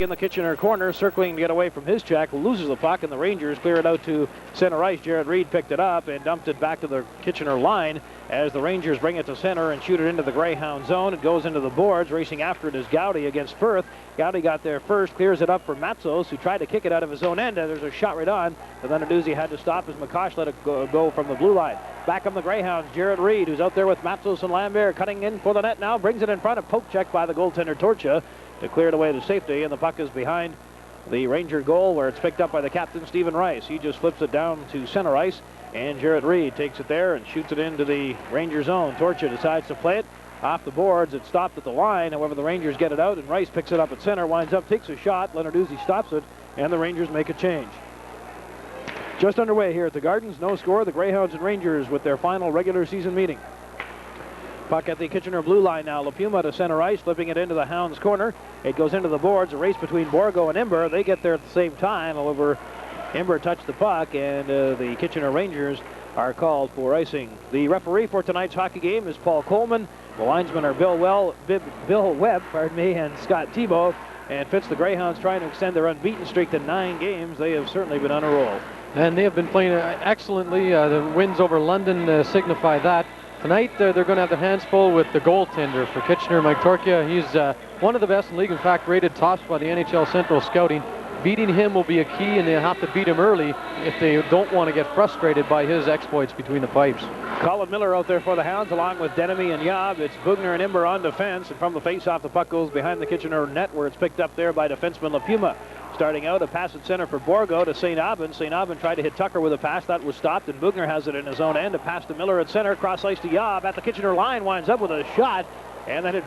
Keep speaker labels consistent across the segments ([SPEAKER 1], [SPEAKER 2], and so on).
[SPEAKER 1] in the Kitchener corner, circling to get away from his check, loses the puck, and the Rangers clear it out to center ice. Jared Reed picked it up and dumped it back to the Kitchener line as the Rangers bring it to center and shoot it into the Greyhound zone. It goes into the boards. Racing after it is Gowdy against Firth. Gowdy got there first, clears it up for Matzos, who tried to kick it out of his own end. There's a shot right on, but Lenarduzzi had to stop as McCosh let it go from the blue line. Back on the Greyhounds, Jared Reed, who's out there with Matzos and Lambert, cutting in for the net now, brings it in front of poke check by the goaltender Torcha to clear it away to safety, and the puck is behind the Ranger goal where it's picked up by the captain, Stephen Rice. He just flips it down to center ice, and Jared Reed takes it there and shoots it into the Ranger zone. Torcha decides to play it off the boards. It stopped at the line. However, the Rangers get it out, and Rice picks it up at center, winds up, takes a shot. Lenarduzzi stops it, and the Rangers make a change. Just underway here at the Gardens. No score. The Greyhounds and Rangers with their final regular season meeting. Puck at the Kitchener blue line now. LaPuma to center ice, flipping it into the Hounds corner. It goes into the boards. A race between Borgo and Imber. They get there at the same time. However, Imber touched the puck, and the Kitchener Rangers are called for icing. The referee for tonight's hockey game is Paul Coleman. The linesmen are Bill Webb, and Scott Thibault. And Fitz, the Greyhounds trying to extend their unbeaten streak to 9 games. They have certainly been on a roll.
[SPEAKER 2] And they have been playing excellently. The wins over London signify that. Tonight, they're going to have their hands full with the goaltender for Kitchener, Mike Torkia. He's one of the best in the league, in fact, rated tops by the NHL Central Scouting. Beating him will be a key, and they'll have to beat him early if they don't want to get frustrated by his exploits between the pipes.
[SPEAKER 1] Colin Miller out there for the Hounds, along with Denemy and Yob. It's Bugner and Imber on defense, and from the face-off, the puck goes behind the Kitchener net, where it's picked up there by defenseman LaPuma. Starting out, a pass at center for Borgo to St. Aubin. St. Aubin tried to hit Tucker with a pass. That was stopped, and Bugner has it in his own end. A pass to Miller at center, cross ice to Yob. At the Kitchener line, winds up with a shot, and then it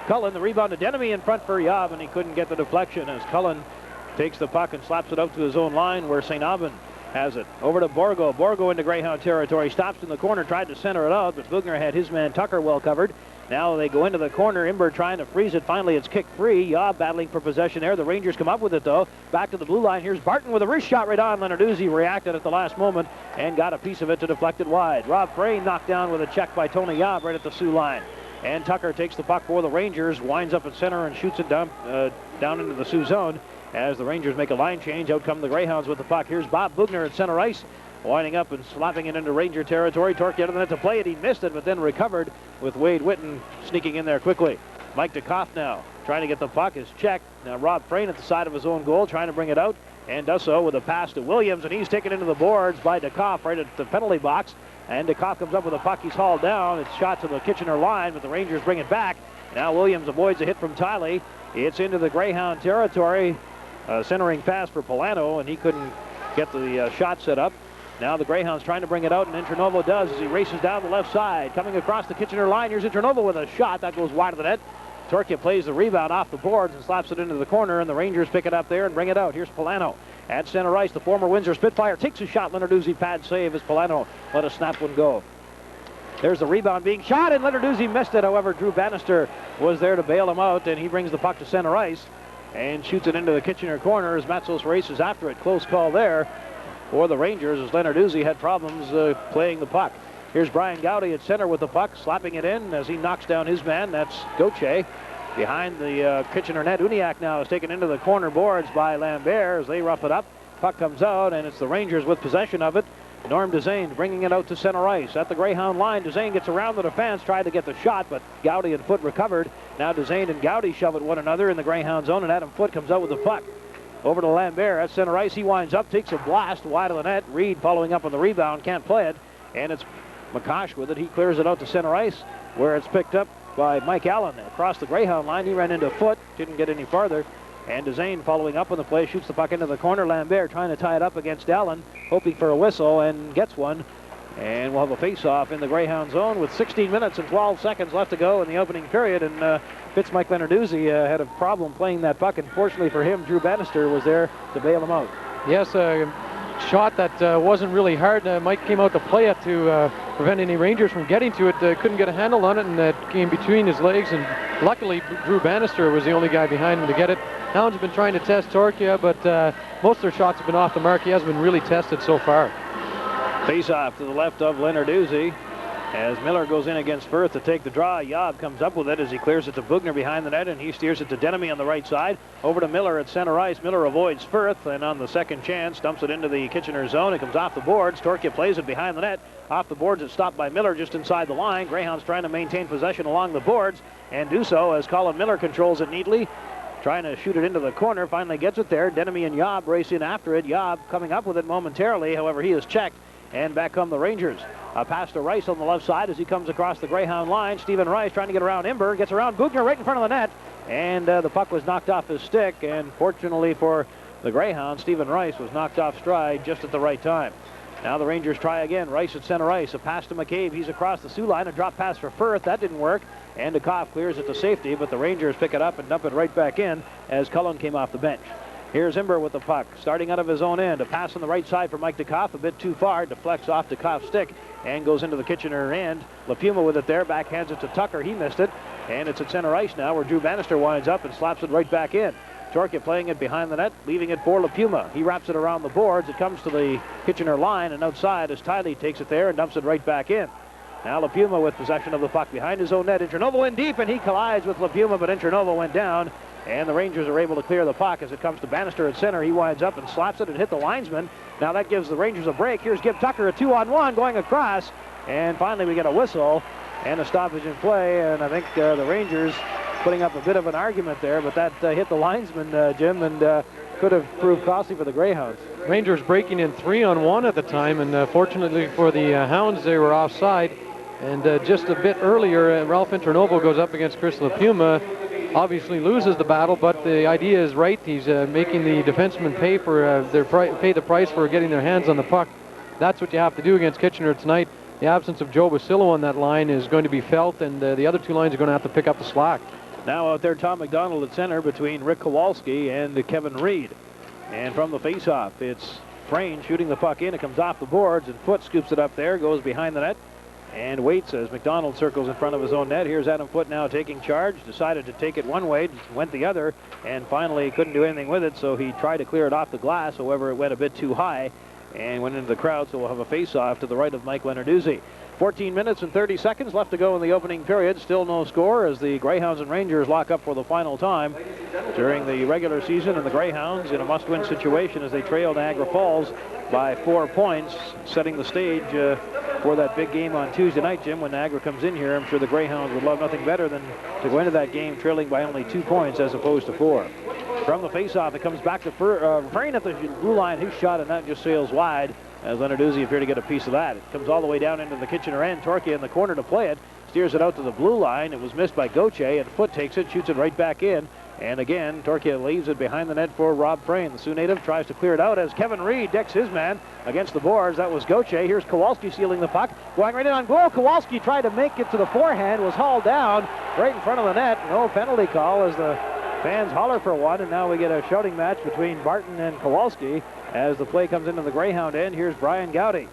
[SPEAKER 1] Cullen. The rebound to Denemy in front for Yob, and he couldn't get the deflection as Cullen takes the puck and slaps it out to his own line where St. Aubin has it. Over to Borgo. Borgo into Greyhound territory. Stops in the corner, tried to center it out, but Bugner had his man Tucker well covered. Now they go into the corner. Imber trying to freeze it. Finally, it's kicked free. Yob battling for possession there. The Rangers come up with it, though. Back to the blue line. Here's Barton with a wrist shot right on. Lenarduzzi reacted at the last moment and got a piece of it to deflect it wide. Rob Frayne knocked down with a check by Tony Yob right at the Sioux line. And Tucker takes the puck for the Rangers, winds up at center and shoots it down into the Sioux zone as the Rangers make a line change. Out come the Greyhounds with the puck. Here's Bob Bugner at center ice, winding up and slapping it into Ranger territory. Torque into the net to play it. He missed it, but then recovered with Wade Whitten sneaking in there quickly. Mike DeKoff now trying to get the puck. Is checked. Now Rob Frayne at the side of his own goal, trying to bring it out, and does so with a pass to Williams, and he's taken into the boards by DeKoff right at the penalty box. And DeKoff comes up with a puck. He's hauled down. It's shot to the Kitchener line, but the Rangers bring it back. Now Williams avoids a hit from Tiley. It's into the Greyhound territory. Centering pass for Polano, and he couldn't get the shot set up. Now the Greyhounds trying to bring it out, and Internovo does as he races down the left side. Coming across the Kitchener line, here's Internovo with a shot. That goes wide of the net. Torkia plays the rebound off the boards and slaps it into the corner, and the Rangers pick it up there and bring it out. Here's Polano at center ice. The former Windsor Spitfire takes a shot. Lenarduzzi pad save as Polano let a snap one go. There's the rebound being shot, and Lenarduzzi missed it. However, Drew Bannister was there to bail him out, and he brings the puck to center ice and shoots it into the Kitchener corner as Matzos races after it. Close call there for the Rangers as Lenarduzzi had problems playing the puck. Here's Brian Gowdy at center with the puck, slapping it in as he knocks down his man. That's Gauthier. Behind the Kitchener net, Uniacke now is taken into the corner boards by Lambert as they rough it up. Puck comes out, and it's the Rangers with possession of it. Norm Dezane bringing it out to center ice. At the Greyhound line, Dezane gets around the defense, tried to get the shot, but Gowdy and Foote recovered. Now Dezane and Gowdy shove at one another in the Greyhound zone, and Adam Foote comes out with the puck. Over to Lambert at center ice. He winds up, takes a blast wide of the net. Reed following up on the rebound, can't play it, and it's McCosh with it. He clears it out to center ice, where it's picked up by Mike Allen. Across the Greyhound line, he ran into Foote, didn't get any farther. And Dezane following up on the play, shoots the puck into the corner. Lambert trying to tie it up against Allen, hoping for a whistle, and gets one. And we'll have a face-off in the Greyhound zone with 16 minutes and 12 seconds left to go in the opening period. And Mike Lenarduzzi had a problem playing that puck, and fortunately for him, Drew Bannister was there to bail him out.
[SPEAKER 2] Yes, a shot that wasn't really hard. Mike came out to play it to prevent any Rangers from getting to it. Couldn't get a handle on it, and it came between his legs. And luckily, Drew Bannister was the only guy behind him to get it. Hounds have been trying to test Torkia, but most of their shots have been off the mark. He hasn't been really tested so far.
[SPEAKER 1] Face-off to the left of Lenarduzzi. As Miller goes in against Firth to take the draw, Yob comes up with it as he clears it to Bugner behind the net, and he steers it to Denemy on the right side. Over to Miller at center ice. Miller avoids Firth, and on the second chance, dumps it into the Kitchener zone. It comes off the boards. Torkia plays it behind the net. Off the boards, it's stopped by Miller just inside the line. Greyhounds trying to maintain possession along the boards, and do so as Colin Miller controls it neatly. Trying to shoot it into the corner, finally gets it there. Denemy and Yob race in after it. Yob coming up with it momentarily, however, he is checked, and back come the Rangers. A pass to Rice on the left side as he comes across the Greyhound line. Stephen Rice trying to get around Imber, gets around Bugner right in front of the net, and the puck was knocked off his stick, and fortunately for the Greyhounds, Stephen Rice was knocked off stride just at the right time. Now the Rangers try again. Rice at center ice. A pass to McCabe. He's across the Sioux line. A drop pass for Firth. That didn't work. And Dukoff clears it to safety, but the Rangers pick it up and dump it right back in as Cullen came off the bench. Here's Imber with the puck, starting out of his own end. A pass on the right side for Mike Dukoff, a bit too far, deflects off Dukoff's stick and goes into the Kitchener end. LaPuma with it there, backhands it to Tucker. He missed it, and it's at center ice now where Drew Bannister winds up and slaps it right back in. Torkia playing it behind the net, leaving it for LaPuma. He wraps it around the boards. It comes to the Kitchener line, and outside as Tiley takes it there and dumps it right back in. Now LaPuma with possession of the puck behind his own net. Internovo in deep, and he collides with LaPuma, but Internovo went down. And the Rangers are able to clear the puck as it comes to Bannister at center. He winds up and slaps it and hit the linesman. Now that gives the Rangers a break. Here's Gib Tucker, a 2-on-1 going across. And finally we get a whistle and a stoppage in play. And I think the Rangers putting up a bit of an argument there, but that hit the linesman, Jim, and could have proved costly for the Greyhounds.
[SPEAKER 2] Rangers breaking in 3-on-1 at the time, and fortunately for the Hounds, they were offside. And just a bit earlier, Ralph Internovo goes up against Chris LaPuma. Obviously loses the battle, but the idea is right. He's making the defensemen pay for pay the price for getting their hands on the puck. That's what you have to do against Kitchener tonight. The absence of Joe Basillo on that line is going to be felt, and the other two lines are going to have to pick up the slack.
[SPEAKER 1] Now out there, Tom McDonald at center between Rick Kowalski and Kevin Reed. And from the faceoff, it's Frayne shooting the puck in. It comes off the boards, and Foote scoops it up there, goes behind the net, and waits as McDonald circles in front of his own net. Here's Adam Foote now taking charge. Decided to take it one way, went the other, and finally couldn't do anything with it, so he tried to clear it off the glass. However, it went a bit too high and went into the crowd, so we'll have a face-off to the right of Mike Lenarduzzi. 14 minutes and 30 seconds left to go in the opening period. Still no score as the Greyhounds and Rangers lock up for the final time during the regular season, and the Greyhounds in a must-win situation as they trail Niagara Falls by 4 points, setting the stage for that big game on Tuesday night, Jim, when Niagara comes in here. I'm sure the Greyhounds would love nothing better than to go into that game trailing by only 2 points as opposed to 4. From the faceoff, it comes back to Frayne at the blue line. His shot, and that just sails wide as Lenarduzzi appeared to get a piece of that. It comes all the way down into the Kitchener end. Torkia in the corner to play it. Steers it out to the blue line. It was missed by Gauthier, and Foote takes it, shoots it right back in. And again, Torkia leaves it behind the net for Rob Frayne. The Sioux native tries to clear it out as Kevin Reed decks his man against the boards. That was Gauthier. Here's Kowalski stealing the puck. Going right in on goal. Kowalski tried to make it to the forehand, was hauled down right in front of the net. No penalty call as the fans holler for one, and now we get a shouting match between Barton and Kowalski as the play comes into the Greyhound end. Here's Brian Gowdy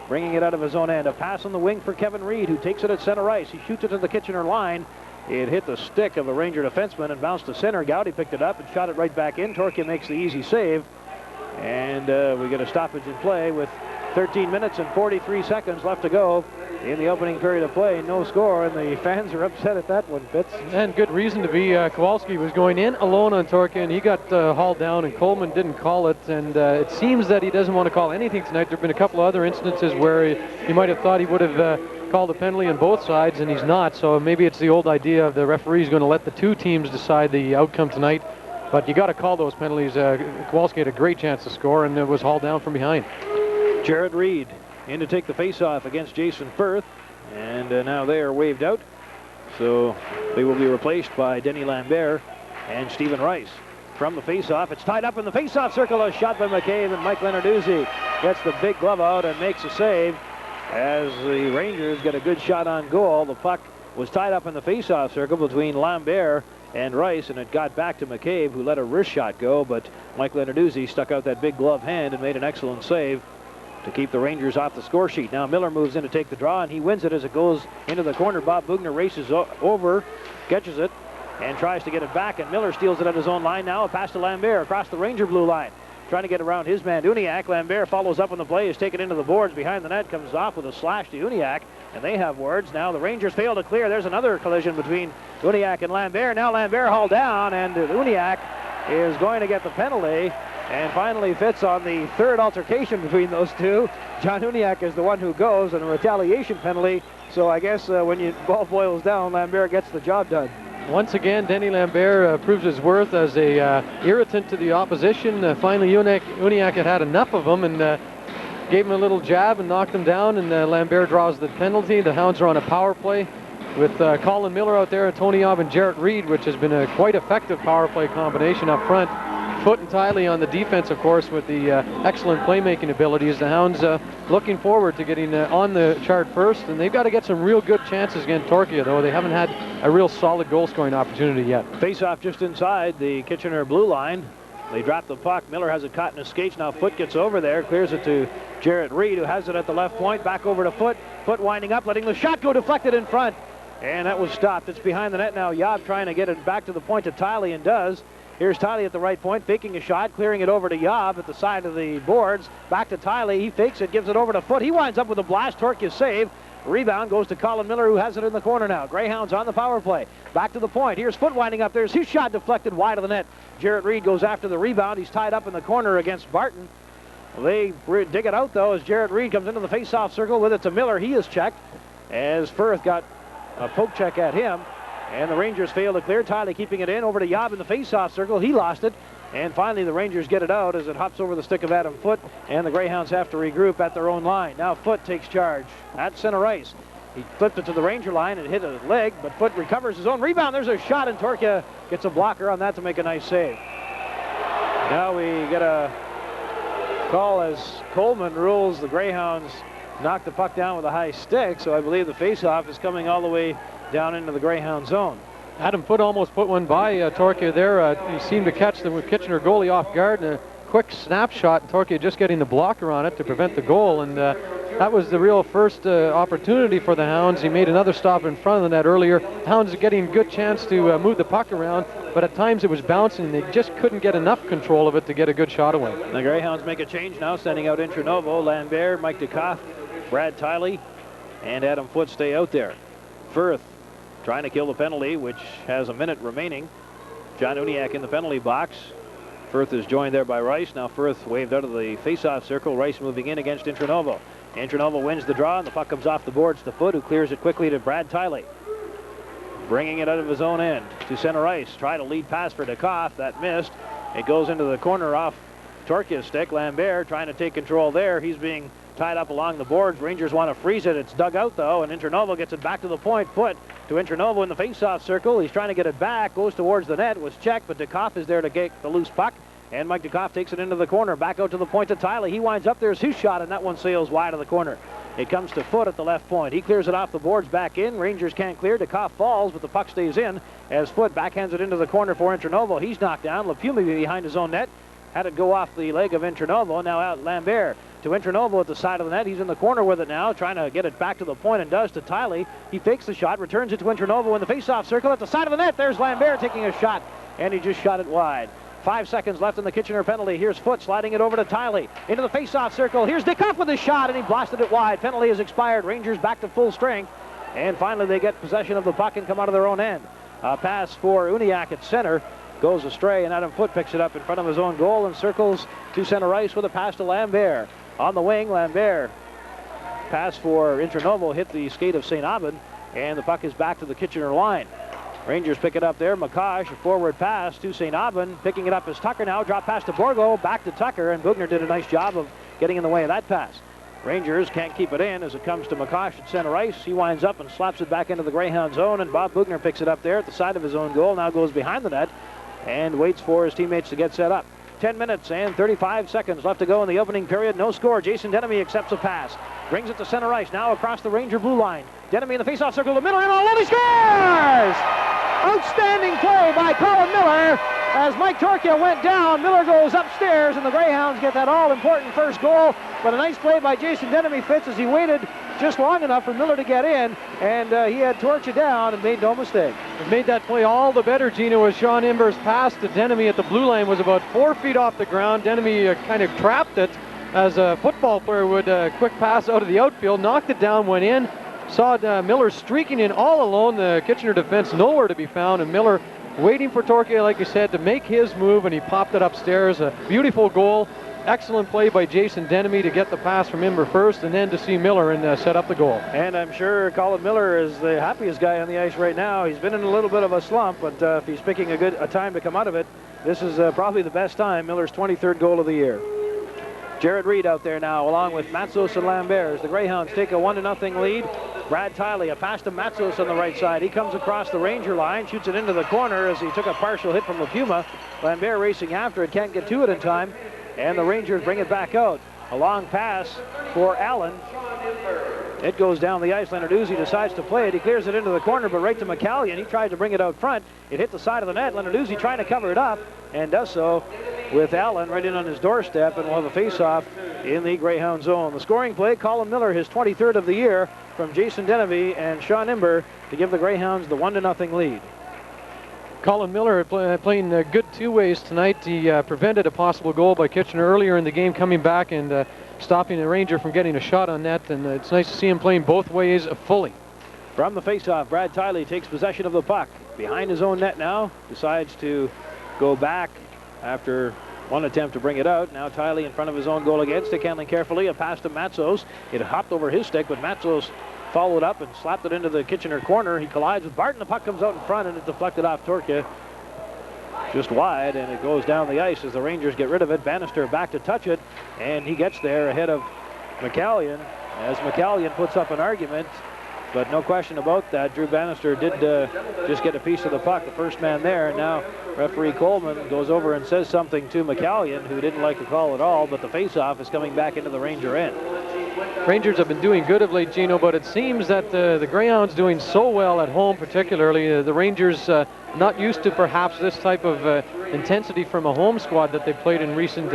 [SPEAKER 1] bringing it out of his own end. A pass on the wing for Kevin Reed, who takes it at center ice. He shoots it to the Kitchener line. It hit the stick of a Ranger defenseman and bounced to center. Gowdy picked it up and shot it right back in. Torkia makes the easy save, and we get a stoppage in play with 13 minutes and 43 seconds left to go in the opening period of play. No score, and the fans are upset at that one, Fitz.
[SPEAKER 2] And good reason to be. Kowalski was going in alone on Torkia, and he got hauled down, and Coleman didn't call it. And it seems that he doesn't want to call anything tonight. There have been a couple of other instances where he might have thought he would have called a penalty on both sides, and he's not. So maybe it's the old idea of the referee's going to let the two teams decide the outcome tonight. But you got to call those penalties. Kowalski had a great chance to score, and was hauled down from behind.
[SPEAKER 1] Jared Reed in to take the face-off against Jason Firth, and now they are waved out. So they will be replaced by Denny Lambert and Stephen Rice. From the face-off, it's tied up in the face-off circle. A shot by McCabe, and Mike Lenarduzzi gets the big glove out and makes a save as the Rangers get a good shot on goal. The puck was tied up in the face-off circle between Lambert and Rice, and it got back to McCabe, who let a wrist shot go, but Mike Lenarduzzi stuck out that big glove hand and made an excellent save to keep the Rangers off the score sheet. Now Miller moves in to take the draw, and he wins it as it goes into the corner. Bob Bugner races over, catches it, and tries to get it back, and Miller steals it at his own line now. A pass to Lambert across the Ranger blue line. trying to get around his man, Uniacke. Lambert follows up on the play, is taken into the boards behind the net, comes off with a slash to Uniacke, and they have words. Now the Rangers fail to clear. There's another collision between Uniacke and Lambert. Now Lambert hauled down, and Uniacke is going to get the penalty. And finally Fitz on the third altercation between those two. John Uniacke is the one who goes, and a retaliation penalty. So I guess when you ball boils down, Lambert gets the job done.
[SPEAKER 2] Once again, Denny Lambert proves his worth as a irritant to the opposition. Finally, Uniacke had enough of him and gave him a little jab and knocked him down, and Lambert draws the penalty. The Hounds are on a power play with Colin Miller out there, and Tony Yob and Jarrett Reed, which has been a quite effective power play combination up front. Foot and Tiley on the defense, of course, with the excellent playmaking abilities. The Hounds looking forward to getting on the chart first, and they've got to get some real good chances against Torquay, though. They haven't had a real solid goal-scoring opportunity yet.
[SPEAKER 1] Face-off just inside the Kitchener blue line. They drop the puck. Miller has it caught in his skates. Now Foot gets over there, clears it to Jarrett Reed, who has it at the left point. Back over to Foot. Foot winding up, letting the shot go deflected in front. And that was stopped. It's behind the net now. Yob trying to get it back to the point to Tiley, and does. Here's Tiley at the right point, faking a shot, clearing it over to Yob at the side of the boards. Back to Tiley. He fakes it, gives it over to Foot. He winds up with a blast. Torquay save. Rebound goes to Colin Miller, who has it in the corner now. Greyhounds on the power play. Back to the point. Here's Foot winding up. There's his shot deflected wide of the net. Jarrett Reed goes after the rebound. He's tied up in the corner against Barton. They dig it out, though, as Jarrett Reed comes into the face-off circle with it to Miller. He is checked as Firth got a poke check at him. And the Rangers fail to clear. Tiley keeping it in over to Yob in the face-off circle. He lost it. And finally the Rangers get it out as it hops over the stick of Adam Foote. And the Greyhounds have to regroup at their own line. Now Foote takes charge at center ice. He flipped it to the Ranger line and hit a leg, but Foote recovers his own rebound. There's a shot, and Torquay gets a blocker on that to make a nice save. Now we get a call as Coleman rules the Greyhounds knock the puck down with a high stick. So I believe the face-off is coming all the way down into the Greyhound zone.
[SPEAKER 2] Adam Foote almost put one by Torquay there. He seemed to catch the Kitchener goalie off guard, and a quick snapshot, and Torquay just getting the blocker on it to prevent the goal. And that was the real first opportunity for the Hounds. He made another stop in front of the net earlier. Hounds are getting a good chance to move the puck around, but at times it was bouncing. They just couldn't get enough control of it to get a good shot away.
[SPEAKER 1] The Greyhounds make a change now, sending out Intranovo, Lambert, Mike DeCoff, Brad Tiley, and Adam Foote stay out there. Firth trying to kill the penalty, which has a minute remaining. John Uniacke in the penalty box. Firth is joined there by Rice. Now Firth waved out of the face-off circle. Rice moving in against Intranovo. Intranovo wins the draw, and the puck comes off the boards to Foote, who clears it quickly to Brad Tiley. Bringing it out of his own end to center ice. Try to lead pass for DeCoff. That missed. It goes into the corner off Torquay's stick. Lambert trying to take control there. He's being tied up along the boards. Rangers want to freeze it. It's dug out, though, and Intranovo gets it back to the point. Foote to Intranovo in the face-off circle. He's trying to get it back. Goes towards the net. Was checked, but DeCoff is there to get the loose puck. And Mike DeCoff takes it into the corner. Back out to the point to Tiley. He winds up. There's his shot, and that one sails wide of the corner. It comes to Foote at the left point. He clears it off the boards back in. Rangers can't clear. DeCoff falls, but the puck stays in as Foote backhands it into the corner for Intranovo. He's knocked down. Lapuma behind his own net. Had it go off the leg of Intranovo. Now out Lambert to Intranovo at the side of the net. He's in the corner with it now, trying to get it back to the point, and does to Tiley. He fakes the shot, returns it to Intranovo in the face-off circle at the side of the net. There's Lambert taking a shot, and he just shot it wide. 5 seconds left in the Kitchener penalty. Here's Foote sliding it over to Tiley into the face-off circle. Here's DeCoff with his shot, and he blasted it wide. Penalty has expired. Rangers back to full strength, and finally they get possession of the puck and come out of their own end. A pass for Uniacke at center goes astray, and Adam Foote picks it up in front of his own goal and circles to center ice with a pass to Lambert. On the wing, Lambert pass for Intranovo hit the skate of St. Aubin, and the puck is back to the Kitchener line. Rangers pick it up there. McCosh, a forward pass to St. Aubin. Picking it up is Tucker now. Drop pass to Borgo. Back to Tucker, and Bugner did a nice job of getting in the way of that pass. Rangers can't keep it in as it comes to McCosh at center ice. He winds up and slaps it back into the Greyhound zone, and Bob Bugner picks it up there at the side of his own goal. Now goes behind the net and waits for his teammates to get set up. 10 minutes and 35 seconds left to go in the opening period. No score. Jason Denemy accepts a pass. Brings it to center ice. Now across the Ranger blue line. Denemy in the faceoff circle to Miller, and all he scores! Outstanding play by Colin Miller. As Mike Torquay went down, Miller goes upstairs, and the Greyhounds get that all-important first goal. But a nice play by Jason Denemy Fitz as he waited just long enough for Miller to get in, and he had Torquay down and made no mistake.
[SPEAKER 2] What made that play all the better, Gino, was Sean Imber's pass to Denemy at the blue line was about 4 feet off the ground. Denemy kind of trapped it as a football player would. Quick pass out of the outfield, knocked it down, went in. Saw Miller streaking in all alone. The Kitchener defense nowhere to be found, and Miller waiting for Torquay, like you said, to make his move, and he popped it upstairs. A beautiful goal. Excellent play by Jason Denemy to get the pass from Imber first, and then to see Miller and set up the goal.
[SPEAKER 1] And I'm sure Colin Miller is the happiest guy on the ice right now. He's been in a little bit of a slump, but if he's picking a time to come out of it, this is probably the best time. Miller's 23rd goal of the year. Jared Reed out there now, along with Matsos and Lambert, as the Greyhounds take a 1-0 lead. Brad Tiley, a pass to Matsos on the right side. He comes across the Ranger line, shoots it into the corner as he took a partial hit from Lafuma. Lambert racing after it, can't get to it in time. And the Rangers bring it back out. A long pass for Allen. It goes down the ice. Lenarduzzi decides to play it. He clears it into the corner, but right to McCallion. He tried to bring it out front. It hit the side of the net. Lenarduzzi trying to cover it up, and does so with Allen right in on his doorstep, and we'll have a face-off in the Greyhound zone. The scoring play, Colin Miller, his 23rd of the year, from Jason Denevy and Sean Imber to give the Greyhounds the 1-0 lead.
[SPEAKER 2] Colin Miller playing good two ways tonight. He prevented a possible goal by Kitchener earlier in the game, coming back and stopping the Ranger from getting a shot on net, and it's nice to see him playing both ways fully.
[SPEAKER 1] From the faceoff, Brad Tiley takes possession of the puck. Behind his own net now, decides to go back after one attempt to bring it out. Now Tiley in front of his own goal again, stick handling carefully, a pass to Matsos. It hopped over his stick, but Matsos followed up and slapped it into the Kitchener corner. He collides with Barton. The puck comes out in front, and it's deflected off Torquay just wide, and it goes down the ice as the Rangers get rid of it. Bannister back to touch it, and he gets there ahead of McCallion as McCallion puts up an argument, but no question about that. Drew Bannister did just get a piece of the puck, the first man there, and now referee Coleman goes over and says something to McCallion, who didn't like the call at all, but the face-off is coming back into the Ranger end.
[SPEAKER 2] Rangers have been doing good of late, Gino, but it seems that the Greyhounds doing so well at home, particularly. The Rangers not used to perhaps this type of intensity from a home squad that they played in recent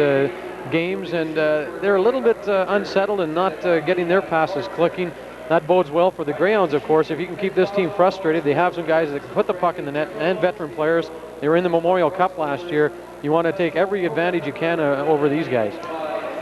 [SPEAKER 2] games, and they're a little bit unsettled and not getting their passes clicking. That bodes well for the Greyhounds, of course. If you can keep this team frustrated, they have some guys that can put the puck in the net, and veteran players. They were in the Memorial Cup last year. You want to take every advantage you can over these guys.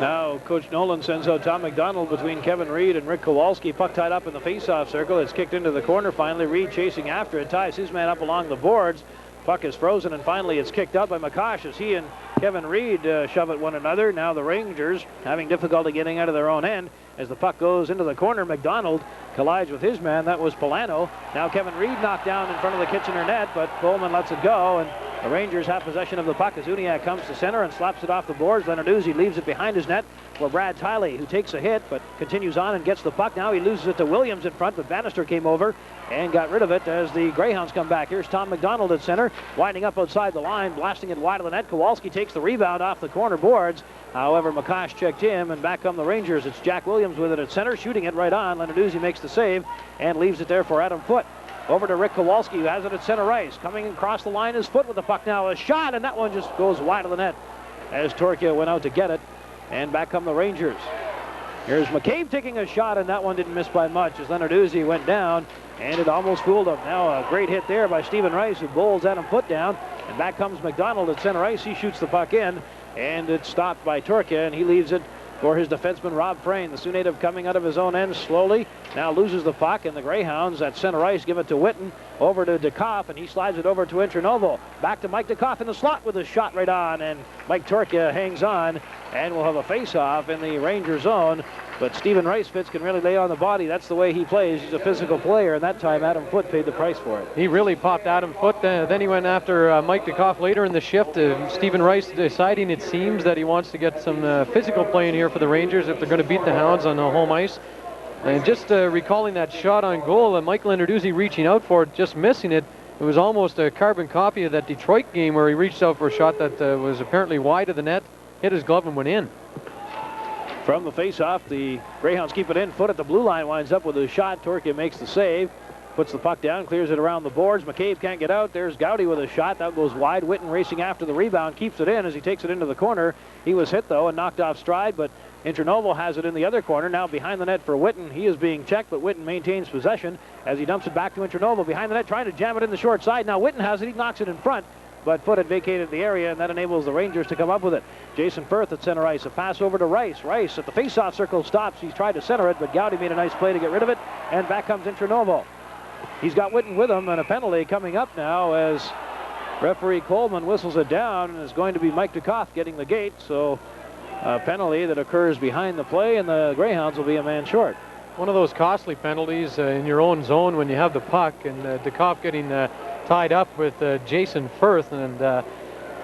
[SPEAKER 1] Now Coach Nolan sends out Tom McDonald between Kevin Reed and Rick Kowalski. Puck tied up in the face-off circle. It's kicked into the corner finally. Reed chasing after it, ties his man up along the boards. Puck is frozen, and finally it's kicked out by McCosh as he and Kevin Reed shove at one another. Now the Rangers having difficulty getting out of their own end as the puck goes into the corner. McDonald collides with his man. That was Polano. Now Kevin Reed knocked down in front of the Kitchener net, but Coleman lets it go, and the Rangers have possession of the puck as Uniacke comes to center and slaps it off the boards. Lenarduzzi leaves it behind his net for Brad Tiley, who takes a hit but continues on and gets the puck. Now he loses it to Williams in front, but Bannister came over and got rid of it as the Greyhounds come back. Here's Tom McDonald at center, winding up outside the line, blasting it wide of the net. Kowalski takes the rebound off the corner boards. However, McCosh checked him, and back come the Rangers. It's Jack Williams with it at center, shooting it right on. Lenarduzzi makes the save and leaves it there for Adam Foote. Over to Rick Kowalski, who has it at center ice. Coming across the line is Foote with the puck now. A shot, and that one just goes wide of the net as Torquay went out to get it. And back come the Rangers. Here's McCabe taking a shot, and that one didn't miss by much as Lenarduzzi went down, and it almost fooled him. Now a great hit there by Stephen Rice, who bowls Adam Foote down. And back comes McDonald at center ice. He shoots the puck in, and it's stopped by Torquay, and he leaves it for his defenseman, Rob Frayne. The Sioux native coming out of his own end slowly. Now loses the puck, and the Greyhounds at center ice give it to Witten. Over to DeKoff, and he slides it over to Internovo. Back to Mike DeKoff in the slot with a shot right on, and Mike Torquay hangs on, and we'll have a face-off in the Ranger zone. But Stephen Rice Fitz can really lay on the body. That's the way he plays. He's a physical player, and that time Adam Foote paid the price for it.
[SPEAKER 2] He really popped Adam Foote. Then he went after Mike DeKoff later in the shift. Stephen Rice deciding, it seems, that he wants to get some physical play in here for the Rangers if they're going to beat the Hounds on the home ice. And just recalling that shot on goal, and Mike Lenarduzzi reaching out for it, just missing it. It was almost a carbon copy of that Detroit game where he reached out for a shot that was apparently wide of the net, hit his glove and went in.
[SPEAKER 1] From the face-off, the Greyhounds keep it in. Foote at the blue line winds up with a shot. Torquay makes the save. puts the puck down, clears it around the boards. McCabe can't get out. There's Gowdy with a shot. That goes wide. Witten racing after the rebound, keeps it in as he takes it into the corner. He was hit, though, and knocked off stride, but Internovo has it in the other corner. Now behind the net for Witten. He is being checked, but Witten maintains possession as he dumps it back to Internovo. Behind the net, trying to jam it in the short side. Now Witten has it. He knocks it in front, but Foote had vacated the area, and that enables the Rangers to come up with it. Jason Firth at center ice. A pass over to Rice. Rice at the face-off circle stops. He's tried to center it, but Gowdy made a nice play to get rid of it, and back comes Internovo. He's got Witten with him, and a penalty coming up now as referee Coleman whistles it down, and it's going to be Mike Dukoff getting the gate. So a penalty that occurs behind the play, and the Greyhounds will be a man short.
[SPEAKER 2] One of those costly penalties in your own zone when you have the puck, and Dukoff getting tied up with Jason Firth, and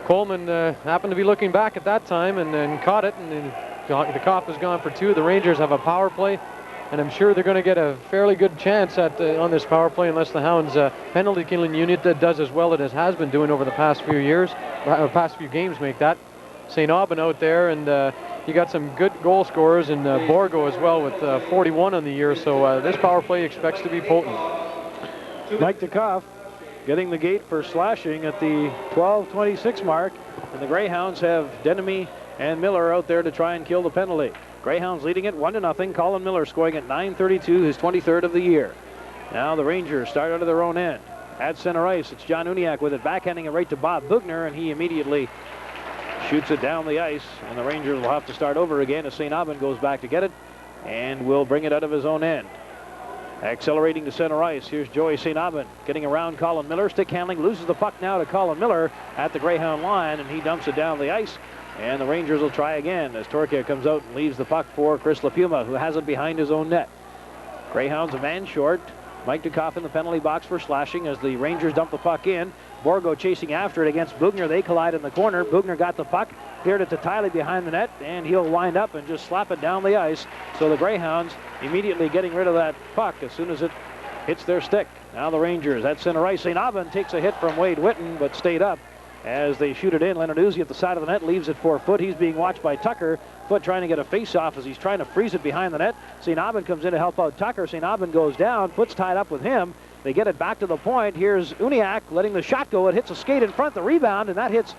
[SPEAKER 2] Coleman happened to be looking back at that time and caught it, and Dukoff has gone for two. The Rangers have a power play, and I'm sure they're going to get a fairly good chance on this power play unless the Hounds penalty killing unit that does as well as it has been doing over the past few years, or past few games make that. St. Aubin out there, and you got some good goal scorers in Borgo as well with 41 on the year, so this power play expects to be potent.
[SPEAKER 1] Mike Dukoff getting the gate for slashing at the 12:26 mark, and the Greyhounds have Denemy and Miller out there to try and kill the penalty. Greyhounds leading it 1-0. Colin Miller scoring at 9:32, his 23rd of the year. Now the Rangers start out of their own end. At center ice, it's John Uniacke with it, backhanding it right to Bob Bugner, and he immediately shoots it down the ice, and the Rangers will have to start over again as St. Aubin goes back to get it and will bring it out of his own end. Accelerating to center ice, here's Joey St. Aubin getting around Colin Miller. Stick handling, loses the puck now to Colin Miller at the Greyhound line, and he dumps it down the ice, and the Rangers will try again as Torkia comes out and leaves the puck for Chris LaPuma, who has it behind his own net. Greyhounds a man short. Mike Dukoff in the penalty box for slashing as the Rangers dump the puck in. Borgo chasing after it against Bugner. They collide in the corner. Bugner got the puck, cleared it to Tiley behind the net, and he'll wind up and just slap it down the ice. So the Greyhounds immediately getting rid of that puck as soon as it hits their stick. Now the Rangers at center ice. St. Aubin takes a hit from Wade Witten, but stayed up as they shoot it in. Leonard Uzi at the side of the net leaves it for Foote. He's being watched by Tucker. Foote trying to get a face-off as he's trying to freeze it behind the net. St. Aubin comes in to help out Tucker. St. Aubin goes down. Foote's tied up with him. They get it back to the point. Here's Uniacke letting the shot go. It hits a skate in front, the rebound, and that hits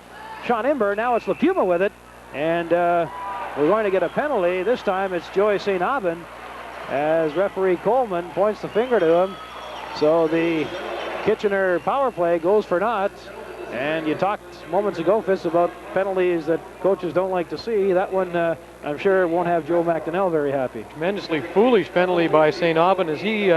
[SPEAKER 1] Sean Imber. Now it's LaPuma with it, and we're going to get a penalty. This time it's Joey St. Aubin as referee Coleman points the finger to him. So the Kitchener power play goes for naught. And you talked moments ago, Fitz, about penalties that coaches don't like to see. That one, I'm sure, won't have Joe McDonnell very happy.
[SPEAKER 2] Tremendously foolish penalty by St. Aubin as he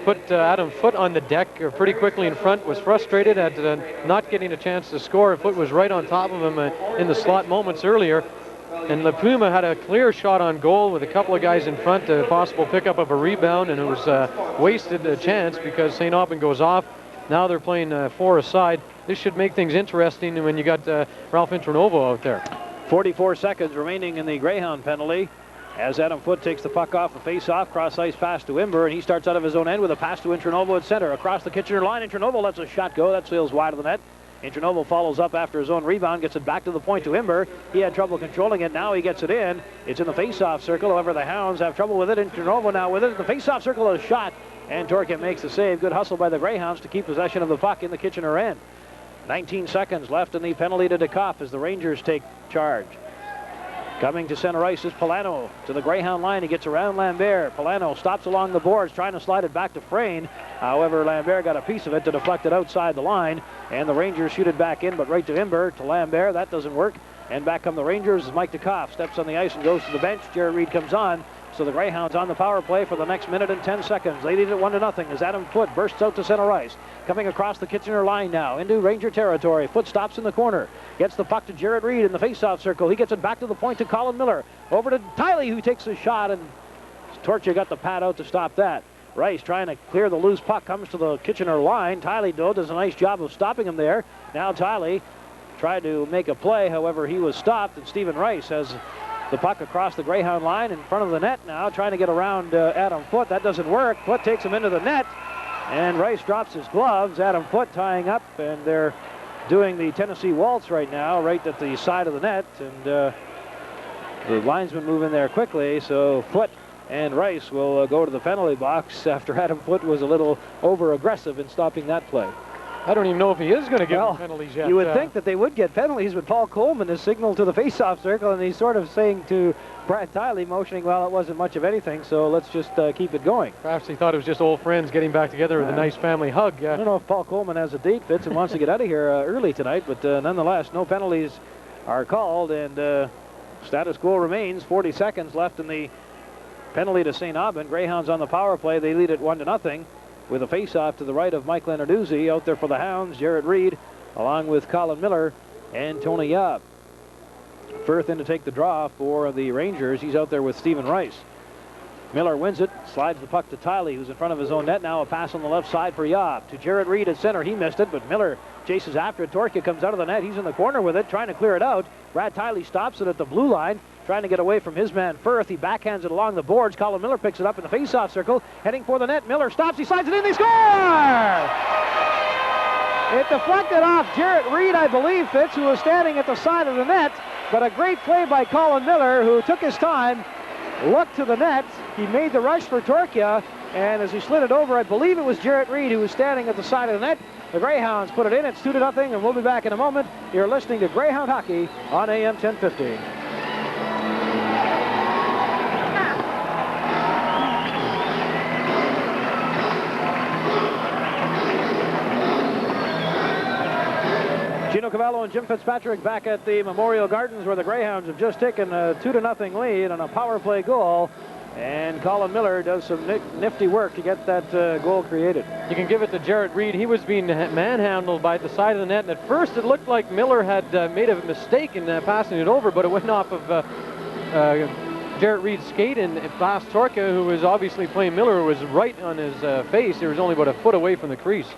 [SPEAKER 2] put Adam Foote on the deck pretty quickly in front, was frustrated at not getting a chance to score. Foote was right on top of him in the slot moments earlier. And LaPuma had a clear shot on goal with a couple of guys in front, a possible pickup of a rebound, and it was wasted a chance because St. Aubin goes off. Now they're playing four aside. This should make things interesting when you got Ralph Internovo out there.
[SPEAKER 1] 44 seconds remaining in the Greyhound penalty as Adam Foote takes the puck off the face-off, cross-ice pass to Imber, and he starts out of his own end with a pass to Internovo at center. Across the Kitchener line, Internovo lets a shot go. That sails wide of the net. Internovo follows up after his own rebound, gets it back to the point to Imber. He had trouble controlling it. Now he gets it in. It's in the face-off circle. However, the Hounds have trouble with it. Internovo now with it. The face-off circle, a shot, and Torkin makes the save. Good hustle by the Greyhounds to keep possession of the puck in the Kitchener end. 19 seconds left in the penalty to Dukoff as the Rangers take charge. Coming to center ice is Polano to the Greyhound line. He gets around Lambert. Polano stops along the boards, trying to slide it back to Frayne. However, Lambert got a piece of it to deflect it outside the line, and the Rangers shoot it back in, but right to Imber, to Lambert. That doesn't work, and back come the Rangers as Mike Dukoff steps on the ice and goes to the bench. Jared Reed comes on. So the Greyhounds on the power play for the next minute and 10 seconds. They lead it 1-0 as Adam Foote bursts out to center ice. Coming across the Kitchener line now into Ranger territory. Foote stops in the corner. Gets the puck to Jared Reed in the faceoff circle. He gets it back to the point to Colin Miller. Over to Tiley, who takes a shot, and Torchia got the pad out to stop that. Rice trying to clear the loose puck, comes to the Kitchener line. Tiley, though, does a nice job of stopping him there. Now Tiley tried to make a play. However, he was stopped, and Stephen Rice has the puck across the Greyhound line in front of the net now, trying to get around Adam Foote. That doesn't work. Foote takes him into the net, and Rice drops his gloves. Adam Foote tying up, and they're doing the Tennessee waltz right now, right at the side of the net, and the linesman move in there quickly. So Foote and Rice will go to the penalty box after Adam Foote was a little over-aggressive in stopping that play.
[SPEAKER 2] I don't even know if he is going to get penalties yet.
[SPEAKER 1] You would think that they would get penalties, but Paul Coleman is signaled to the face-off circle, and he's sort of saying to Brad Tiley, motioning, well, it wasn't much of anything, so let's just keep it going.
[SPEAKER 2] Perhaps he thought it was just old friends getting back together with a nice family hug.
[SPEAKER 1] I don't know if Paul Coleman has a date, Fitz, and wants to get out of here early tonight, but nonetheless, no penalties are called, and status quo remains. 40 seconds left in the penalty to St. Aubin. Greyhounds on the power play. They lead it 1-0 with a face-off to the right of Mike Lenarduzzi. Out there for the Hounds, Jarrett Reed, along with Colin Miller and Tony Yob. Firth in to take the draw for the Rangers. He's out there with Stephen Rice. Miller wins it, slides the puck to Tiley, who's in front of his own net now. A pass on the left side for Yob to Jarrett Reed at center. He missed it, but Miller chases after it. Torkia comes out of the net. He's in the corner with it, trying to clear it out. Brad Tiley stops it at the blue line, trying to get away from his man Firth. He backhands it along the boards. Colin Miller picks it up in the face-off circle, heading for the net. Miller stops. He slides it in. They score! It deflected off Jarrett Reed, I believe, Fitz, who was standing at the side of the net. But a great play by Colin Miller, who took his time, looked to the net. He made the rush for Torkia, and as he slid it over, I believe it was Jarrett Reed who was standing at the side of the net. The Greyhounds put it in. It's 2-0, and we'll be back in a moment. You're listening to Greyhound Hockey on AM 1050. Gino Cavallo and Jim Fitzpatrick back at the Memorial Gardens, where the Greyhounds have just taken a 2-0 lead on a power play goal. And Colin Miller does some nifty work to get that goal created.
[SPEAKER 2] You can give it to Jarrett Reed. He was being manhandled by the side of the net, and at first it looked like Miller had made a mistake in passing it over, but it went off of Jarrett Reed's skate and past Torkia, who was obviously playing Miller, who was right on his face. He was only about a foot away from the crease.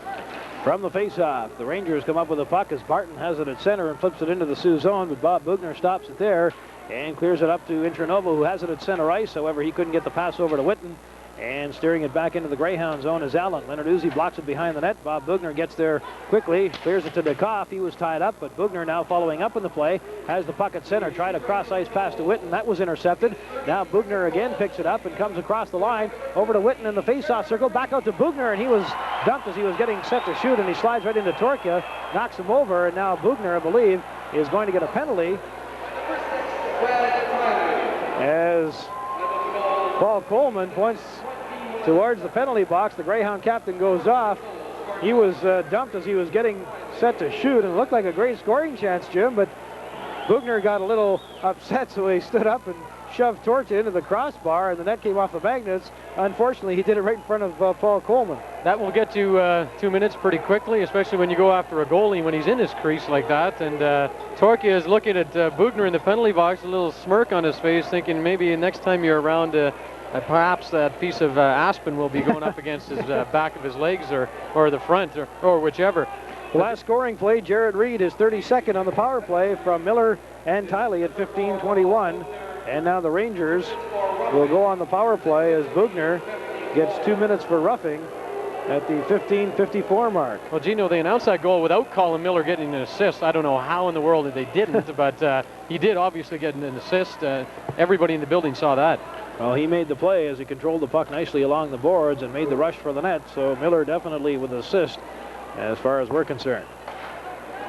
[SPEAKER 1] From the face-off, the Rangers come up with a puck as Barton has it at center and flips it into the Sioux zone, but Bob Bugner stops it there and clears it up to Intranova, who has it at center ice. However, he couldn't get the pass over to Witten, and steering it back into the Greyhound zone is Allen. Lenarduzzi blocks it behind the net. Bob Bugner gets there quickly, clears it to Dekoff. He was tied up, but Bugner now following up in the play, has the puck at center, tried a cross-ice pass to Witten. That was intercepted. Now Bugner again picks it up and comes across the line, over to Witten in the face-off circle, back out to Bugner, and he was dumped as he was getting set to shoot, and he slides right into Torkia, knocks him over, and now Bugner, I believe, is going to get a penalty as Paul Coleman points towards the penalty box. The Greyhound captain goes off. He was dumped as he was getting set to shoot, and it looked like a great scoring chance, Jim, but Bugner got a little upset, so he stood up and shoved Torkia into the crossbar, and the net came off the magnets. Unfortunately, he did it right in front of Paul Coleman.
[SPEAKER 2] That will get to 2 minutes pretty quickly, especially when you go after a goalie when he's in his crease like that. And Torkia is looking at Bugner in the penalty box, a little smirk on his face, thinking maybe next time you're around, perhaps that piece of aspen will be going up against his back of his legs or the front or whichever.
[SPEAKER 1] The last scoring play, Jarrett Reed is 32nd on the power play from Miller and Tiley at 15:21. And now the Rangers will go on the power play as Bugner gets 2 minutes for roughing at the 15:54 mark.
[SPEAKER 2] Well, Gino, they announced that goal without Colin Miller getting an assist. I don't know how in the world that they didn't, but he did obviously get an assist. Everybody in the building saw that.
[SPEAKER 1] Well, he made the play as he controlled the puck nicely along the boards and made the rush for the net. So Miller definitely with assist as far as we're concerned.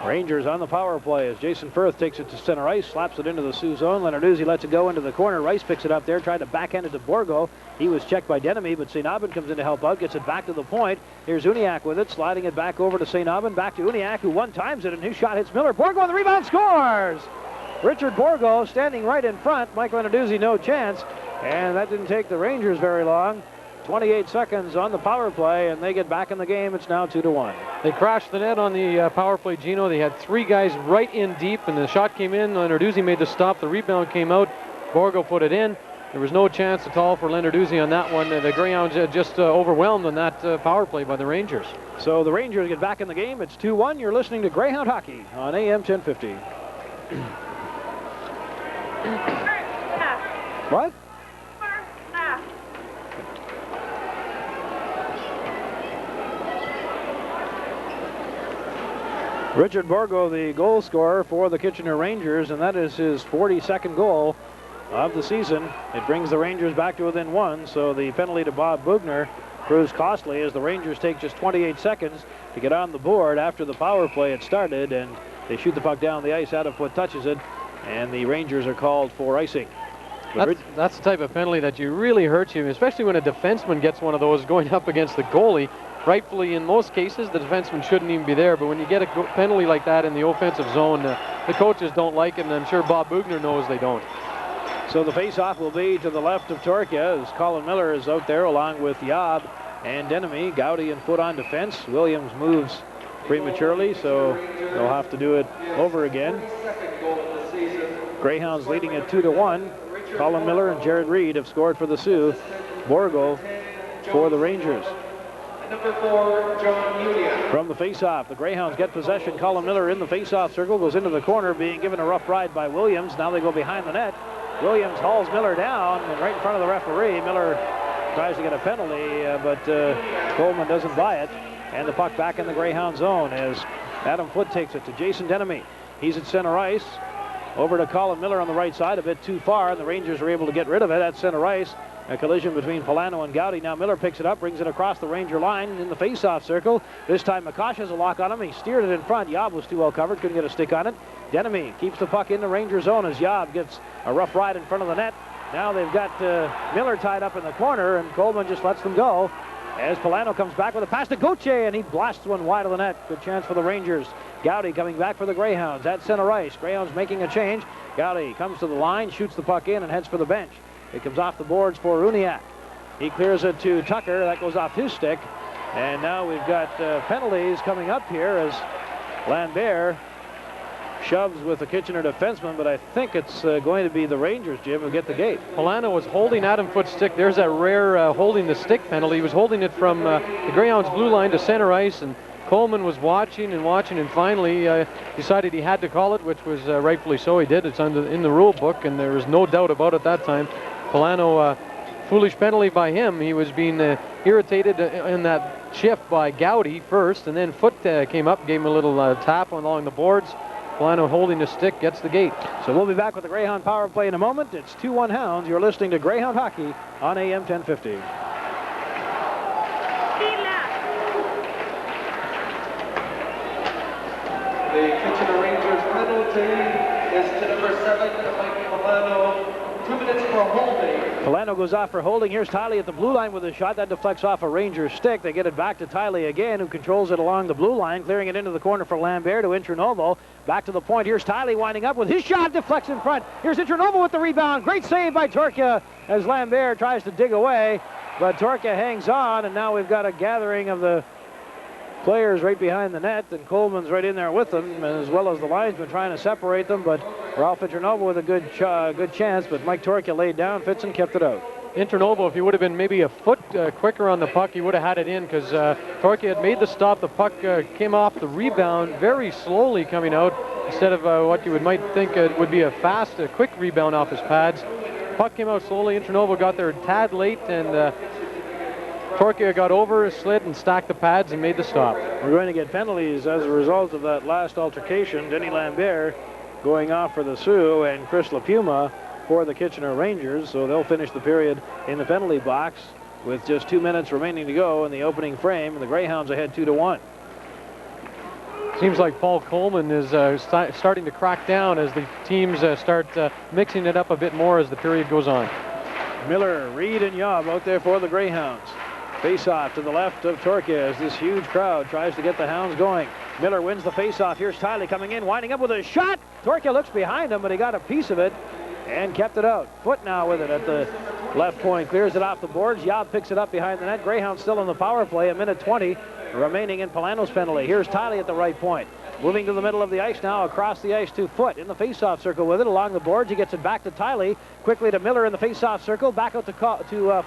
[SPEAKER 1] Rangers on the power play as Jason Firth takes it to center ice, slaps it into the Sioux zone. Lenarduzzi lets it go into the corner. Rice picks it up there, tried to backhand it to Borgo. He was checked by Denemy, but St. Aubin comes in to help out, gets it back to the point. Here's Uniacke with it, sliding it back over to St. Aubin, back to Uniacke, who one-times it, and his shot hits Miller. Borgo on the rebound, scores! Richard Borgo standing right in front. Mike Lenarduzzi no chance, and that didn't take the Rangers very long. 28 seconds on the power play, and they get back in the game. It's now 2-1.
[SPEAKER 2] They crashed the net on the power play, Gino. They had three guys right in deep, and the shot came in. Lenarduzzi made the stop. The rebound came out. Borgo put it in. There was no chance at all for Lenarduzzi on that one. The Greyhounds just overwhelmed on that power play by the Rangers.
[SPEAKER 1] So the Rangers get back in the game. It's 2-1. You're listening to Greyhound Hockey on AM 1050. What? Richard Borgo, the goal scorer for the Kitchener Rangers, and that is his 42nd goal of the season. It brings the Rangers back to within 1, so the penalty to Bob Bugner proves costly as the Rangers take just 28 seconds to get on the board after the power play had started, and they shoot the puck down the ice. Adam Foote touches it, and the Rangers are called for icing.
[SPEAKER 2] That's the type of penalty that you really hurts you, especially when a defenseman gets one of those going up against the goalie. Rightfully, in most cases, the defenseman shouldn't even be there, but when you get a penalty like that in the offensive zone, the coaches don't like it, and I'm sure Bob Bugner knows they don't.
[SPEAKER 1] So the face-off will be to the left of Torkia as Colin Miller is out there along with Yob and Denemy. Gowdy and Foote on defense. Williams moves prematurely, so they'll have to do it over again. Greyhounds leading at 2-1. Colin Miller and Jared Reed have scored for the Sioux. Borgo for the Rangers.
[SPEAKER 3] Number 4, John Ulia.
[SPEAKER 1] From the face-off, the Greyhounds get possession. Colin Miller in the face-off circle, goes into the corner, being given a rough ride by Williams. Now they go behind the net. Williams hauls Miller down, and right in front of the referee. Miller tries to get a penalty, but Coleman doesn't buy it. And the puck back in the Greyhound zone as Adam Foote takes it to Jason Denemy. He's at center ice. Over to Colin Miller on the right side, a bit too far, and the Rangers are able to get rid of it at center ice. A collision between Polano and Gowdy. Now Miller picks it up, brings it across the Ranger line in the face-off circle. This time McCosh has a lock on him. He steered it in front. Yob was too well covered, couldn't get a stick on it. Denemy keeps the puck in the Ranger zone as Yob gets a rough ride in front of the net. Now they've got Miller tied up in the corner, and Coleman just lets them go. As Polano comes back with a pass to Gauthier, and he blasts one wide of the net. Good chance for the Rangers. Gowdy coming back for the Greyhounds at center ice. Greyhounds making a change. Gowdy comes to the line, shoots the puck in, and heads for the bench. It comes off the boards for Uniacke. He clears it to Tucker. That goes off his stick. And now we've got penalties coming up here as Lambert shoves with the Kitchener defenseman, but I think it's going to be the Rangers, Jim, who get the gate.
[SPEAKER 2] Polano was holding Adam Foote's stick. There's that rare holding the stick penalty. He was holding it from the Greyhounds' blue line to center ice, and Coleman was watching, and finally decided he had to call it, which was rightfully so. He did. It's in the rule book, and there was no doubt about it that time. Polano, foolish penalty by him. He was being irritated in that shift by Gowdy first, and then Foote came up, gave him a little tap along the boards. Polano holding the stick gets the gate.
[SPEAKER 1] So we'll be back with the Greyhound power play in a moment. It's 2-1 Hounds. You're listening to Greyhound Hockey on AM 1050.
[SPEAKER 3] The Kitchener Rangers penalty is to number 7, Mike Polano. 2 minutes for holding.
[SPEAKER 1] Polano goes off for holding. Here's Tiley at the blue line with a shot. That deflects off a Ranger stick. They get it back to Tiley again, who controls it along the blue line, clearing it into the corner for Lambert to Intronovo. Back to the point. Here's Tiley winding up with his shot. Deflects in front. Here's Intronovo with the rebound. Great save by Torkia as Lambert tries to dig away. But Torkia hangs on, and now we've got a gathering of the players right behind the net, and Coleman's right in there with them, as well as the linesman trying to separate them. But Ralph Intronovo with a good chance, but Mike Torkia laid down. Fitson kept it out.
[SPEAKER 2] Intronovo, if he would have been maybe a foot quicker on the puck, he would have had it in, because Torkia had made the stop. The puck came off the rebound very slowly coming out, instead of what you might think would be a fast, quick rebound off his pads. Puck came out slowly. Intronovo got there a tad late, and Torkia got over, slid, and stacked the pads and made the stop.
[SPEAKER 1] We're going to get penalties as a result of that last altercation. Denny Lambert going off for the Sioux, and Chris LaPuma for the Kitchener Rangers. So they'll finish the period in the penalty box with just 2 minutes remaining to go in the opening frame, and the Greyhounds ahead 2-1.
[SPEAKER 2] Seems like Paul Coleman is starting to crack down as the teams start mixing it up a bit more as the period goes on.
[SPEAKER 1] Miller, Reed, and Yob out there for the Greyhounds. Face-off to the left of Torkia as this huge crowd tries to get the Hounds going. Miller wins the face-off. Here's Tiley coming in, winding up with a shot. Torkia looks behind him, but he got a piece of it and kept it out. Foote now with it at the left point. Clears it off the boards. Yob picks it up behind the net. Greyhounds still in the power play. 1:20 remaining in Polano's penalty. Here's Tiley at the right point. Moving to the middle of the ice now, across the ice to Foote in the face-off circle with it along the boards. He gets it back to Tiley. Quickly to Miller in the face-off circle. Back out to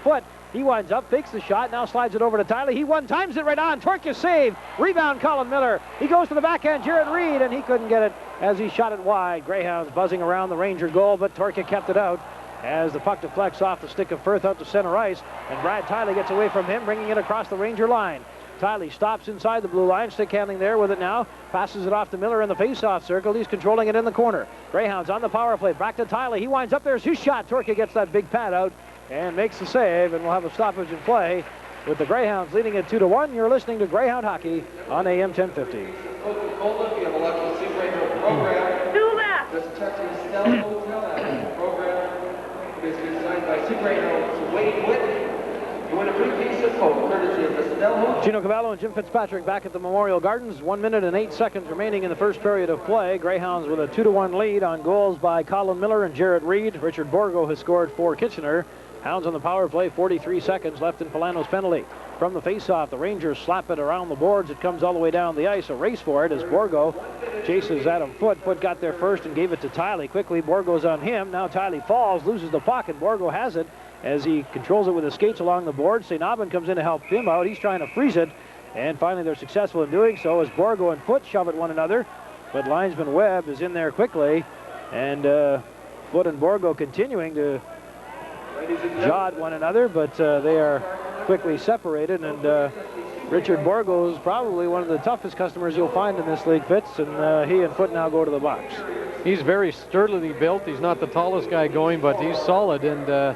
[SPEAKER 1] Foote. He winds up, fakes the shot, now slides it over to Tiley. He one-times it right on. Torkia save. Rebound, Colin Miller. He goes to the backhand, Jared Reed, and he couldn't get it as he shot it wide. Greyhounds buzzing around the Ranger goal, but Torkia kept it out as the puck deflects off the stick of Firth out to center ice, and Brad Tiley gets away from him, bringing it across the Ranger line. Tiley stops inside the blue line. Stick handling there with it now. Passes it off to Miller in the face-off circle. He's controlling it in the corner. Greyhounds on the power play. Back to Tiley. He winds up. There's his shot. Torque gets that big pad out and makes the save, and we'll have a stoppage in play with the Greyhounds leading it 2-1. You're listening to Greyhound Hockey on AM 1050.
[SPEAKER 3] Coca-Cola, if you have a lucky Super Radio program.
[SPEAKER 4] Do that!
[SPEAKER 3] Just check the Stella Hotel app program. It is designed by Super Radio Wade Whitney. You win a free piece of Coke, courtesy of the Stella Hotel.
[SPEAKER 1] Gino Cavallo and Jim Fitzpatrick back at the Memorial Gardens. 1 minute and 8 seconds remaining in the first period of play. Greyhounds with a 2-1 lead on goals by Colin Miller and Jarrett Reed. Richard Borgo has scored for Kitchener. Hounds on the power play, 43 seconds left in Polano's penalty. From the face-off, the Rangers slap it around the boards. It comes all the way down the ice. A race for it as Borgo chases Adam Foote. Foote got there first and gave it to Tiley. Quickly, Borgo's on him. Now Tiley falls, loses the puck, and Borgo has it as he controls it with his skates along the board. St. Aubin comes in to help him out. He's trying to freeze it, and finally they're successful in doing so as Borgo and Foote shove at one another. But linesman Webb is in there quickly, and Foote and Borgo continuing to jawed one another, but they are quickly separated, and Richard Borgo is probably one of the toughest customers you'll find in this league, Fitz, and he and Foote now go to the box.
[SPEAKER 2] He's very sturdily built. He's not the tallest guy going, but he's solid, and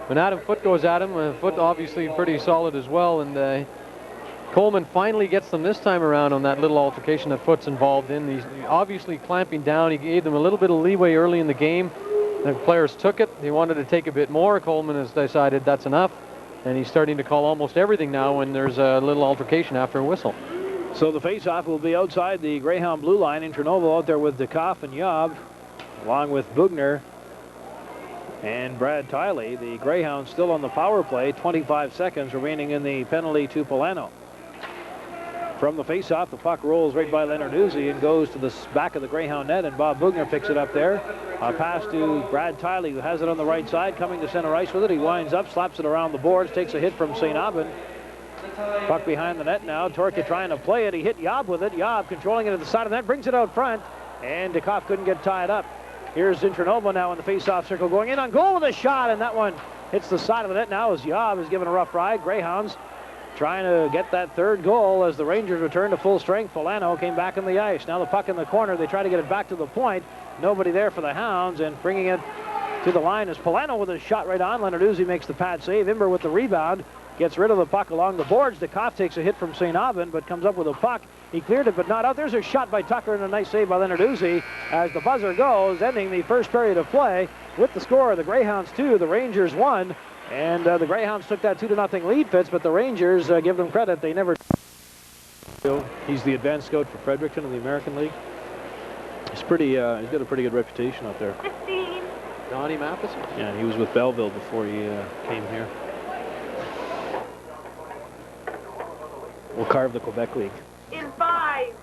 [SPEAKER 2] when Adam Foote goes at him, Foote obviously pretty solid as well, and Coleman finally gets them this time around on that little altercation that Foote's involved in. He's obviously clamping down. He gave them a little bit of leeway early in the game. The players took it. They wanted to take a bit more. Coleman has decided that's enough, and he's starting to call almost everything now when there's a little altercation after a whistle.
[SPEAKER 1] So the face-off will be outside the Greyhound blue line. Internovo out there with DeKoff and Yob, along with Bugner and Brad Tiley. The Greyhounds still on the power play. 25 seconds remaining in the penalty to Polano. From the face-off, the puck rolls right by Lenarduzzi and goes to the back of the Greyhound net, and Bob Bugner picks it up there. A pass to Brad Tiley, who has it on the right side, coming to center ice with it. He winds up, slaps it around the boards, takes a hit from St. Aubin. Puck behind the net now. Torque trying to play it. He hit Yob with it. Yob controlling it at the side of the net, brings it out front, and DeKoff couldn't get tied up. Here's Internovo now in the face-off circle, going in on goal with a shot, and that one hits the side of the net now as Yob is given a rough ride. Greyhounds trying to get that third goal as the Rangers return to full strength. Polano came back on the ice. Now the puck in the corner. They try to get it back to the point. Nobody there for the Hounds, and bringing it to the line is Polano with a shot right on. Lenarduzzi makes the pad save. Imber with the rebound. Gets rid of the puck along the boards. DeKoff takes a hit from St. Aubin, but comes up with a puck. He cleared it, but not out. There's a shot by Tucker and a nice save by Lenarduzzi as the buzzer goes, ending the first period of play with the score. The Greyhounds 2, the Rangers 1. And the Greyhounds took that 2-0 lead, Fitz, but the Rangers, give them credit, they never... He's the advanced scout for Fredericton in the American League. He's pretty, he's got a pretty good reputation out there.
[SPEAKER 4] 15.
[SPEAKER 2] Donnie Matheson?
[SPEAKER 1] Yeah, he was with Belleville before he came here. We'll carve the Quebec League.
[SPEAKER 4] In 5.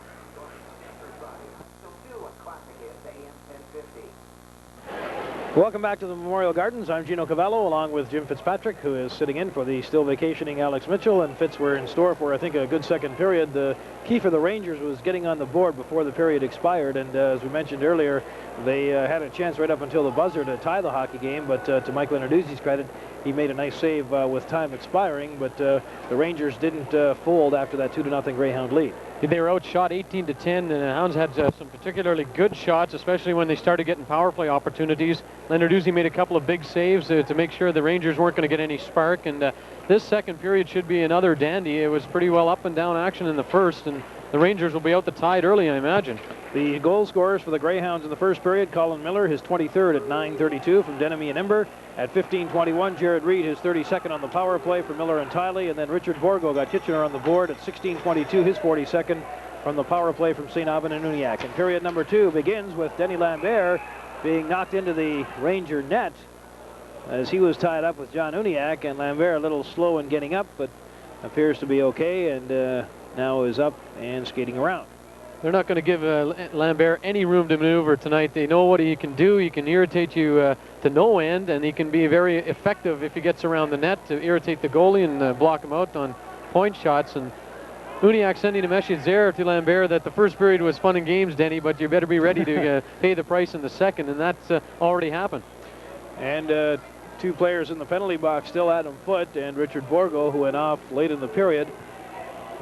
[SPEAKER 1] Welcome back to the Memorial Gardens. I'm Gino Cavallo along with Jim Fitzpatrick, who is sitting in for the still vacationing Alex Mitchell. And Fitz, we're in store for, I think, a good second period. The key for the Rangers was getting on the board before the period expired. And as we mentioned earlier, they had a chance right up until the buzzer to tie the hockey game. But to Mike Lenarduzzi's credit, he made a nice save with time expiring. But the Rangers didn't fold after that 2-0 Greyhound lead.
[SPEAKER 2] They were outshot 18-10, and the Hounds had some particularly good shots, especially when they started getting power play opportunities. Lenarduzzi made a couple of big saves to make sure the Rangers weren't going to get any spark, and this second period should be another dandy. It was pretty well up and down action in the first, and the Rangers will be out the tide early, I imagine.
[SPEAKER 1] The goal scorers for the Greyhounds in the first period: Colin Miller, his 23rd at 9:32 from Denemy and Imber. At 15:21, Jared Reed, his 32nd on the power play for Miller and Tiley. And then Richard Borgo got Kitchener on the board at 16:22, his 42nd from the power play from St. Aubin and Uniacke. And period number 2 begins with Denny Lambert being knocked into the Ranger net as he was tied up with John Uniacke. And Lambert a little slow in getting up, but appears to be okay, and now is up and skating around.
[SPEAKER 2] They're not going to give Lambert any room to maneuver tonight. They know what he can do. He can irritate you to no end, and he can be very effective if he gets around the net to irritate the goalie and block him out on point shots. And Uniacke sending a message there to Lambert that the first period was fun and games, Denny, but you better be ready to pay the price in the second, and that's already happened.
[SPEAKER 1] And two players in the penalty box still, Adam Foote and Richard Borgo, who went off late in the period.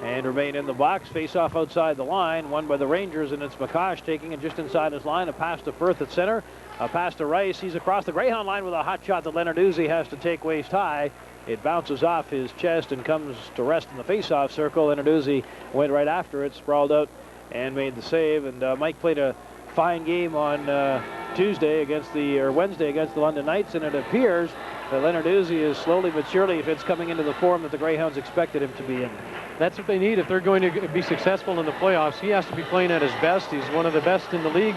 [SPEAKER 1] and remain in the box. Face off outside the line, won by the Rangers, and it's McCosh taking it just inside his line. A pass to Firth at center, a pass to Rice. He's across the Greyhound line with a hot shot that Leonarduzzi has to take waist high. It bounces off his chest and comes to rest in the face-off circle. Leonarduzzi went right after it, sprawled out, and made the save. And Mike played a fine game on Wednesday against the London Knights, and it appears that Leonarduzzi is slowly but surely, if it's coming into the form that the Greyhounds expected him to be in.
[SPEAKER 2] That's what they need if they're going to be successful in the playoffs. He has to be playing at his best. He's one of the best in the league.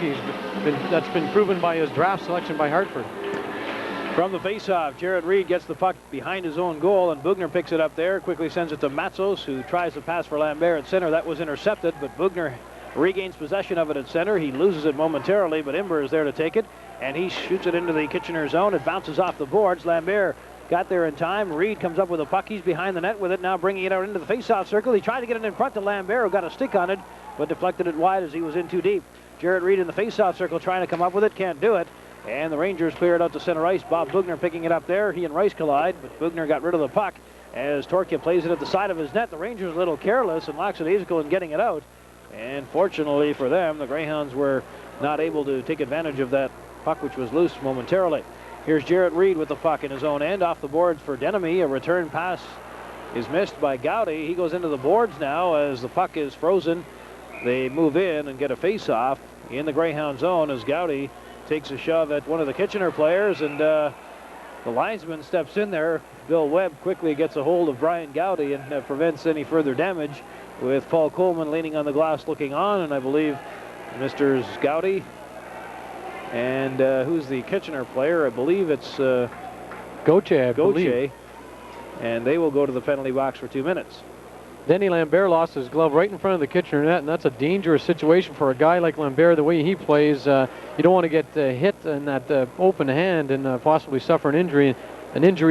[SPEAKER 2] That's been proven by his draft selection by Hartford.
[SPEAKER 1] From the faceoff, Jarrett Reed gets the puck behind his own goal, and Bugner picks it up there, quickly sends it to Matzos, who tries to pass for Lambert at center. That was intercepted, but Bugner regains possession of it at center. He loses it momentarily, but Imber is there to take it, and he shoots it into the Kitchener zone. It bounces off the boards. Lambert got there in time. Reed comes up with a puck. He's behind the net with it, now bringing it out into the faceoff circle. He tried to get it in front to Lambert, who got a stick on it, but deflected it wide as he was in too deep. Jarrett Reed in the faceoff circle trying to come up with it, can't do it. And the Rangers clear it out to center ice. Bob Bugner picking it up there. He and Rice collide, but Bugner got rid of the puck as Torkia plays it at the side of his net. The Rangers a little careless and lackadaisical in getting it out. And fortunately for them, the Greyhounds were not able to take advantage of that puck, which was loose momentarily. Here's Jarrett Reed with the puck in his own end, off the boards for Denemy. A return pass is missed by Gowdy. He goes into the boards now as the puck is frozen. They move in and get a face-off in the Greyhound zone as Gowdy takes a shove at one of the Kitchener players, and the linesman steps in there. Bill Webb quickly gets a hold of Brian Gowdy and prevents any further damage, with Paul Coleman leaning on the glass looking on, and I believe Mr. Gowdy. And who's the Kitchener player? I believe it's
[SPEAKER 2] Gauthier.
[SPEAKER 1] And they will go to the penalty box for 2 minutes.
[SPEAKER 2] Denny Lambert lost his glove right in front of the Kitchener net, and that's a dangerous situation for a guy like Lambert. The way he plays, you don't want to get hit in that open hand and possibly suffer an injury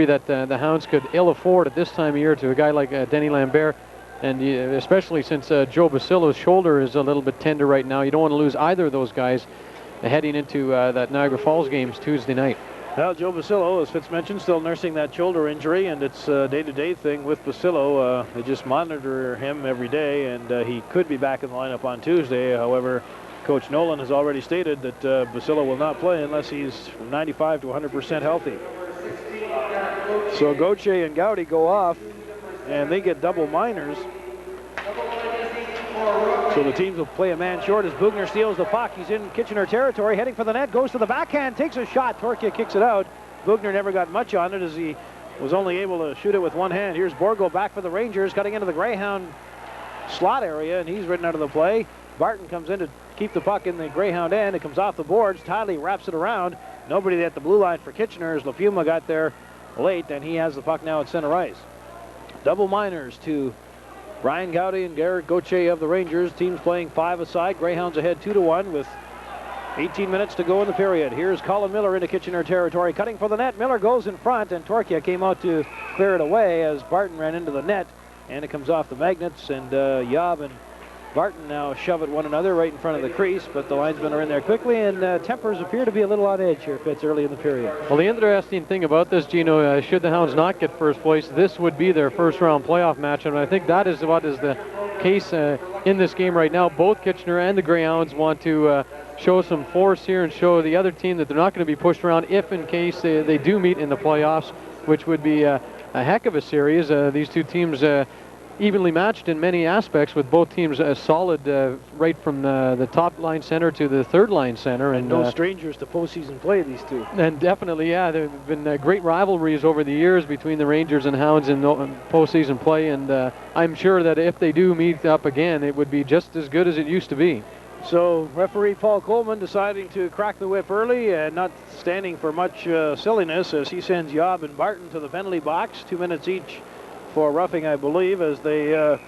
[SPEAKER 2] that the Hounds could ill afford at this time of year to a guy like Denny Lambert. And especially since Joe Basillo's shoulder is a little bit tender right now, you don't want to lose either of those guys heading into that Niagara Falls games Tuesday night.
[SPEAKER 1] Well, Joe Basillo, as Fitz mentioned, still nursing that shoulder injury, and it's a day-to-day thing with Basillo. They just monitor him every day, and he could be back in the lineup on Tuesday. However, Coach Nolan has already stated that Basillo will not play unless he's 95 to 100% healthy. So Gauthier and Gowdy go off, and they get double minors. So the teams will play a man short as Bugner steals the puck. He's in Kitchener territory, heading for the net, goes to the backhand, takes a shot. Torkia kicks it out. Bugner never got much on it as he was only able to shoot it with one hand. Here's Borgo back for the Rangers, cutting into the Greyhound slot area, and he's ridden out of the play. Barton comes in to keep the puck in the Greyhound end. It comes off the boards. Tiley wraps it around. Nobody at the blue line for Kitchener as LaPuma got there late, and he has the puck now at center ice. Double minors to Brian Gowdy and Garrett Gauthier of the Rangers. Teams playing 5 aside. Greyhounds ahead 2-1 with 18 minutes to go in the period. Here's Colin Miller into Kitchener territory, cutting for the net. Miller goes in front, and Torkia came out to clear it away as Barton ran into the net, and it comes off the magnets, and Yob and Barton now shove at one another right in front of the crease, but the linesmen are in there quickly, and tempers appear to be a little on edge here, Fitz, early in the period.
[SPEAKER 2] Well, the interesting thing about this, Gino, should the Hounds not get first place, this would be their first-round playoff match, and I think that is what is the case in this game right now. Both Kitchener and the Greyhounds want to show some force here and show the other team that they're not going to be pushed around if in case they do meet in the playoffs, which would be a heck of a series. These two teams evenly matched in many aspects, with both teams solid right from the top line center to the third line center.
[SPEAKER 1] And no strangers to postseason play, these two.
[SPEAKER 2] And definitely, yeah, there have been great rivalries over the years between the Rangers and Hounds in postseason play, and I'm sure that if they do meet up again, it would be just as good as it used to be.
[SPEAKER 1] So referee Paul Coleman deciding to crack the whip early and not standing for much silliness as he sends Yob and Barton to the penalty box. 2 minutes each for roughing, I believe, as they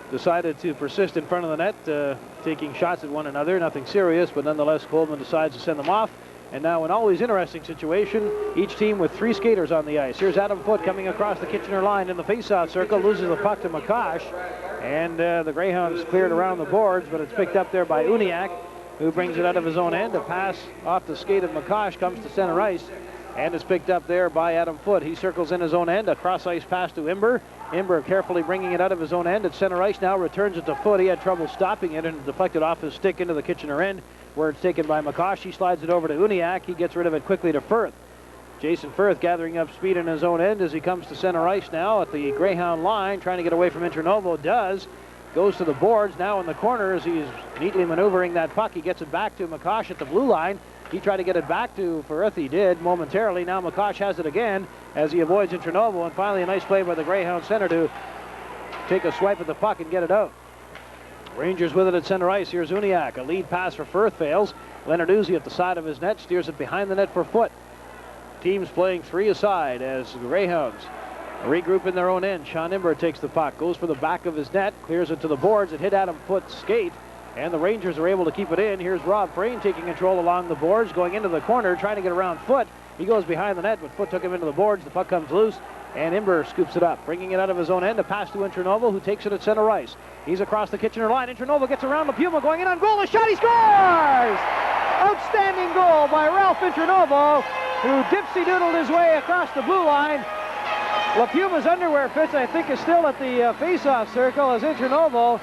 [SPEAKER 1] decided to persist in front of the net, taking shots at one another. Nothing serious, but nonetheless Coleman decides to send them off. And now an always interesting situation, each team with 3 skaters on the ice. Here's Adam Foote coming across the Kitchener line in the faceoff circle, loses the puck to McCosh, and the Greyhounds cleared around the boards, but it's picked up there by Uniacke, who brings it out of his own end. A pass off the skate of McCosh comes to center ice, And it's picked up there by Adam Foote. He circles in his own end. A cross-ice pass to Imber. Imber carefully bringing it out of his own end at center ice now. Returns it to Foote. He had trouble stopping it and deflected off his stick into the Kitchener end, where it's taken by McCosh. He slides it over to Uniacke. He gets rid of it quickly to Firth. Jason Firth gathering up speed in his own end as he comes to center ice now at the Greyhound line, trying to get away from Internovo. Does. Goes to the boards now in the corner as he's neatly maneuvering that puck. He gets it back to McCosh at the blue line. He tried to get it back to Firth. He did momentarily. Now McCosh has it again as he avoids Internovo. And finally a nice play by the Greyhound center to take a swipe at the puck and get it out. Rangers with it at center ice. Here's Uniacke. A lead pass for Firth fails. Leonard Uzi at the side of his net steers it behind the net for Foote. Teams playing three aside as the Greyhounds regroup in their own end. Sean Imber takes the puck, goes for the back of his net, clears it to the boards. It hit Adam Foote's skate, and the Rangers are able to keep it in. Here's Rob Frayne taking control along the boards, going into the corner, trying to get around Foote. He goes behind the net, but Foote took him into the boards. The puck comes loose, and Imber scoops it up, bringing it out of his own end. A pass to Internovo, who takes it at center ice. He's across the Kitchener line. Internovo gets around LaPuma, going in on goal. A shot, he scores! Outstanding goal by Ralph Internovo, who dipsy-doodled his way across the blue line. LaPuma's underwear fits, I think, is still at the face-off circle as Internovo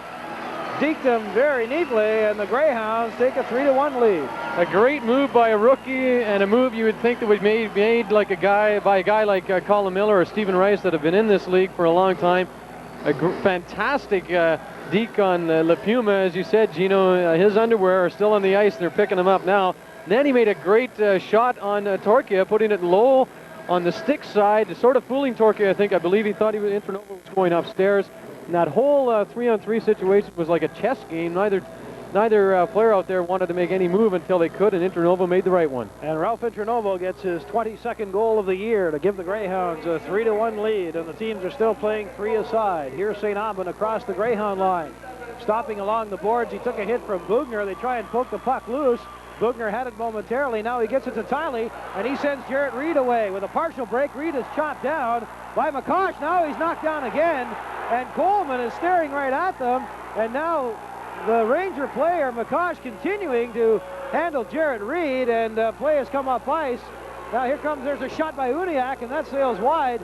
[SPEAKER 1] deked him very neatly, and the Greyhounds take a 3-1 lead.
[SPEAKER 2] A great move by a rookie, and a move you would think that would be made like by a guy like Colin Miller or Stephen Rice that have been in this league for a long time. A fantastic deke on LaPuma, as you said, Gino. His underwear are still on the ice. They're picking him up now. Then he made a great shot on Torquia, putting it low on the stick side, sort of fooling Torquia, I believe he thought Internovo was going upstairs. And that whole 3-on-3 situation was like a chess game. Neither player out there wanted to make any move until they could, and Internovo made the right one.
[SPEAKER 1] And Ralph Internovo gets his 22nd goal of the year to give the Greyhounds a 3-1 lead, and the teams are still playing three aside. Here's St. Aubin across the Greyhound line. Stopping along the boards, he took a hit from Bugner. They try and poke the puck loose. Bugner had it momentarily. Now he gets it to Tiley, and he sends Jarrett Reed away. With a partial break, Reed is chopped down by McCosh. Now he's knocked down again, and Coleman is staring right at them. And now the Ranger player, McCosh, continuing to handle Jarrett Reed, and play has come up ice. Now there's a shot by Uniacke, and that sails wide.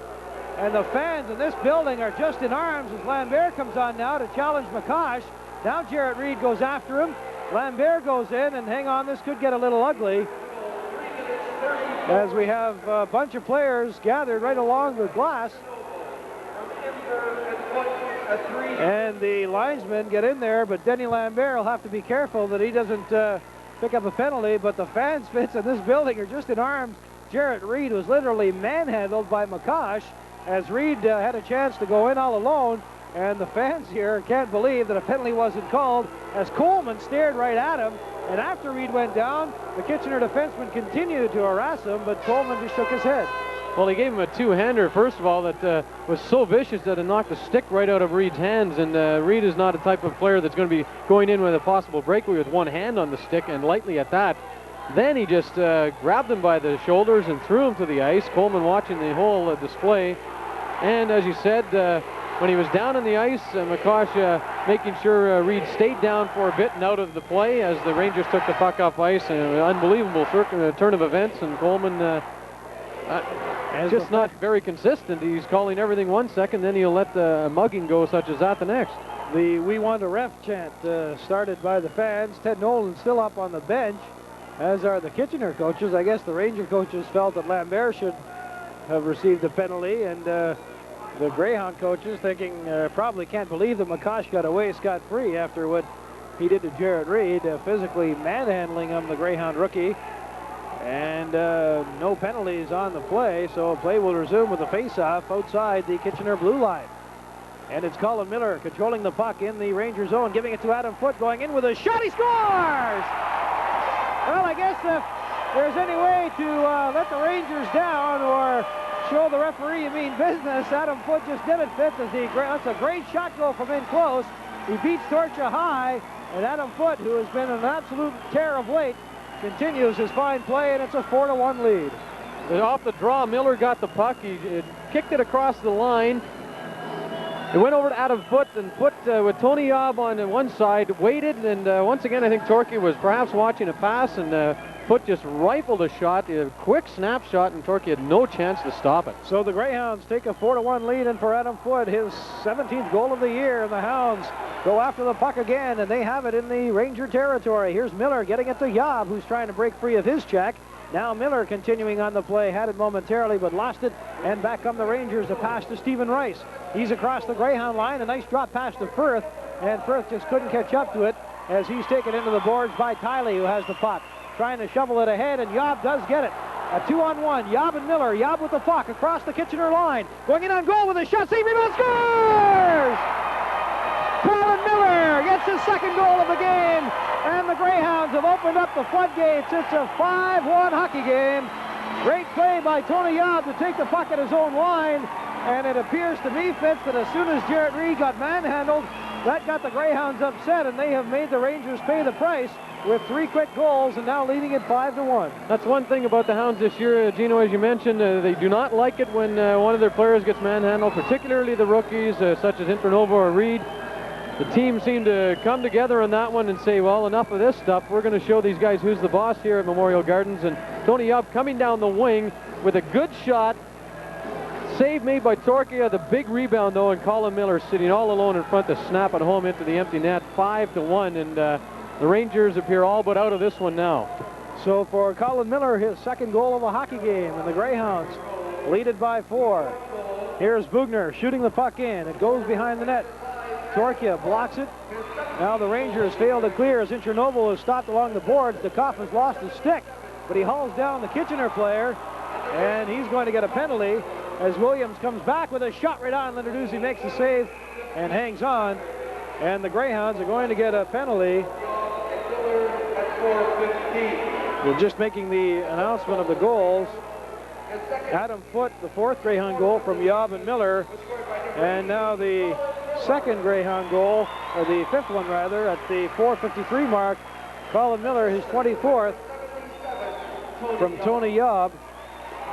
[SPEAKER 1] And the fans in this building are just in arms as Lambert comes on now to challenge McCosh. Now Jarrett Reed goes after him. Lambert goes in, and hang on, this could get a little ugly as we have a bunch of players gathered right along the glass. And the linesmen get in there, but Denny Lambert will have to be careful that he doesn't pick up a penalty. But the fans fits in this building are just in arms. Jarrett Reed was literally manhandled by McCosh as Reed had a chance to go in all alone. And the fans here can't believe that a penalty wasn't called as Coleman stared right at him. And after Reed went down, the Kitchener defenseman continued to harass him, but Coleman just shook his head.
[SPEAKER 2] Well, he gave him a two-hander, first of all, that was so vicious that it knocked the stick right out of Reed's hands. And Reed is not a type of player that's going to be going in with a possible breakaway with one hand on the stick, and lightly at that. Then he just grabbed him by the shoulders and threw him to the ice. Coleman watching the whole display. And as you said, when he was down on the ice, McCosh making sure Reed stayed down for a bit and out of the play as the Rangers took the puck off ice. An unbelievable turn of events, and Coleman just not very consistent. He's calling everything 1 second, then he'll let the mugging go such as that the next.
[SPEAKER 1] The "We Want a Ref" chant started by the fans. Ted Nolan still up on the bench, as are the Kitchener coaches. I guess the Ranger coaches felt that Lambert should have received a penalty, and the Greyhound coaches thinking probably can't believe that McCosh got away scot-free after what he did to Jarrett Reed, physically manhandling him, the Greyhound rookie. And no penalties on the play, so play will resume with a face-off outside the Kitchener blue line. And it's Colin Miller controlling the puck in the Ranger zone, giving it to Adam Foote, going in with a shot. He scores! Well, I guess if there's any way to let the Rangers down or show the referee you mean business, Adam Foote just did it, Fitz. That's a great shot goal from in close. He beats Torcha high, and Adam Foote, who has been an absolute tear of late, continues his fine play, and it's a 4-1 lead.
[SPEAKER 2] And off the draw, Miller got the puck. He kicked it across the line. It went over to Adam Foote, and Foote with Tony Yob on one side waited, and once again I think Torquay was perhaps watching a pass, and Foote just rifled a shot, a quick snapshot, and Torquay had no chance to stop it.
[SPEAKER 1] So the Greyhounds take a 4-1 lead in for Adam Foote, his 17th goal of the year, and the Hounds go after the puck again, and they have it in the Ranger territory. Here's Miller getting it to Yob, who's trying to break free of his check. Now Miller continuing on the play, had it momentarily but lost it, and back come the Rangers. A pass to Stephen Rice. He's across the Greyhound line, a nice drop pass to Firth, and Firth just couldn't catch up to it as he's taken into the boards by Tiley, who has the puck. Trying to shovel it ahead, and Yob does get it. A 2-on-1, Yob and Miller. Yob with the puck across the Kitchener line. Going in on goal with a shot, save, rebound, scores! Colin Miller gets his second goal of the game, and the Greyhounds have opened up the floodgates. It's a 5-1 hockey game. Great play by Tony Yob to take the puck at his own line, and it appears to me, Fitz, that as soon as Jarrett Reed got manhandled, that got the Greyhounds upset, and they have made the Rangers pay the price with 3 quick goals, and now leading it 5-1.
[SPEAKER 2] That's one thing about the Hounds this year, Gino, as you mentioned. They do not like it when one of their players gets manhandled, particularly the rookies, such as Internovo or Reed. The team seemed to come together on that one and say, well, enough of this stuff. We're going to show these guys who's the boss here at Memorial Gardens. And Tony Yob coming down the wing with a good shot. Save made by Torquay. The big rebound, though, and Colin Miller sitting all alone in front to snap it home into the empty net. 5-1, and the Rangers appear all but out of this one now.
[SPEAKER 1] So for Colin Miller, his second goal of the hockey game, and the Greyhounds lead it by 4. Here's Bugner shooting the puck in. It goes behind the net. Torquay blocks it. Now the Rangers fail to clear as Internovo is stopped along the boards. Dukoff has lost his stick, but he hauls down the Kitchener player, and he's going to get a penalty as Williams comes back with a shot right on. Lenarduzzi makes the save and hangs on, and the Greyhounds are going to get a penalty. We're just making the announcement of the goals. Adam Foote, the 4th Greyhound goal from Yob and Miller, and now the second Greyhound goal, or the 5th one rather, at the 4:53 mark. Colin Miller, his 24th, from Tony Yob,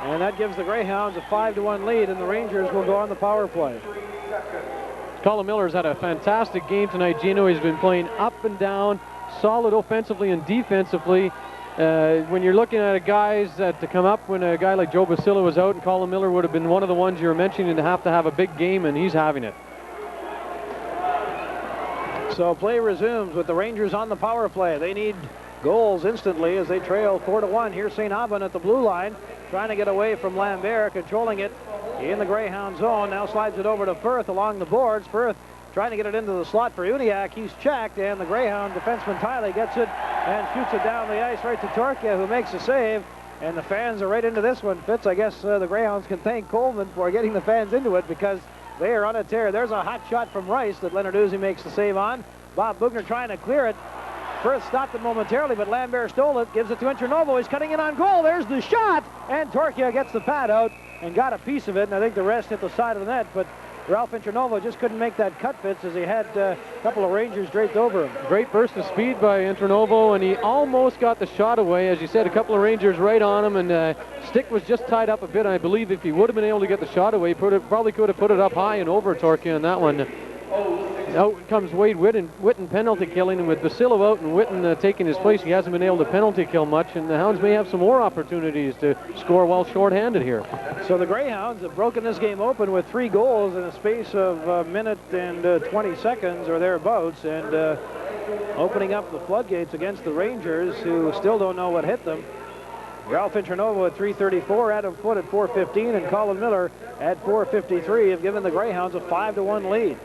[SPEAKER 1] and that gives the Greyhounds a 5-1 lead, and the Rangers will go on the power play.
[SPEAKER 2] Colin Miller's had a fantastic game tonight, Gino. He's been playing up and down, solid offensively and defensively. When you're looking at guys to come up when a guy like Joe Basila was out, and Colin Miller would have been one of the ones you were mentioning to have a big game, and he's having it.
[SPEAKER 1] So play resumes with the Rangers on the power play. They need goals instantly as they trail 4-1. Here's St. Aubin at the blue line, trying to get away from Lambert, controlling it in the Greyhound zone. Now slides it over to Firth along the boards. Firth trying to get it into the slot for Uniacke. He's checked, and the Greyhound defenseman Tiley gets it and shoots it down the ice right to Torquay, who makes a save. And the fans are right into this one. Fitz, I guess the Greyhounds can thank Coleman for getting the fans into it, because they are on a tear. There's a hot shot from Rice that Lenarduzzi makes the save on. Bob Bugner trying to clear it. Firth stopped it momentarily, but Lambert stole it, gives it to Internovo. He's cutting in on goal. There's the shot, and Torquay gets the pad out and got a piece of it, and I think the rest hit the side of the net, but Ralph Internovo just couldn't make that cut, Fitz, as he had a couple of Rangers draped over him.
[SPEAKER 2] Great burst of speed by Internovo, and he almost got the shot away. As you said, a couple of Rangers right on him, and stick was just tied up a bit. I believe if he would have been able to get the shot away, probably could have put it up high and over Torquay on that one. Out comes Wade Witten penalty killing, and with Basila out and Witten taking his place, he hasn't been able to penalty kill much, and the Hounds may have some more opportunities to score while shorthanded here.
[SPEAKER 1] So the Greyhounds have broken this game open with 3 goals in a space of a minute and 20 seconds or thereabouts, and opening up the floodgates against the Rangers, who still don't know what hit them. Ralph Internovo at 3:34, Adam Foote at 4:15, and Colin Miller at 4:53 have given the Greyhounds a 5-1 lead.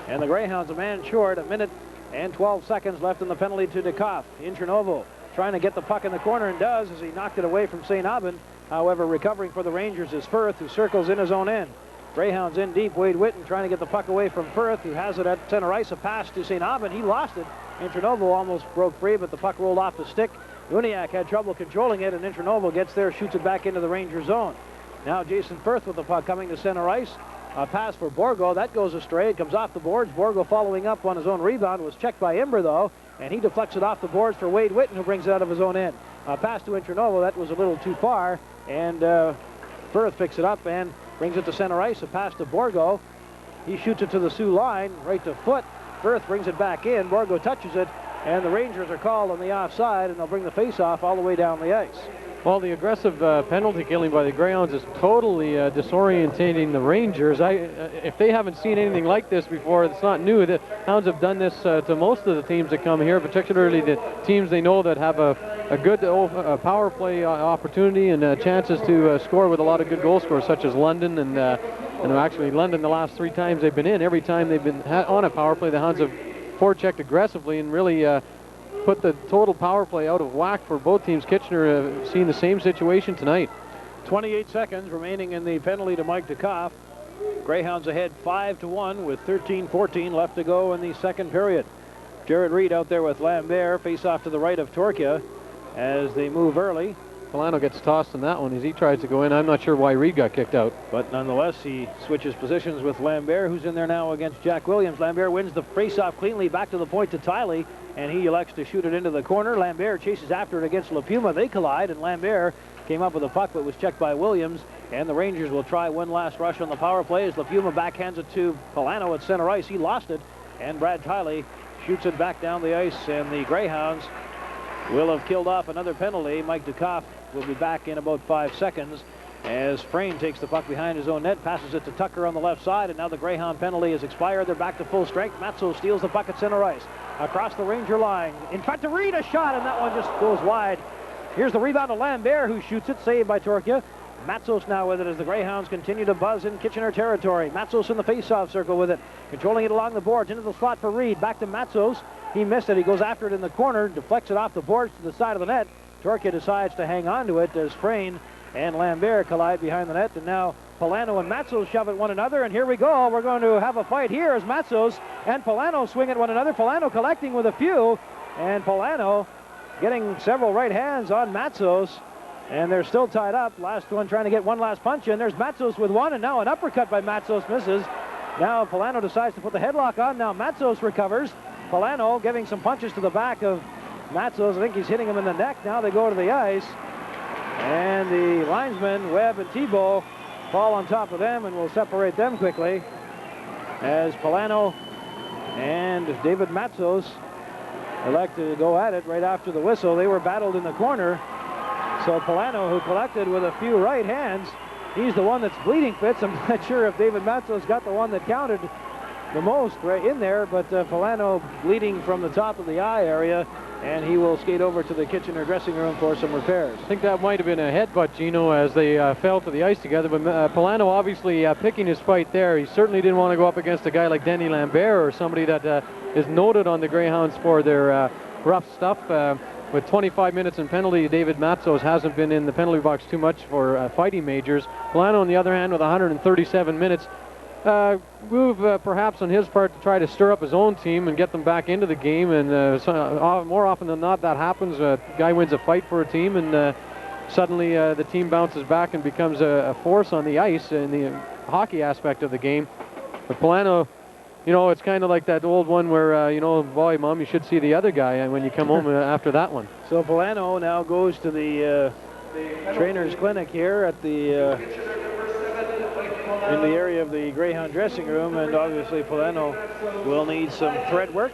[SPEAKER 1] And the Greyhounds a man short, a minute and 12 seconds left in the penalty to Dukoff. Internovo trying to get the puck in the corner, and does, as he knocked it away from St. Aubin. However, recovering for the Rangers is Firth, who circles in his own end. Greyhounds in deep. Wade Witten trying to get the puck away from Firth, who has it at center ice. A pass to St. Aubin. He lost it. Internovo almost broke free, but the puck rolled off the stick. Uniacke had trouble controlling it, and Internovo gets there, shoots it back into the Ranger zone. Now Jason Firth with the puck coming to center ice. A pass for Borgo. That goes astray. It comes off the boards. Borgo following up on his own rebound. Was checked by Imber, though, and he deflects it off the boards for Wade Witten, who brings it out of his own end. A pass to Internovo. That was a little too far, and Firth picks it up and brings it to center ice. A pass to Borgo. He shoots it to the Sioux line, right to Foote. Firth brings it back in. Borgo touches it, And the Rangers are called on the offside, and they'll bring the face-off all the way down the ice.
[SPEAKER 2] Well, the aggressive penalty killing by the Greyhounds is totally disorientating the Rangers. If they haven't seen anything like this before, it's not new. The Hounds have done this to most of the teams that come here, particularly the teams they know that have a good power play opportunity and chances to score with a lot of good goal scorers, such as London. And actually, London, the last 3 times they've been in, every time they've been on a power play, the Hounds have forechecked aggressively and really put the total power play out of whack for both teams. Kitchener seen the same situation tonight.
[SPEAKER 1] 28 seconds remaining in the penalty to Mike DeKoff. Greyhounds ahead 5-1 with 13-14 left to go in the second period. Jared Reed out there with Lambert, face off to the right of Torkia as they move early.
[SPEAKER 2] Polano gets tossed in that one as he tries to go in. I'm not sure why Reed got kicked out.
[SPEAKER 1] But nonetheless, he switches positions with Lambert, who's in there now against Jack Williams. Lambert wins the face-off cleanly back to the point to Tiley, and he elects to shoot it into the corner. Lambert chases after it against LaPuma. They collide, and Lambert came up with a puck but was checked by Williams. And the Rangers will try one last rush on the power play as LaPuma backhands it to Polano at center ice. He lost it, and Brad Tiley shoots it back down the ice, and the Greyhounds will have killed off another penalty. Mike DeKoff will be back in about 5 seconds as Frayne takes the puck behind his own net, passes it to Tucker on the left side, and now the Greyhound penalty has expired. They're back to full strength. Matzo steals the puck at center ice. Across the Ranger line. In front to Reed, a shot, and that one just goes wide. Here's the rebound to Lambert, who shoots it, saved by Torkia. Matzos now with it as the Greyhounds continue to buzz in Kitchener territory. Matzos in the face-off circle with it, controlling it along the boards, into the slot for Reed. Back to Matzos. He missed it. He goes after it in the corner, deflects it off the boards to the side of the net. Torkia decides to hang on to it as Frayne and Lambert collide behind the net, and now Polano and Matzos shove at one another, and here we go. We're going to have a fight here as Matzos and Polano swing at one another. Polano collecting with a few, and Polano getting several right hands on Matzos, and they're still tied up. Last one trying to get one last punch in. There's Matzos with one, and now an uppercut by Matzos misses. Now Polano decides to put the headlock on. Now Matzos recovers. Polano giving some punches to the back of Matzos. I think he's hitting him in the neck. Now they go to the ice, and the linesmen, Webb and Thibault, fall on top of them and will separate them quickly as Polano and David Matzos elect to go at it right after the whistle. They were battled in the corner. So Polano, who collected with a few right hands, he's the one that's bleeding fits. I'm not sure if David Matzos got the one that counted the most right in there, but Polano bleeding from the top of the eye area, and he will skate over to the Kitchener dressing room for some repairs.
[SPEAKER 2] I think that might have been a headbutt, Gino, as they fell to the ice together, but Polano obviously picking his fight there. He certainly didn't want to go up against a guy like Denny Lambert or somebody that is noted on the Greyhounds for their rough stuff. With 25 minutes in penalty, David Matzos hasn't been in the penalty box too much for fighting majors. Polano, on the other hand, with 137 minutes, move perhaps on his part to try to stir up his own team and get them back into the game, and more often than not that happens. A guy wins a fight for a team, and suddenly the team bounces back and becomes a force on the ice in the hockey aspect of the game. But Polano, you know, it's kind of like that old one where, you know, boy, Mom, you should see the other guy when you come home after that one.
[SPEAKER 1] So Polano now goes to the trainer's clinic here at the in the area of the Greyhound dressing room, and obviously Polano will need some thread work.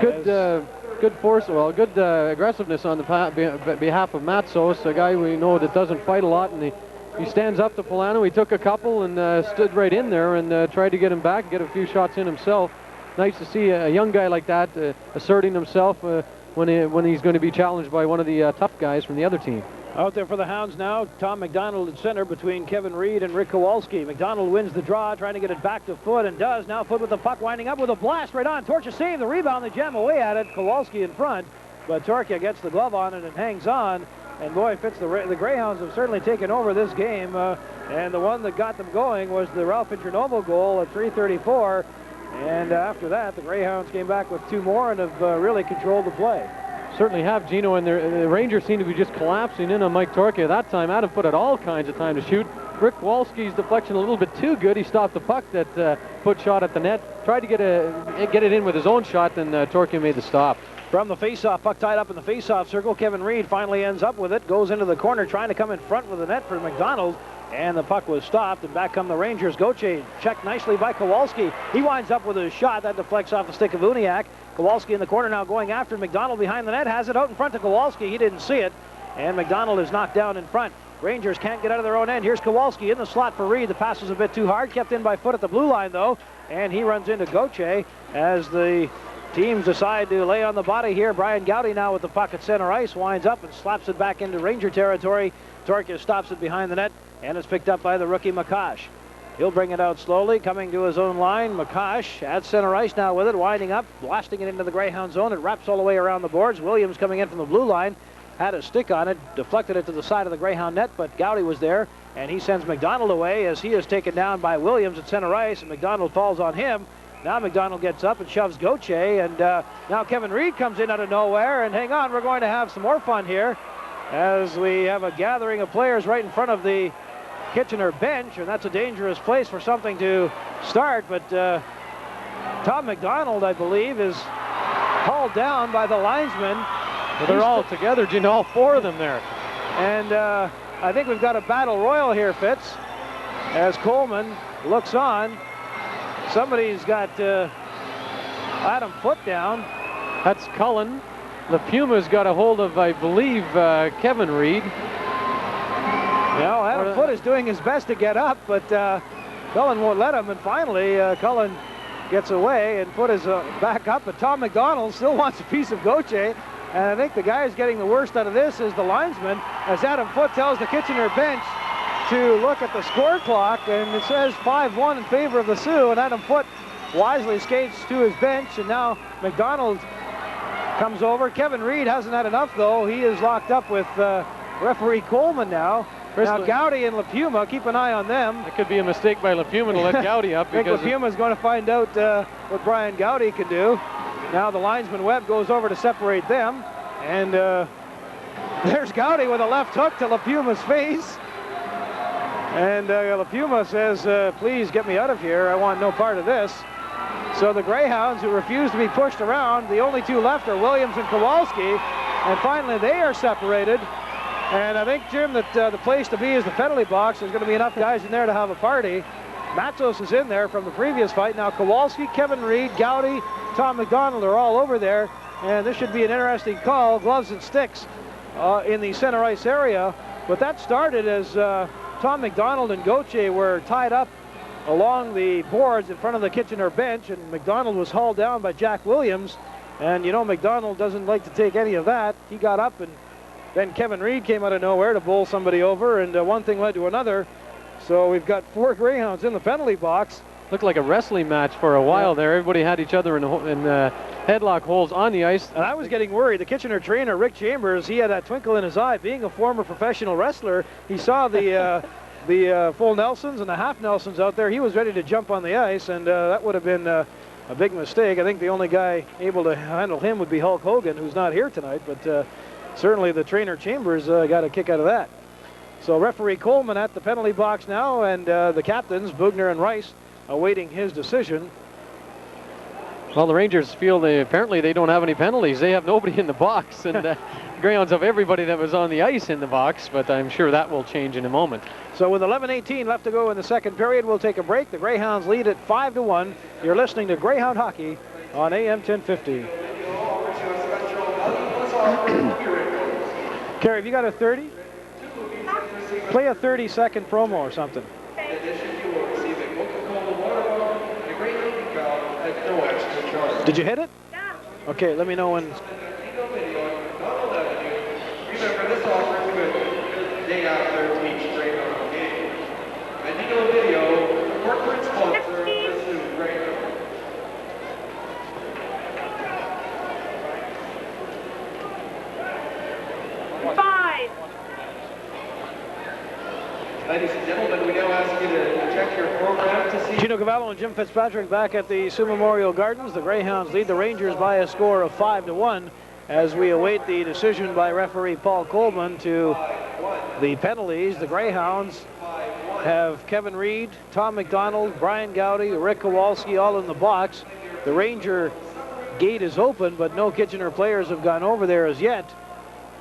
[SPEAKER 2] Good force, well, good aggressiveness on the behalf of Matzos, a guy we know that doesn't fight a lot, and he stands up to Polano. He took a couple and stood right in there and tried to get him back, get a few shots in himself. Nice to see a young guy like that asserting himself when he's going to be challenged by one of the tough guys from the other team.
[SPEAKER 1] Out there for the Hounds now, Tom McDonald at center between Kevin Reed and Rick Kowalski. McDonald wins the draw, trying to get it back to Foot, and does. Now Foot with the puck, winding up with a blast right on. Torcha save the rebound, they jam away at it. Kowalski in front, but Torcha gets the glove on it and hangs on. And boy, Fitz, the Greyhounds have certainly taken over this game. And the one that got them going was the Ralph Intronovo goal at 3:34. And after that, the Greyhounds came back with two more and have really controlled the play.
[SPEAKER 2] Certainly have, Gino, and the Rangers seem to be just collapsing in on Mike Torkia. That time, Adam Foot had all kinds of time to shoot. Rick Kowalski's deflection a little bit too good. He stopped the puck that Foot shot at the net. Tried to get it in with his own shot, and Torkia made the stop.
[SPEAKER 1] From the faceoff, puck tied up in the faceoff circle. Kevin Reed finally ends up with it. Goes into the corner, trying to come in front with the net for McDonald. and the puck was stopped, and back come the Rangers. Gauthier checked nicely by Kowalski. He winds up with a shot that deflects off the stick of Uniacke. Kowalski in the corner now going after McDonald behind the net, has it out in front to Kowalski. He didn't see it, and McDonald is knocked down in front. Rangers can't get out of their own end. Here's Kowalski in the slot for Reed. The pass was a bit too hard, kept in by foot at the blue line though, and he runs into Gauthier as the teams decide to lay on the body here. Brian Gowdy now with the puck at center ice, winds up and slaps it back into Ranger territory. Torkia stops it behind the net, and it's picked up by the rookie Makash. He'll bring it out slowly, coming to his own line. Makash at center ice now with it, winding up, blasting it into the Greyhound zone. It wraps all the way around the boards. Williams coming in from the blue line, had a stick on it, deflected it to the side of the Greyhound net, but Gowdy was there, and he sends McDonald away as he is taken down by Williams at center ice, and McDonald falls on him. Now McDonald gets up and shoves Gauthier, and now Kevin Reed comes in out of nowhere, and hang on, we're going to have some more fun here as we have a gathering of players right in front of the Kitchener bench, and that's a dangerous place for something to start, but Tom McDonald, I believe, is hauled down by the linesman.
[SPEAKER 2] Well, they're all together, you know, all four of them there.
[SPEAKER 1] And I think we've got a battle royal here, Fitz, as Coleman looks on. Somebody's got Adam Foote down.
[SPEAKER 2] That's Cullen. The Puma's got a hold of, I believe, Kevin Reed.
[SPEAKER 1] Well, Adam Foote is doing his best to get up, but Cullen won't let him, and finally Cullen gets away, and Foote is back up, but Tom McDonald still wants a piece of Gauthier, and I think the guy who's getting the worst out of this is the linesman, as Adam Foote tells the Kitchener bench to look at the score clock, and it says 5-1 in favor of the Sioux, and Adam Foote wisely skates to his bench, and now McDonald comes over. Kevin Reed hasn't had enough, though. He is locked up with referee Coleman now. Now Gowdy and LaPuma, keep an eye on them.
[SPEAKER 2] It could be a mistake by LaPuma to let Gowdy up.
[SPEAKER 1] I think LaPuma is going to find out what Brian Gowdy can do. Now the linesman Webb goes over to separate them, and there's Gowdy with a left hook to LaPuma's face. And LaPuma says, please get me out of here. I want no part of this. So the Greyhounds, who refuse to be pushed around, the only two left are Williams and Kowalski, and finally they are separated. And I think, Jim, that the place to be is the penalty box. There's going to be enough guys in there to have a party. Matzos is in there from the previous fight. Now Kowalski, Kevin Reed, Gowdy, Tom McDonald are all over there. And this should be an interesting call. Gloves and sticks in the center ice area. But that started as Tom McDonald and Gauthier were tied up along the boards in front of the Kitchener bench. And McDonald was hauled down by Jack Williams. And, you know, McDonald doesn't like to take any of that. He got up, and then Kevin Reed came out of nowhere to bowl somebody over, and one thing led to another. So we've got four Greyhounds in the penalty box.
[SPEAKER 2] Looked like a wrestling match for a while there. Everybody had each other in headlock holes on the ice.
[SPEAKER 1] And I was getting worried. The Kitchener trainer, Rick Chambers, he had that twinkle in his eye. Being a former professional wrestler, he saw the full Nelsons and the half Nelsons out there. He was ready to jump on the ice, and that would have been a big mistake. I think the only guy able to handle him would be Hulk Hogan, who's not here tonight, but certainly the trainer Chambers got a kick out of that. So referee Coleman at the penalty box now, and the captains, Bugner and Rice, awaiting his decision.
[SPEAKER 2] Well, the Rangers feel apparently they don't have any penalties. They have nobody in the box, and Greyhounds have everybody that was on the ice in the box, but I'm sure that will change in a moment.
[SPEAKER 1] So with 11:18 left to go in the second period, we'll take a break. The Greyhounds lead at 5-1. You're listening to Greyhound Hockey on AM 1050. Kerry, have you got a 30? Play a 30-second promo or something. Did you hit it?
[SPEAKER 4] Yeah.
[SPEAKER 1] Okay, let me know when.
[SPEAKER 3] Remember, this offer is good day after each Greyhound game. And video, corporate sponsor, Pursuit Greyhound.
[SPEAKER 4] Five.
[SPEAKER 3] Ladies and gentlemen, we now ask you to check your program to see.
[SPEAKER 1] Gino Cavallo and Jim Fitzpatrick back at the Sioux Memorial Gardens. The Greyhounds lead the Rangers by a score of 5-1 as we await the decision by referee Paul Coleman to the penalties. The Greyhounds have Kevin Reed, Tom McDonald, Brian Gowdy, Rick Kowalski all in the box. The Ranger gate is open, but no Kitchener players have gone over there as yet.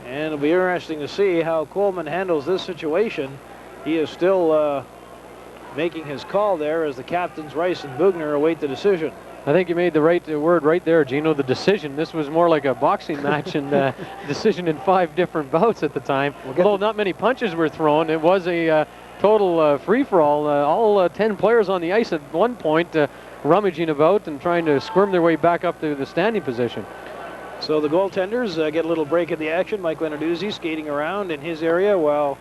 [SPEAKER 1] And it'll be interesting to see how Coleman handles this situation he is still making his call there as the captains Rice and Bugner await the decision.
[SPEAKER 2] I think you made the right word right there, Gino, the decision. This was more like a boxing match, and decision in 5 different bouts at the time. Although not many punches were thrown, it was a total free-for-all. All 10 players on the ice at one point rummaging about and trying to squirm their way back up to the standing position.
[SPEAKER 1] So the goaltenders get a little break in the action. Mike Lenarduzzi skating around in his area while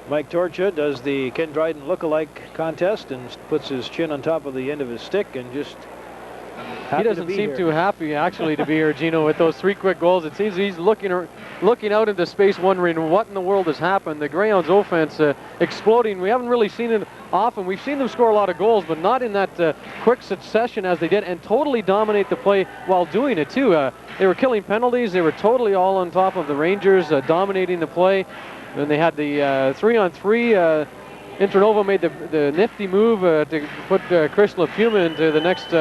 [SPEAKER 1] Mike Torcha does the Ken Dryden look-alike contest and puts his chin on top of the end of his stick and just
[SPEAKER 2] he doesn't seem too happy actually to be here, Gino, with those 3 quick goals. It seems he's looking out into space wondering what in the world has happened. The Greyhounds offense exploding. We haven't really seen it often. We've seen them score a lot of goals, but not in that quick succession as they did, and totally dominate the play while doing it too. They were killing penalties. They were totally all on top of the Rangers, dominating the play. And they had the 3-on-3. Internova made the nifty move to put Chris LaPuma into the next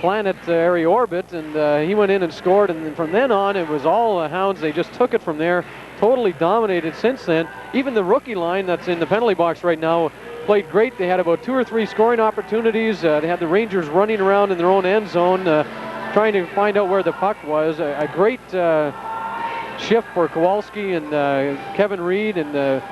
[SPEAKER 2] planetary orbit, and he went in and scored, and from then on it was all Hounds. They just took it from there, totally dominated since then. Even the rookie line that's in the penalty box right now played great. They had about 2 or 3 scoring opportunities. They had the Rangers running around in their own end zone trying to find out where the puck was. A great shift for Kowalski and Kevin Reed and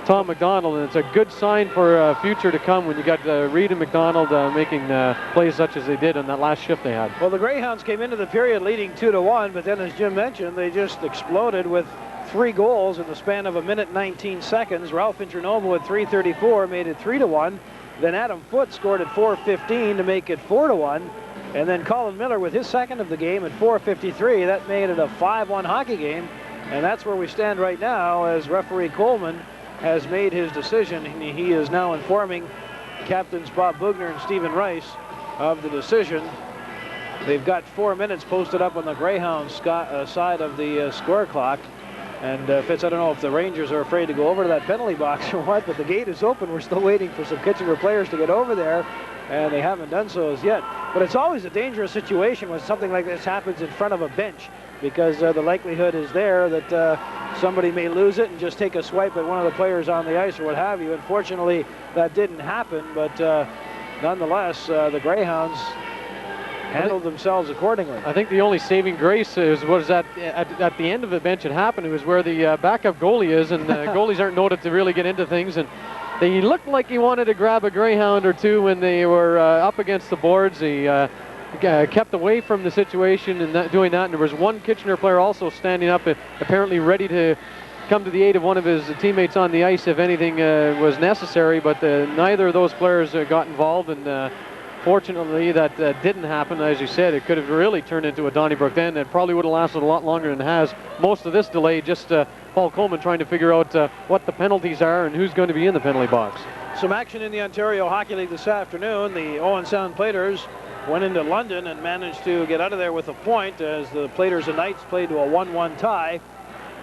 [SPEAKER 2] Tom McDonald, and it's a good sign for future to come when you got Reed and McDonald making plays such as they did on that last shift they had.
[SPEAKER 1] Well, the Greyhounds came into the period leading 2-1, but then as Jim mentioned, they just exploded with 3 goals in the span of 1:19. Ralph Internova with 3:34 made it 3-1. Then Adam Foote scored at 4:15 to make it 4-1. And then Colin Miller with his second of the game at 4:53. That made it a 5-1 hockey game. And that's where we stand right now as referee Coleman has made his decision. He is now informing captains Bob Bugner and Stephen Rice of the decision. They've got 4 minutes posted up on the Greyhounds side of the score clock. And Fitz, I don't know if the Rangers are afraid to go over to that penalty box or what, but the gate is open. We're still waiting for some Kitchener players to get over there, and they haven't done so as yet. But it's always a dangerous situation when something like this happens in front of a bench, because the likelihood is there that somebody may lose it and just take a swipe at one of the players on the ice or what have you. Unfortunately, that didn't happen, but nonetheless, the Greyhounds handled themselves accordingly.
[SPEAKER 2] I think the only saving grace was at the end of the bench it happened. It was where the backup goalie is, and goalies aren't noted to really get into things. And he looked like he wanted to grab a Greyhound or two when they were up against the boards. He kept away from the situation and doing that. And there was one Kitchener player also standing up, apparently ready to come to the aid of one of his teammates on the ice if anything was necessary. But neither of those players got involved, and fortunately that didn't happen. As you said, it could have really turned into a Donnybrook then. It probably would have lasted a lot longer than it has. Most of this delay just Paul Coleman trying to figure out what the penalties are and who's going to be in the penalty box.
[SPEAKER 1] Some action in the Ontario Hockey League this afternoon. The Owen Sound Platers went into London and managed to get out of there with a point as the Platers and Knights played to a 1-1 tie,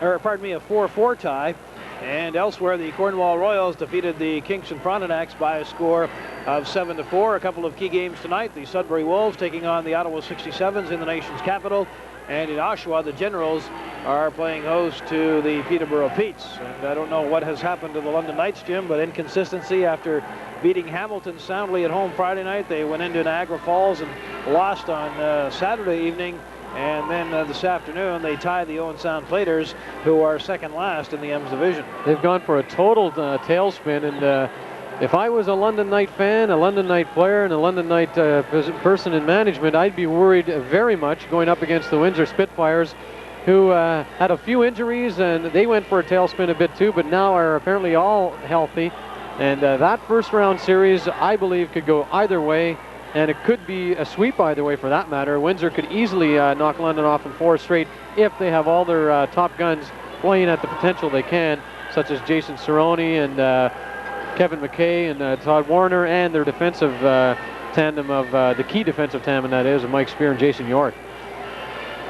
[SPEAKER 1] or pardon me, a 4-4 tie. And elsewhere, the Cornwall Royals defeated the Kingston Frontenacs by a score of 7-4. A couple of key games tonight. The Sudbury Wolves taking on the Ottawa 67s in the nation's capital. And in Oshawa, the Generals are playing host to the Peterborough Petes. And I don't know what has happened to the London Knights, Jim, but inconsistency after beating Hamilton soundly at home Friday night. They went into Niagara Falls and lost on Saturday evening. And then this afternoon, they tied the Owen Sound Platers, who are second last in the M's division.
[SPEAKER 2] They've gone for a total tailspin, and if I was a London Knight fan, a London Knight player, and a London Knight person in management, I'd be worried very much going up against the Windsor Spitfires, who had a few injuries, and they went for a tailspin a bit too, but now are apparently all healthy. And that first round series, I believe, could go either way. And it could be a sweep either way for that matter. Windsor could easily knock London off in 4 straight if they have all their top guns playing at the potential they can, such as Jason Cerrone and Kevin McKay and Todd Warner, and their defensive tandem of the key defensive tandem, that is, of Mike Spear and Jason York.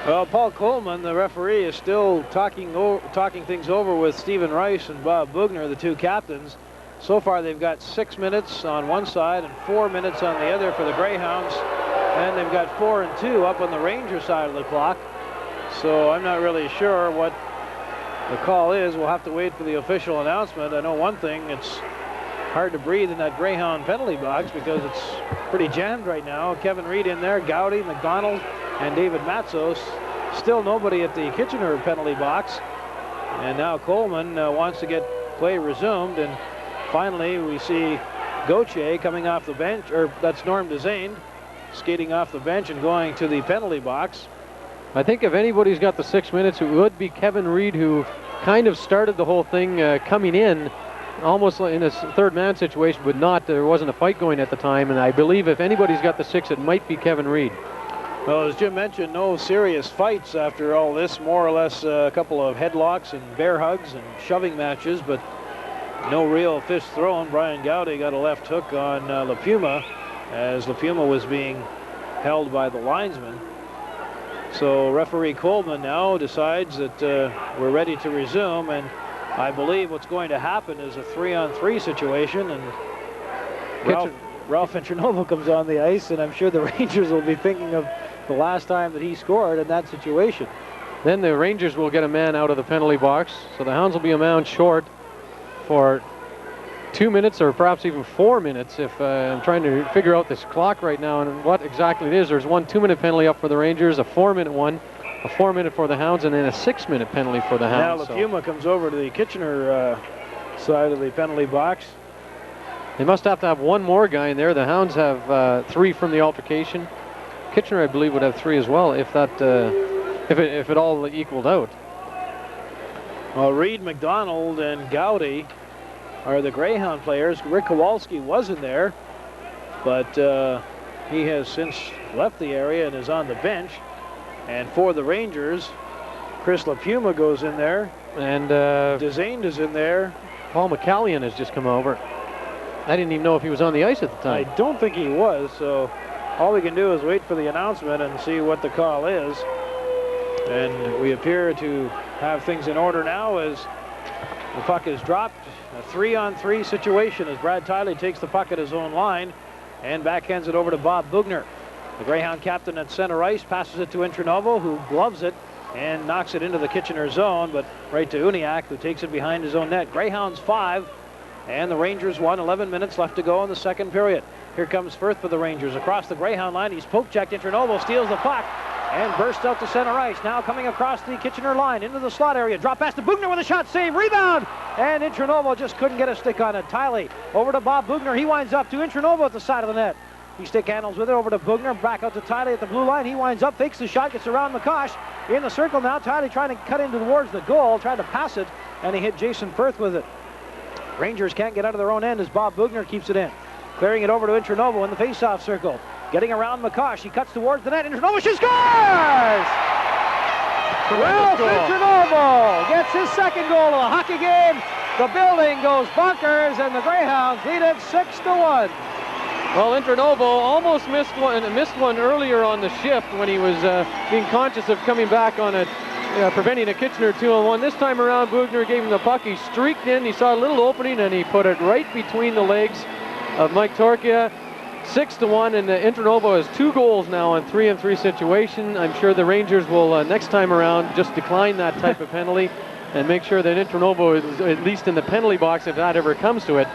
[SPEAKER 1] Well, Paul Coleman, the referee, is still talking things over with Stephen Rice and Bob Bugner, the 2 captains. So far, they've got 6 minutes on one side and 4 minutes on the other for the Greyhounds. And they've got 4 and 2 up on the Ranger side of the clock. So I'm not really sure what the call is. We'll have to wait for the official announcement. I know one thing, it's hard to breathe in that Greyhound penalty box because it's pretty jammed right now. Kevin Reed in there, Gowdy, McDonald, and David Matzos. Still nobody at the Kitchener penalty box. And now Coleman wants to get play resumed. And finally, we see Gauthier coming off the bench, or that's Norm Desagne, skating off the bench and going to the penalty box.
[SPEAKER 2] I think if anybody's got the 6 minutes, it would be Kevin Reed, who kind of started the whole thing coming in almost in a third man situation, but not, there wasn't a fight going at the time, and I believe if anybody's got the 6, it might be Kevin Reed.
[SPEAKER 1] Well, as Jim mentioned, no serious fights after all this, more or less a couple of headlocks and bear hugs and shoving matches, but no real fist thrown. Brian Gowdy got a left hook on LaPuma as LaPuma was being held by the linesman. So referee Coleman now decides that we're ready to resume, and I believe what's going to happen is a 3-on-3 situation, and Ralph Intronovo comes on the ice, and I'm sure the Rangers will be thinking of the last time that he scored in that situation.
[SPEAKER 2] Then the Rangers will get a man out of the penalty box, so the Hounds will be a man short for 2 minutes or perhaps even 4 minutes. If I'm trying to figure out this clock right now and what exactly it is. There's one 2-minute penalty up for the Rangers, a 4-minute one, a 4-minute for the Hounds, and then a 6-minute penalty for the Hounds.
[SPEAKER 1] Now LaPuma comes over to the Kitchener side of the penalty box.
[SPEAKER 2] They must have to have one more guy in there. The Hounds have 3 from the altercation. Kitchener, I believe, would have 3 as well if that if it all equaled out.
[SPEAKER 1] Well, Reed, McDonald, and Gowdy are the Greyhound players. Rick Kowalski was in there, but he has since left the area and is on the bench. And for the Rangers, Chris LaPuma goes in there, and Desagne is in there.
[SPEAKER 2] Paul McCallion has just come over. I didn't even know if he was on the ice at the time.
[SPEAKER 1] I don't think he was, so all we can do is wait for the announcement and see what the call is. And we appear to have things in order now as the puck is dropped. A 3-on-3 situation as Brad Tiley takes the puck at his own line and backhands it over to Bob Bugner. The Greyhound captain at center ice passes it to Intronovo, who gloves it and knocks it into the Kitchener zone, but right to Uniacke, who takes it behind his own net. Greyhounds 5 and the Rangers 1. 11 minutes left to go in the second period. Here comes Firth for the Rangers across the Greyhound line. He's poke-checked. Intronovo steals the puck and bursts out to center ice. Now coming across the Kitchener line into the slot area. Drop pass to Bugner with a shot, save, rebound, and Intronovo just couldn't get a stick on it. Tiley over to Bob Bugner. He winds up to Intronovo at the side of the net. He stick handles with it over to Bugner, back out to Tiley at the blue line. He winds up, fakes the shot, gets around McCosh in the circle now. Tiley trying to cut in towards the goal, trying to pass it, and he hit Jason Firth with it. Rangers can't get out of their own end as Bob Bugner keeps it in. Clearing it over to Intronovo in the face-off circle. Getting around McCosh. He cuts towards the net. Intronovo scores! Ralph Intronovo gets his second goal of the hockey game. The building goes bonkers, and the Greyhounds lead it 6-1.
[SPEAKER 2] Well, Intronovo almost missed one earlier on the shift when he was being conscious of coming back on it, preventing a Kitchener 2-on-1. This time around, Bugner gave him the puck. He streaked in. He saw a little opening, and he put it right between the legs of Mike Torchia. 6-1, and Intronovo has 2 goals now on 3-on-3 situation. I'm sure the Rangers will next time around just decline that type of penalty and make sure that Intronovo is at least in the penalty box if that ever comes to it.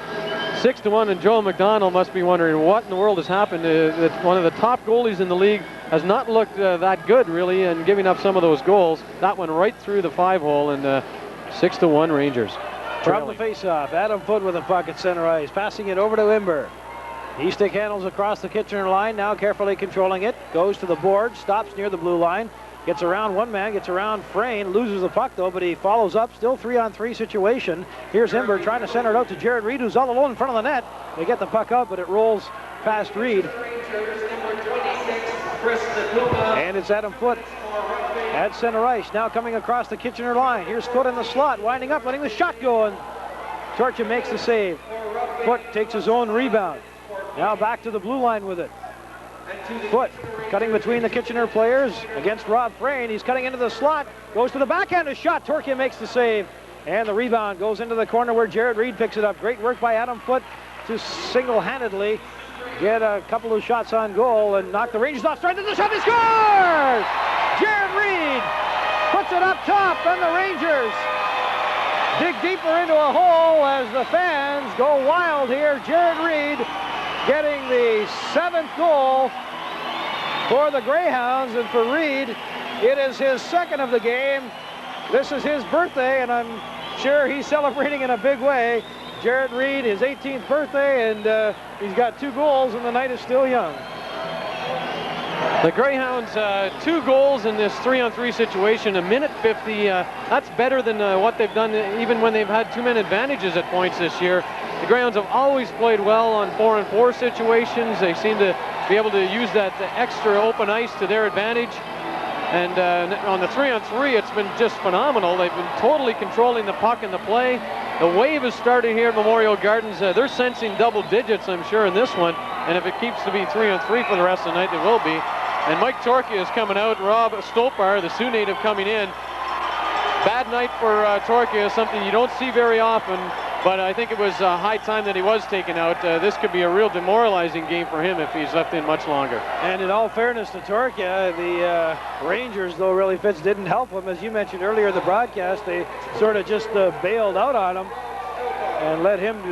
[SPEAKER 2] 6-1, and Joel McDonald must be wondering what in the world has happened. That one of the top goalies in the league has not looked that good really, and giving up some of those goals. That one right through the 5-hole, and 6-1 Rangers.
[SPEAKER 1] From the face-off, Adam Foote with a puck at center ice, passing it over to Imber. He stick handles across the Kitchener line, now carefully controlling it, goes to the board, stops near the blue line, gets around one man, gets around Frayne, loses the puck though, but he follows up, still 3-on-3 situation. Here's Imber trying to center it out to Jared Reed, who's all alone in front of the net. They get the puck out, but it rolls past Reed. And it's Adam Foote at center ice, now coming across the Kitchener line. Here's Foote in the slot, winding up, letting the shot go, and Torchia makes the save. Foote takes his own rebound. Now back to the blue line with it. Foote cutting between the Kitchener players against Rob Frayne. He's cutting into the slot, goes to the backhand, a shot. Torchia makes the save, and the rebound goes into the corner where Jared Reed picks it up. Great work by Adam Foote to single-handedly get a couple of shots on goal and knock the Rangers off. Straight to the shot, he scores! Jared Reed puts it up top, and the Rangers dig deeper into a hole as the fans go wild here. Jared Reed getting the 7th goal for the Greyhounds, and for Reed, it is his 2nd of the game. This is his birthday, and I'm sure he's celebrating in a big way. Jared Reed, his 18th birthday, and he's got 2 goals, and the night is still young.
[SPEAKER 2] The Greyhounds, 2 goals in this 3-on-3 situation, a minute 50. That's better than what they've done even when they've had 2-man advantages at points this year. The Greyhounds have always played well on 4-on-4 situations. They seem to be able to use that extra open ice to their advantage. And on the 3-on-3, it's been just phenomenal. They've been totally controlling the puck and the play. The wave has started here at Memorial Gardens. They're sensing double digits, I'm sure, in this one. And if it keeps to be 3-on-3 for the rest of the night, it will be. And Mike Torkia is coming out. Rob Stopar, the Sioux native, coming in. Bad night for Torkia, something you don't see very often. But I think it was high time that he was taken out. This could be a real demoralizing game for him if he's left in much longer.
[SPEAKER 1] And in all fairness to Torkia, the Rangers, though Riley Fitz didn't help him. As you mentioned earlier in the broadcast, they sort of just bailed out on him and let him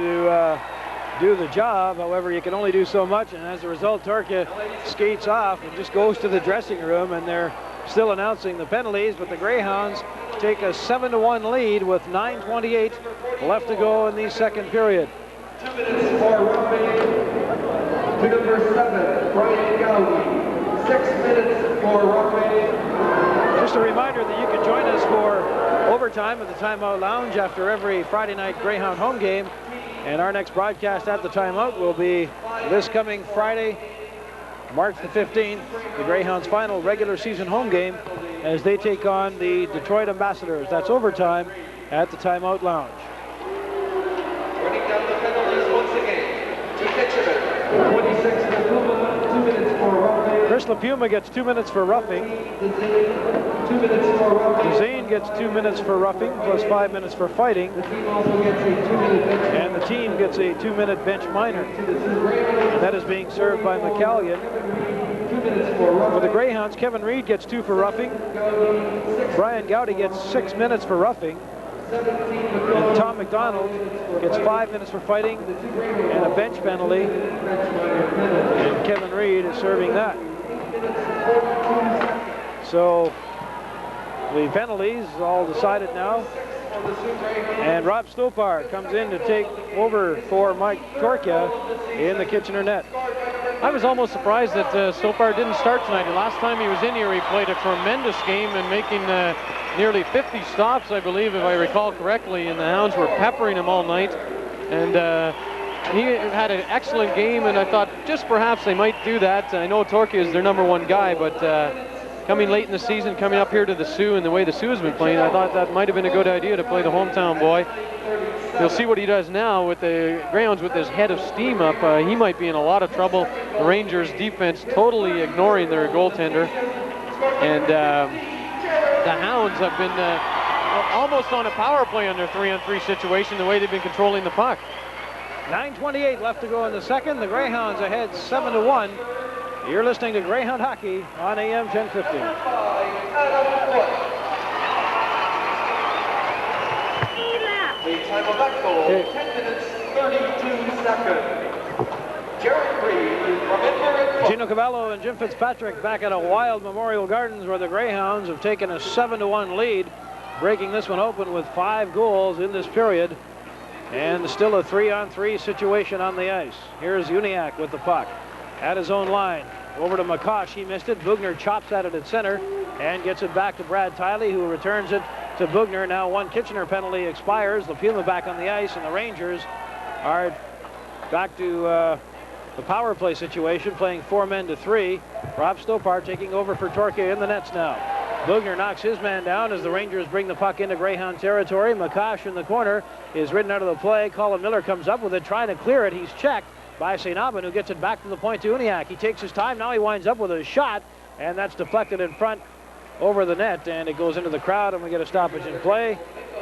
[SPEAKER 1] do the job. However, you can only do so much, and as a result, Torkia skates off and just goes to the dressing room, and they're still announcing the penalties, but the Greyhounds take a 7-1 lead with 9:28 left to go in the second period.
[SPEAKER 3] 2 minutes for roughing to number 7, Brian Gowdy. 6 minutes for roughing.
[SPEAKER 1] Just a reminder that you can join us for overtime at the Timeout Lounge after every Friday night Greyhound home game. And our next broadcast at the Timeout will be this coming Friday, March the 15th, the Greyhounds' final regular season home game as they take on the Detroit Ambassadors. That's overtime at the Timeout Lounge.
[SPEAKER 3] Running down the penalties once again. To Kitchener, 26 LaPuma, 2 minutes for roughing.
[SPEAKER 1] Chris LaPuma gets 2 minutes for roughing.
[SPEAKER 3] 2 minutes for roughing.
[SPEAKER 1] Zane gets 2 minutes for roughing, plus 5 minutes for fighting.
[SPEAKER 3] The team also gets a 2-minute bench.
[SPEAKER 1] And the team gets a 2-minute bench minor. And that is being served by McCallion.
[SPEAKER 3] 2 minutes for roughing.
[SPEAKER 1] For the Greyhounds, Kevin Reed gets 2 for roughing. Brian Gowdy gets 6 minutes for roughing. And Tom McDonald gets 5 minutes for fighting and a bench penalty. And Kevin Reed is serving that. So the penalties all decided now. And Rob Stopar comes in to take over for Mike Torkia in the Kitchener net.
[SPEAKER 2] I was almost surprised that Stopar didn't start tonight. The last time he was in here, he played a tremendous game and making nearly 50 stops, I believe, if I recall correctly, and the Hounds were peppering him all night. And he had an excellent game, and I thought just perhaps they might do that. I know Torkia is their #1 guy, but coming late in the season, coming up here to the Sioux and the way the Sioux has been playing, I thought that might have been a good idea to play the hometown boy. You'll see what he does now with the Greyhounds with his head of steam up. He might be in a lot of trouble. The Rangers defense totally ignoring their goaltender. And the Hounds have been almost on a power play on their 3-on-3 situation, the way they've been controlling the puck.
[SPEAKER 1] 9:28 left to go in the second. The Greyhounds ahead 7-1. You're listening to Greyhound Hockey on AM 1050.
[SPEAKER 3] The time of that goal, 10 minutes, 32 seconds. Jared Reed from Inver.
[SPEAKER 1] Gino Cavallo and Jim Fitzpatrick back at a wild Memorial Gardens where the Greyhounds have taken a 7-1 lead, breaking this one open with 5 goals in this period. And still a 3-on-3 situation on the ice. Here's Uniacke with the puck at his own line. Over to McCosh, he missed it. Bugner chops at it at center and gets it back to Brad Tiley, who returns it to Bugner. Now one Kitchener penalty expires. LaPuma back on the ice, and the Rangers are back to the power play situation, playing 4 men to 3. Rob Stopar taking over for Torkia in the nets now. Bugner knocks his man down as the Rangers bring the puck into Greyhound territory. McCosh in the corner is ridden out of the play. Colin Miller comes up with it, trying to clear it. He's checked by St. Aubin, who gets it back to the point to Uniacke. He takes his time. Now he winds up with a shot, and that's deflected in front over the net, and it goes into the crowd, and we get a stoppage in play.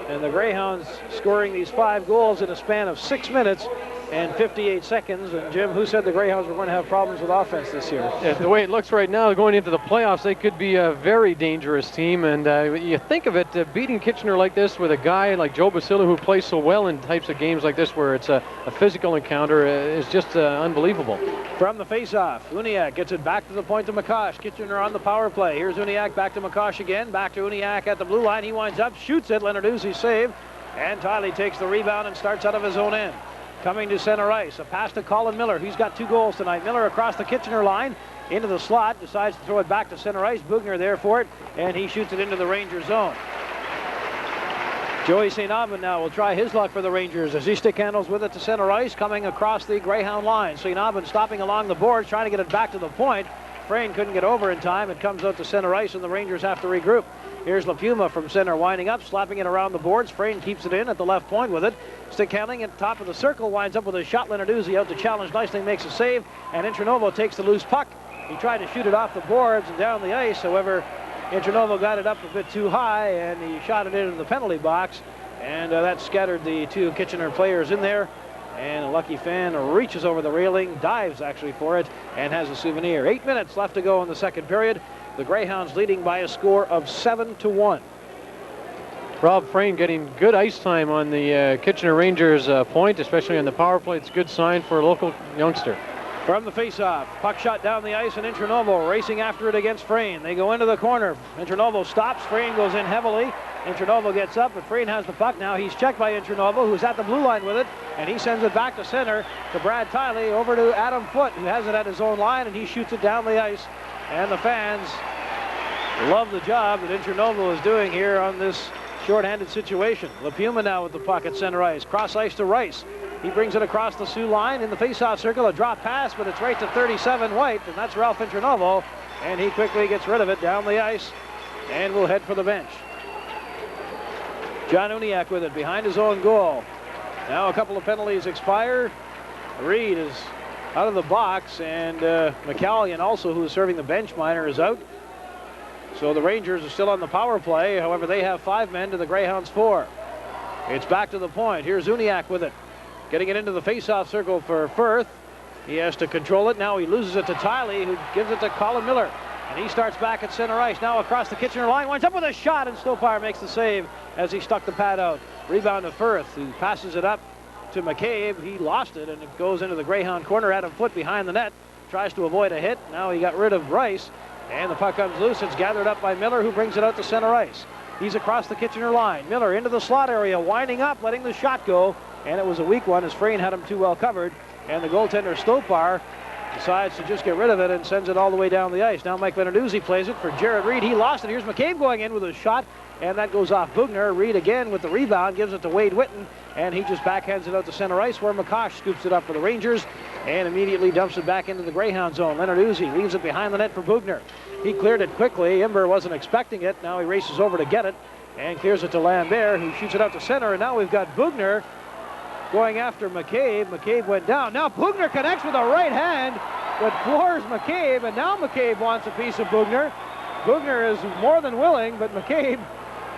[SPEAKER 1] And the Greyhounds scoring these 5 goals in a span of 6 minutes and 58 seconds. And Jim, who said the Greyhounds were going to have problems with offense this year?
[SPEAKER 2] Yeah, the way it looks right now, going into the playoffs, they could be a very dangerous team. And you think of it, beating Kitchener like this with a guy like Joe Basile who plays so well in types of games like this where it's a physical encounter is just unbelievable.
[SPEAKER 1] From the face-off, Uniacke gets it back to the point to McCosh. Kitchener on the power play. Here's Uniacke back to McCosh again. Back to Uniacke at the blue line. He winds up, shoots it. Lenarduzzi save. And Tiley takes the rebound and starts out of his own end. Coming to center ice, a pass to Colin Miller. He's got 2 goals tonight. Miller across the Kitchener line, into the slot, decides to throw it back to center ice. Bugner there for it, and he shoots it into the Ranger zone. Joey St. Aubin now will try his luck for the Rangers as he stick handles with it to center ice, coming across the Greyhound line. St. Aubin stopping along the boards, trying to get it back to the point. Frayne couldn't get over in time. It comes out to center ice, and the Rangers have to regroup. Here's LaPuma from center, winding up, slapping it around the boards. Frayne keeps it in at the left point with it. Stick handling at the top of the circle, winds up with a shot. Lenarduzzi out to challenge nicely, makes a save, and Intranovo takes the loose puck. He tried to shoot it off the boards and down the ice. However, Intranovo got it up a bit too high, and he shot it into the penalty box, and that scattered the 2 Kitchener players in there. And a lucky fan reaches over the railing, dives actually for it, and has a souvenir. 8 minutes left to go in the second period. The Greyhounds leading by a score of 7-1.
[SPEAKER 2] Rob Frayne getting good ice time on the Kitchener Rangers point, especially on the power play. It's a good sign for a local youngster.
[SPEAKER 1] From the face-off, puck shot down the ice, and Intranovo racing after it against Frayne. They go into the corner. Intranovo stops. Frayne goes in heavily. Intranovo gets up, but Frayne has the puck now. He's checked by Intranovo, who's at the blue line with it, and he sends it back to center to Brad Tiley, over to Adam Foote, who has it at his own line, and he shoots it down the ice. And the fans love the job that Intranovo is doing here on this shorthanded situation. LaPuma now with the puck at center ice. Cross ice to Rice. He brings it across the Sioux line in the face-off circle. A drop pass, but it's right to 37 White, and that's Ralph Intranovo. And he quickly gets rid of it down the ice and will head for the bench. John Uniacke with it behind his own goal. Now a couple of penalties expire. Reed is out of the box, and McCallion also, who is serving the bench minor, is out. So the Rangers are still on the power play. However, they have 5 men to the Greyhounds 4. It's back to the point. Here's Uniacke with it. Getting it into the face-off circle for Firth. He has to control it. Now he loses it to Tiley, who gives it to Colin Miller. And he starts back at center ice. Now across the Kitchener line. Winds up with a shot, and Stopar makes the save as he stuck the pad out. Rebound to Firth, who passes it up to McCabe. He lost it, and it goes into the Greyhound corner. Adam Foote behind the net. Tries to avoid a hit. Now he got rid of Rice. And the puck comes loose. It's gathered up by Miller, who brings it out to center ice. He's across the Kitchener line. Miller into the slot area, winding up, letting the shot go. And it was a weak one as Frayne had him too well covered. And the goaltender Stopar decides to just get rid of it and sends it all the way down the ice. Now Mike Lenarduzzi plays it for Jared Reed. He lost it. Here's McCabe going in with a shot, and that goes off Bugner. Reed again with the rebound, gives it to Wade Whitten, and he just backhands it out to center ice where McCosh scoops it up for the Rangers and immediately dumps it back into the Greyhound zone. Lenarduzzi leaves it behind the net for Bugner. He cleared it quickly. Imber wasn't expecting it. Now he races over to get it and clears it to Lambert, who shoots it out to center, and now we've got Bugner going after McCabe. McCabe went down. Now Bugner connects with a right hand, but floors McCabe, and now McCabe wants a piece of Bugner. Bugner is more than willing, but McCabe,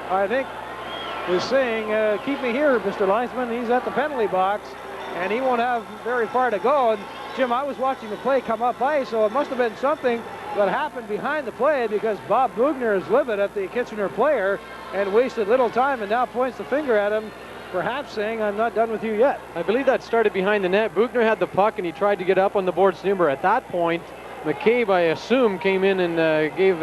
[SPEAKER 1] I think, is saying, keep me here, Mr. Linesman. He's at the penalty box, and he won't have very far to go. And Jim, I was watching the play come up ice, so it must have been something that happened behind the play, because Bob Bugner is livid at the Kitchener player and wasted little time and now points the finger at him, perhaps saying, I'm not done with you yet.
[SPEAKER 2] I believe that started behind the net. Bugner had the puck, and he tried to get up on the boards to Imber. At that point, McCabe, I assume, came in and gave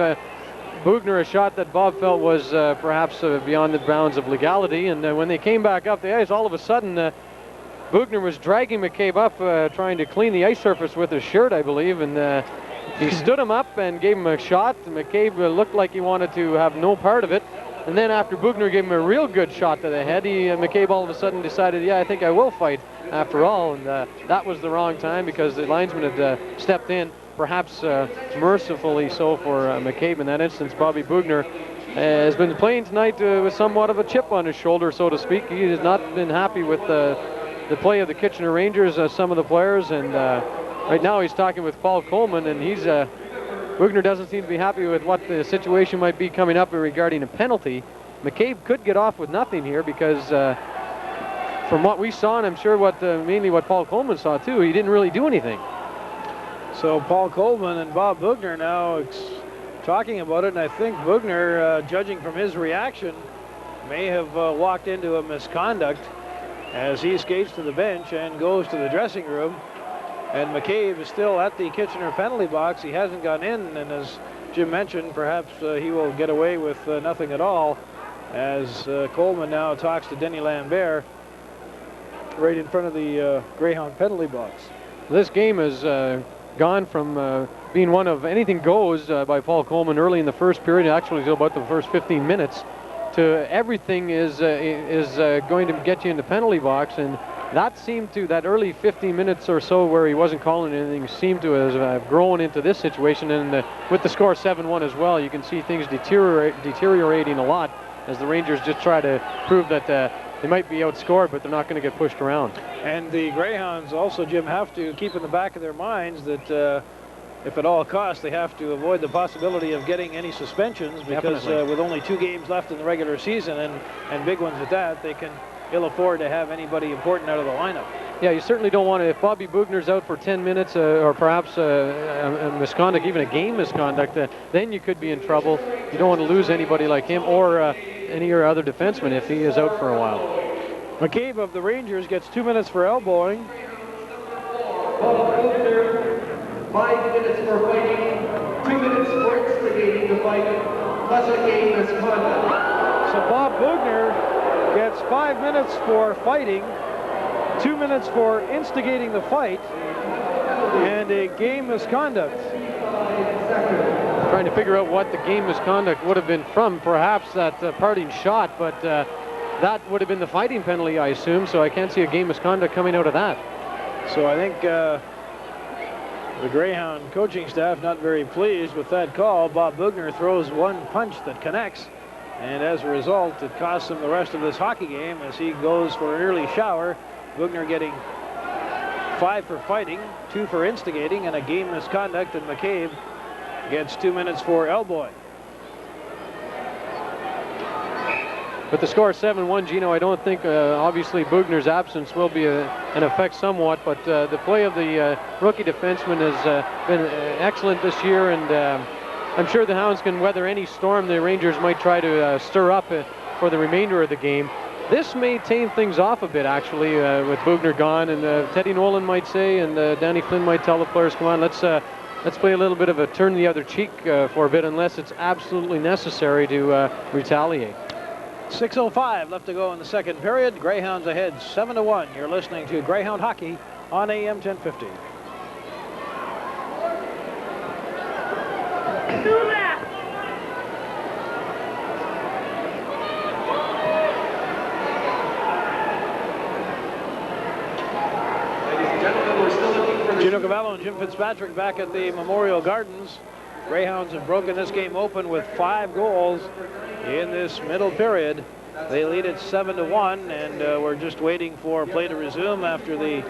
[SPEAKER 2] Bugner a shot that Bob felt was perhaps beyond the bounds of legality. And when they came back up the ice, all of a sudden, Bugner was dragging McCabe up, trying to clean the ice surface with his shirt, I believe, and he stood him up and gave him a shot. McCabe looked like he wanted to have no part of it. And then after Bugner gave him a real good shot to the head, McCabe all of a sudden decided, yeah, I think I will fight after all. And that was the wrong time, because the linesman had stepped in, perhaps mercifully so for McCabe in that instance. Bobby Bugner has been playing tonight with somewhat of a chip on his shoulder, so to speak. He has not been happy with the play of the Kitchener Rangers, some of the players. And right now he's talking with Paul Coleman, and Bugner doesn't seem to be happy with what the situation might be coming up regarding a penalty. McCabe could get off with nothing here, because from what we saw, and I'm sure mainly what Paul Coleman saw too, he didn't really do anything.
[SPEAKER 1] So Paul Coleman and Bob Bugner now talking about it, and I think Bugner, judging from his reaction, may have walked into a misconduct as he skates to the bench and goes to the dressing room. And McCabe is still at the Kitchener penalty box. He hasn't gone in, and as Jim mentioned, perhaps he will get away with nothing at all, as Coleman now talks to Denny Lambert right in front of the Greyhound penalty box.
[SPEAKER 2] This game has gone from being one of anything goes by Paul Coleman early in the first period, actually till about the first 15 minutes, to everything is going to get you in the penalty box. And that early 15 minutes or so where he wasn't calling anything seemed to have grown into this situation. And with the score 7-1 as well, you can see things deteriorating a lot as the Rangers just try to prove that they might be outscored, but they're not going to get pushed around.
[SPEAKER 1] And the Greyhounds also, Jim, have to keep in the back of their minds that if at all costs, they have to avoid the possibility of getting any suspensions, because with only 2 games left in the regular season, and big ones at that, they can ill afford to have anybody important out of the lineup.
[SPEAKER 2] Yeah, you certainly don't want to, if Bobby Bugner's out for 10 minutes or perhaps a misconduct, even a game misconduct, then you could be in trouble. You don't want to lose anybody like him or any of your other defensemen if he is out for a while.
[SPEAKER 1] McCabe of the Rangers gets 2 minutes for elbowing.
[SPEAKER 3] 5 minutes for fighting, 2 minutes for instigating the fight, plus a game misconduct.
[SPEAKER 1] So Bob Bugner gets 5 minutes for fighting, 2 minutes for instigating the fight, and a game misconduct.
[SPEAKER 2] Trying to figure out what the game misconduct would have been from, perhaps that parting shot, but that would have been the fighting penalty, I assume, so I can't see a game misconduct coming out of that.
[SPEAKER 1] So I think the Greyhound coaching staff not very pleased with that call. Bob Bugner throws one punch that connects, and as a result, it costs him the rest of this hockey game as he goes for an early shower. Bugner getting 5 for fighting, 2 for instigating, and a game misconduct, and McCabe gets 2 minutes for elbowing.
[SPEAKER 2] With the score 7-1, Gino, I don't think obviously Bugner's absence will be an effect somewhat, but the play of the rookie defenseman has been excellent this year, and I'm sure the Hounds can weather any storm the Rangers might try to stir up for the remainder of the game. This may tame things off a bit, actually, with Bugner gone, and Teddy Nolan might say, and Danny Flynn might tell the players, come on, let's play a little bit of a turn the other cheek for a bit, unless it's absolutely necessary to retaliate.
[SPEAKER 1] 6:05 left to go in the second period. Greyhounds ahead 7-1. You're listening to Greyhound Hockey on AM 1050.
[SPEAKER 3] Ladies and gentlemen, we're still looking for the...
[SPEAKER 1] Gino Cavallo and Jim Fitzpatrick back at the Memorial Gardens. Greyhounds have broken this game open with 5 goals in this middle period. They lead it 7-1, and we're just waiting for play to resume after the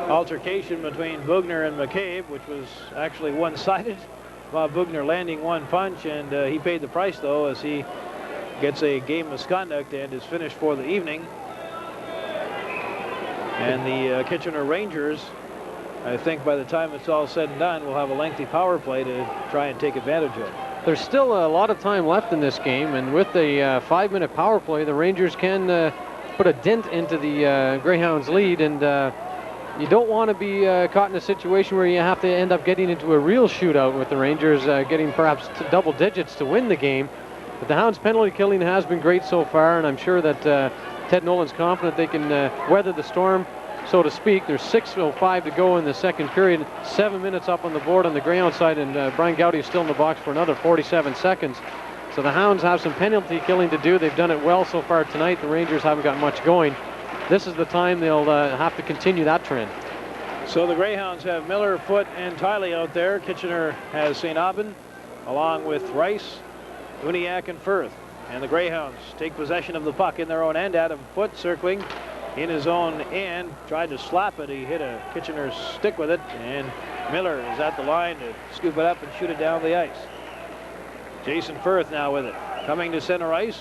[SPEAKER 1] altercation between Bugner and McCabe, which was actually one-sided. Bob Bugner landing one punch, and he paid the price, though, as he gets a game misconduct and is finished for the evening. And the Kitchener Rangers, I think by the time it's all said and done, will have a lengthy power play to try and take advantage of.
[SPEAKER 2] There's still a lot of time left in this game, and with the 5-minute power play, the Rangers can put a dent into the Greyhounds' lead, and you don't want to be caught in a situation where you have to end up getting into a real shootout with the Rangers getting perhaps to double digits to win the game. But the Hounds' penalty killing has been great so far, and I'm sure that Ted Nolan's confident they can weather the storm, so to speak. There's 6:05 to go in the second period, 7 minutes up on the board on the Greyhound side, and Brian Gowdy is still in the box for another 47 seconds. So the Hounds have some penalty killing to do. They've done it well so far tonight. The Rangers haven't got much going. This is the time they'll have to continue that trend.
[SPEAKER 1] So the Greyhounds have Miller, Foote, and Tiley out there. Kitchener has St. Aubin, along with Rice, Uniacke, and Firth. And the Greyhounds take possession of the puck in their own end. Adam Foote circling in his own end, tried to slap it. He hit a Kitchener stick with it, and Miller is at the line to scoop it up and shoot it down the ice. Jason Firth now with it, coming to center ice.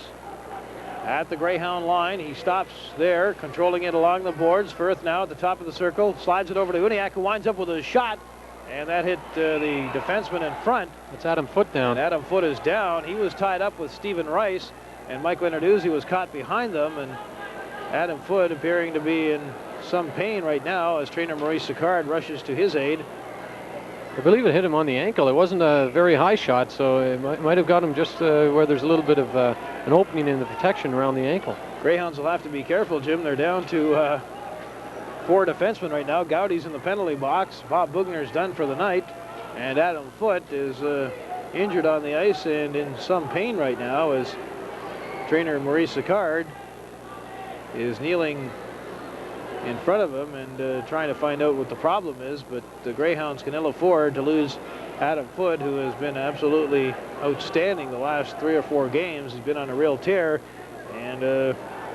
[SPEAKER 1] at the Greyhound line. He stops there, controlling it along the boards. Firth now at the top of the circle, slides it over to Uniacke, who winds up with a shot, and that hit the defenseman in front.
[SPEAKER 2] It's Adam Foote down.
[SPEAKER 1] And Adam Foote is down. He was tied up with Stephen Rice, and Mike Lenarduzzi was caught behind them, and Adam Foote appearing to be in some pain right now as trainer Maurice Sicard rushes to his aid.
[SPEAKER 2] I believe it hit him on the ankle. It wasn't a very high shot, so it might have got him just where there's a little bit of an opening in the protection around the ankle.
[SPEAKER 1] Greyhounds will have to be careful, Jim. They're down to 4 defensemen right now. Gowdy's in the penalty box. Bob Bugner's done for the night. And Adam Foote is injured on the ice and in some pain right now as trainer Maurice Sicard is kneeling in front of him and trying to find out what the problem is. But the Greyhounds can ill afford to lose Adam Foote, who has been absolutely outstanding the last 3 or 4 games. He's been on a real tear, and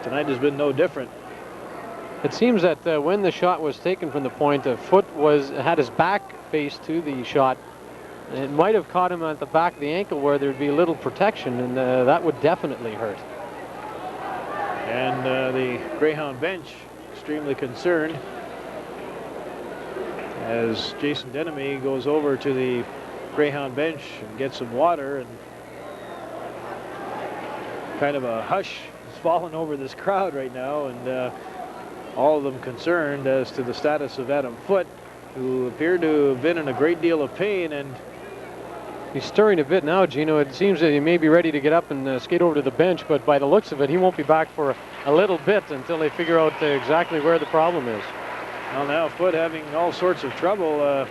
[SPEAKER 1] tonight has been no different.
[SPEAKER 2] It seems that when the shot was taken from the point, Foote had his back face to the shot. And it might have caught him at the back of the ankle where there'd be little protection, and that would definitely hurt.
[SPEAKER 1] And the Greyhound bench extremely concerned as Jason Denemy goes over to the Greyhound bench and gets some water, and kind of a hush has fallen over this crowd right now, and all of them concerned as to the status of Adam Foote, who appeared to have been in a great deal of pain. And
[SPEAKER 2] he's stirring a bit now, Gino. It seems that he may be ready to get up and skate over to the bench, but by the looks of it, he won't be back for a little bit until they figure out exactly where the problem is.
[SPEAKER 1] Well, now Foote having all sorts of trouble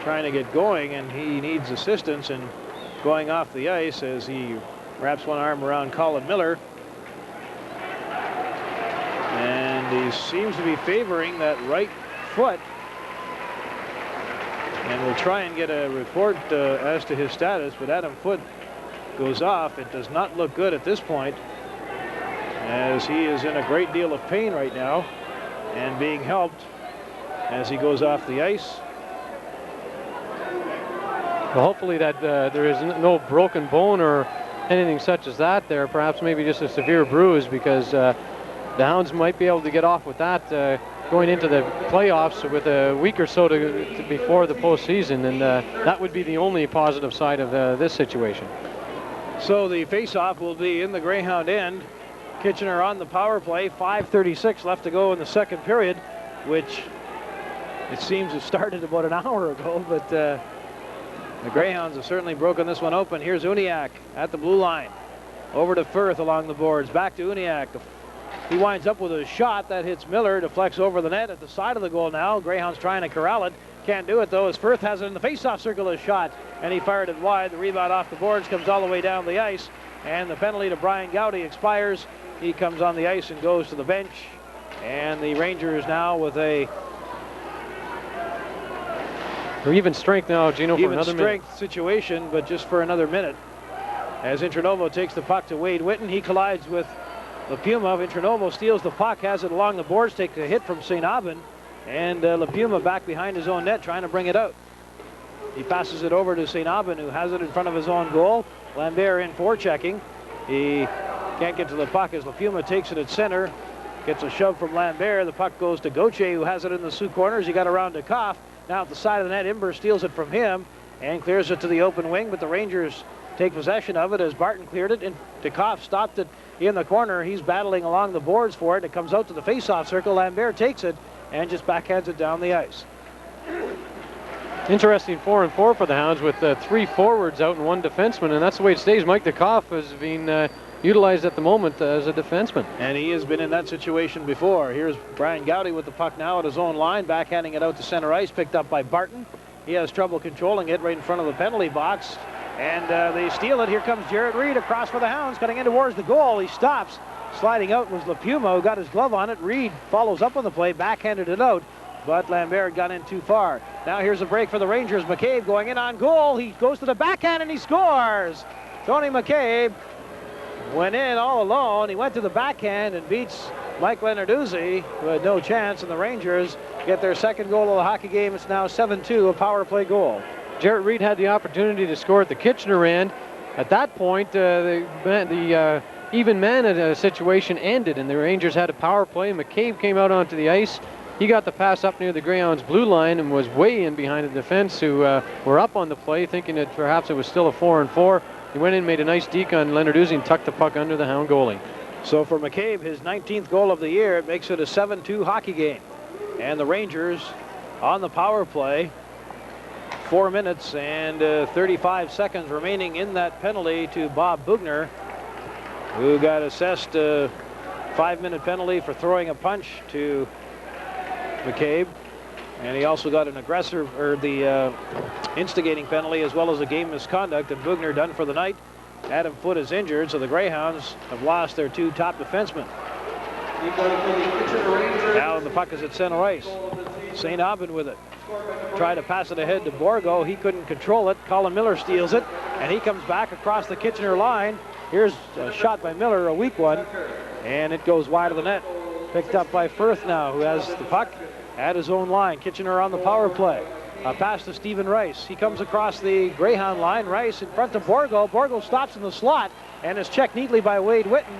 [SPEAKER 1] trying to get going, and he needs assistance in going off the ice as he wraps one arm around Colin Miller. And he seems to be favoring that right foot. And we'll try and get a report as to his status, but Adam Foote goes off. It does not look good at this point, as he is in a great deal of pain right now and being helped as he goes off the ice.
[SPEAKER 2] Well, hopefully that there is no broken bone or anything such as that there. Perhaps maybe just a severe bruise, because the Hounds might be able to get off with that going into the playoffs with a week or so before the postseason, and that would be the only positive side of this situation.
[SPEAKER 1] So the face-off will be in the Greyhound end. Kitchener on the power play. 5:36 left to go in the second period, which it seems has started about an hour ago, but the Greyhounds have certainly broken this one open. Here's Uniacke at the blue line. Over to Firth along the boards. Back to Uniacke. He winds up with a shot that hits Miller, deflects over the net at the side of the goal now. Greyhounds trying to corral it. Can't do it, though, as Firth has it in the face-off circle, a shot, and he fired it wide. The rebound off the boards comes all the way down the ice, and the penalty to Brian Gowdy expires. He comes on the ice and goes to the bench, and the Rangers now with a
[SPEAKER 2] even strength now, Gino, for another minute.
[SPEAKER 1] Even strength situation, but just for another minute. As Intronovo takes the puck to Wade Whitten, he collides with LaPuma. Intronovo steals the puck, has it along the boards, takes a hit from St. Aubin, and LaPuma back behind his own net trying to bring it out. He passes it over to St. Aubin, who has it in front of his own goal. Lambert in forechecking. He can't get to the puck as LaPuma takes it at center. Gets a shove from Lambert. The puck goes to Gauthier, who has it in the Sioux corners. He got around to Koff. Now at the side of the net, Imber steals it from him and clears it to the open wing, but the Rangers take possession of it as Barton cleared it. And Koff stopped it in the corner. He's battling along the boards for it. It comes out to the face-off circle. Lambert takes it and just backhands it down the ice.
[SPEAKER 2] Interesting 4-on-4 for the Hounds with 3 forwards out and 1 defenseman, and that's the way it stays. Mike Koff has been utilized at the moment as a defenseman.
[SPEAKER 1] And he has been in that situation before. Here's Brian Gowdy with the puck now at his own line, backhanding it out to center ice, picked up by Barton. He has trouble controlling it right in front of the penalty box, and they steal it. Here comes Jarrett Reed across for the Hounds, cutting in towards the goal. He stops. Sliding out was LaPuma, who got his glove on it. Reed follows up on the play, backhanded it out, but Lambert got in too far. Now here's a break for the Rangers. McCabe going in on goal. He goes to the backhand and he scores. Tony McCabe went in all alone. He went to the backhand and beats Mike Lenarduzzi, who had no chance, and the Rangers get their second goal of the hockey game. It's now 7-2, a power play goal.
[SPEAKER 2] Jarrett Reed had the opportunity to score at the Kitchener end. At that point, the even man situation ended, and the Rangers had a power play. McCabe came out onto the ice. He got the pass up near the Greyhounds' blue line and was way in behind the defense, who were up on the play, thinking that perhaps it was still a 4-on-4. He went in, made a nice deke on Leonard Uzi, and tucked the puck under the Hound goalie.
[SPEAKER 1] So for McCabe, his 19th goal of the year, it makes it a 7-2 hockey game. And the Rangers on the power play. 4 minutes and 35 seconds remaining in that penalty to Bob Bugner, who got assessed a 5-minute penalty for throwing a punch to McCabe. And he also got an aggressor, or the instigating penalty, as well as a game misconduct, and Bugner done for the night. Adam Foote is injured, so the Greyhounds have lost their 2 top defensemen. Now the puck is at center ice. St. Aubin with it. Tried to pass it ahead to Borgo. He couldn't control it. Colin Miller steals it, and he comes back across the Kitchener line. Here's a shot by Miller, a weak one, and it goes wide of the net. Picked up by Firth now, who has the puck at his own line. Kitchener on the power play. A pass to Stephen Rice. He comes across the Greyhound line. Rice in front of Borgo. Borgo stops in the slot and is checked neatly by Wade Whitten,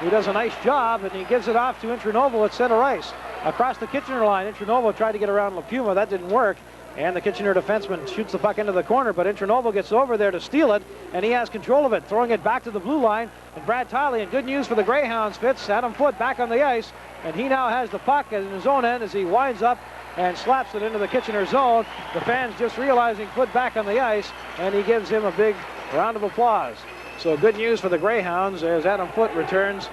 [SPEAKER 1] who does a nice job, and he gives it off to Intranovo at center ice. Across the Kitchener line, Intranovo tried to get around LaPuma. That didn't work, and the Kitchener defenseman shoots the puck into the corner, but Intranovo gets over there to steal it, and he has control of it, throwing it back to the blue line. And Brad Tiley, and good news for the Greyhounds, Fitz, Adam Foote back on the ice, and he now has the puck in his own end as he winds up and slaps it into the Kitchener zone. The fans just realizing Foote back on the ice, and he gives him a big round of applause. So good news for the Greyhounds as Adam Foote returns,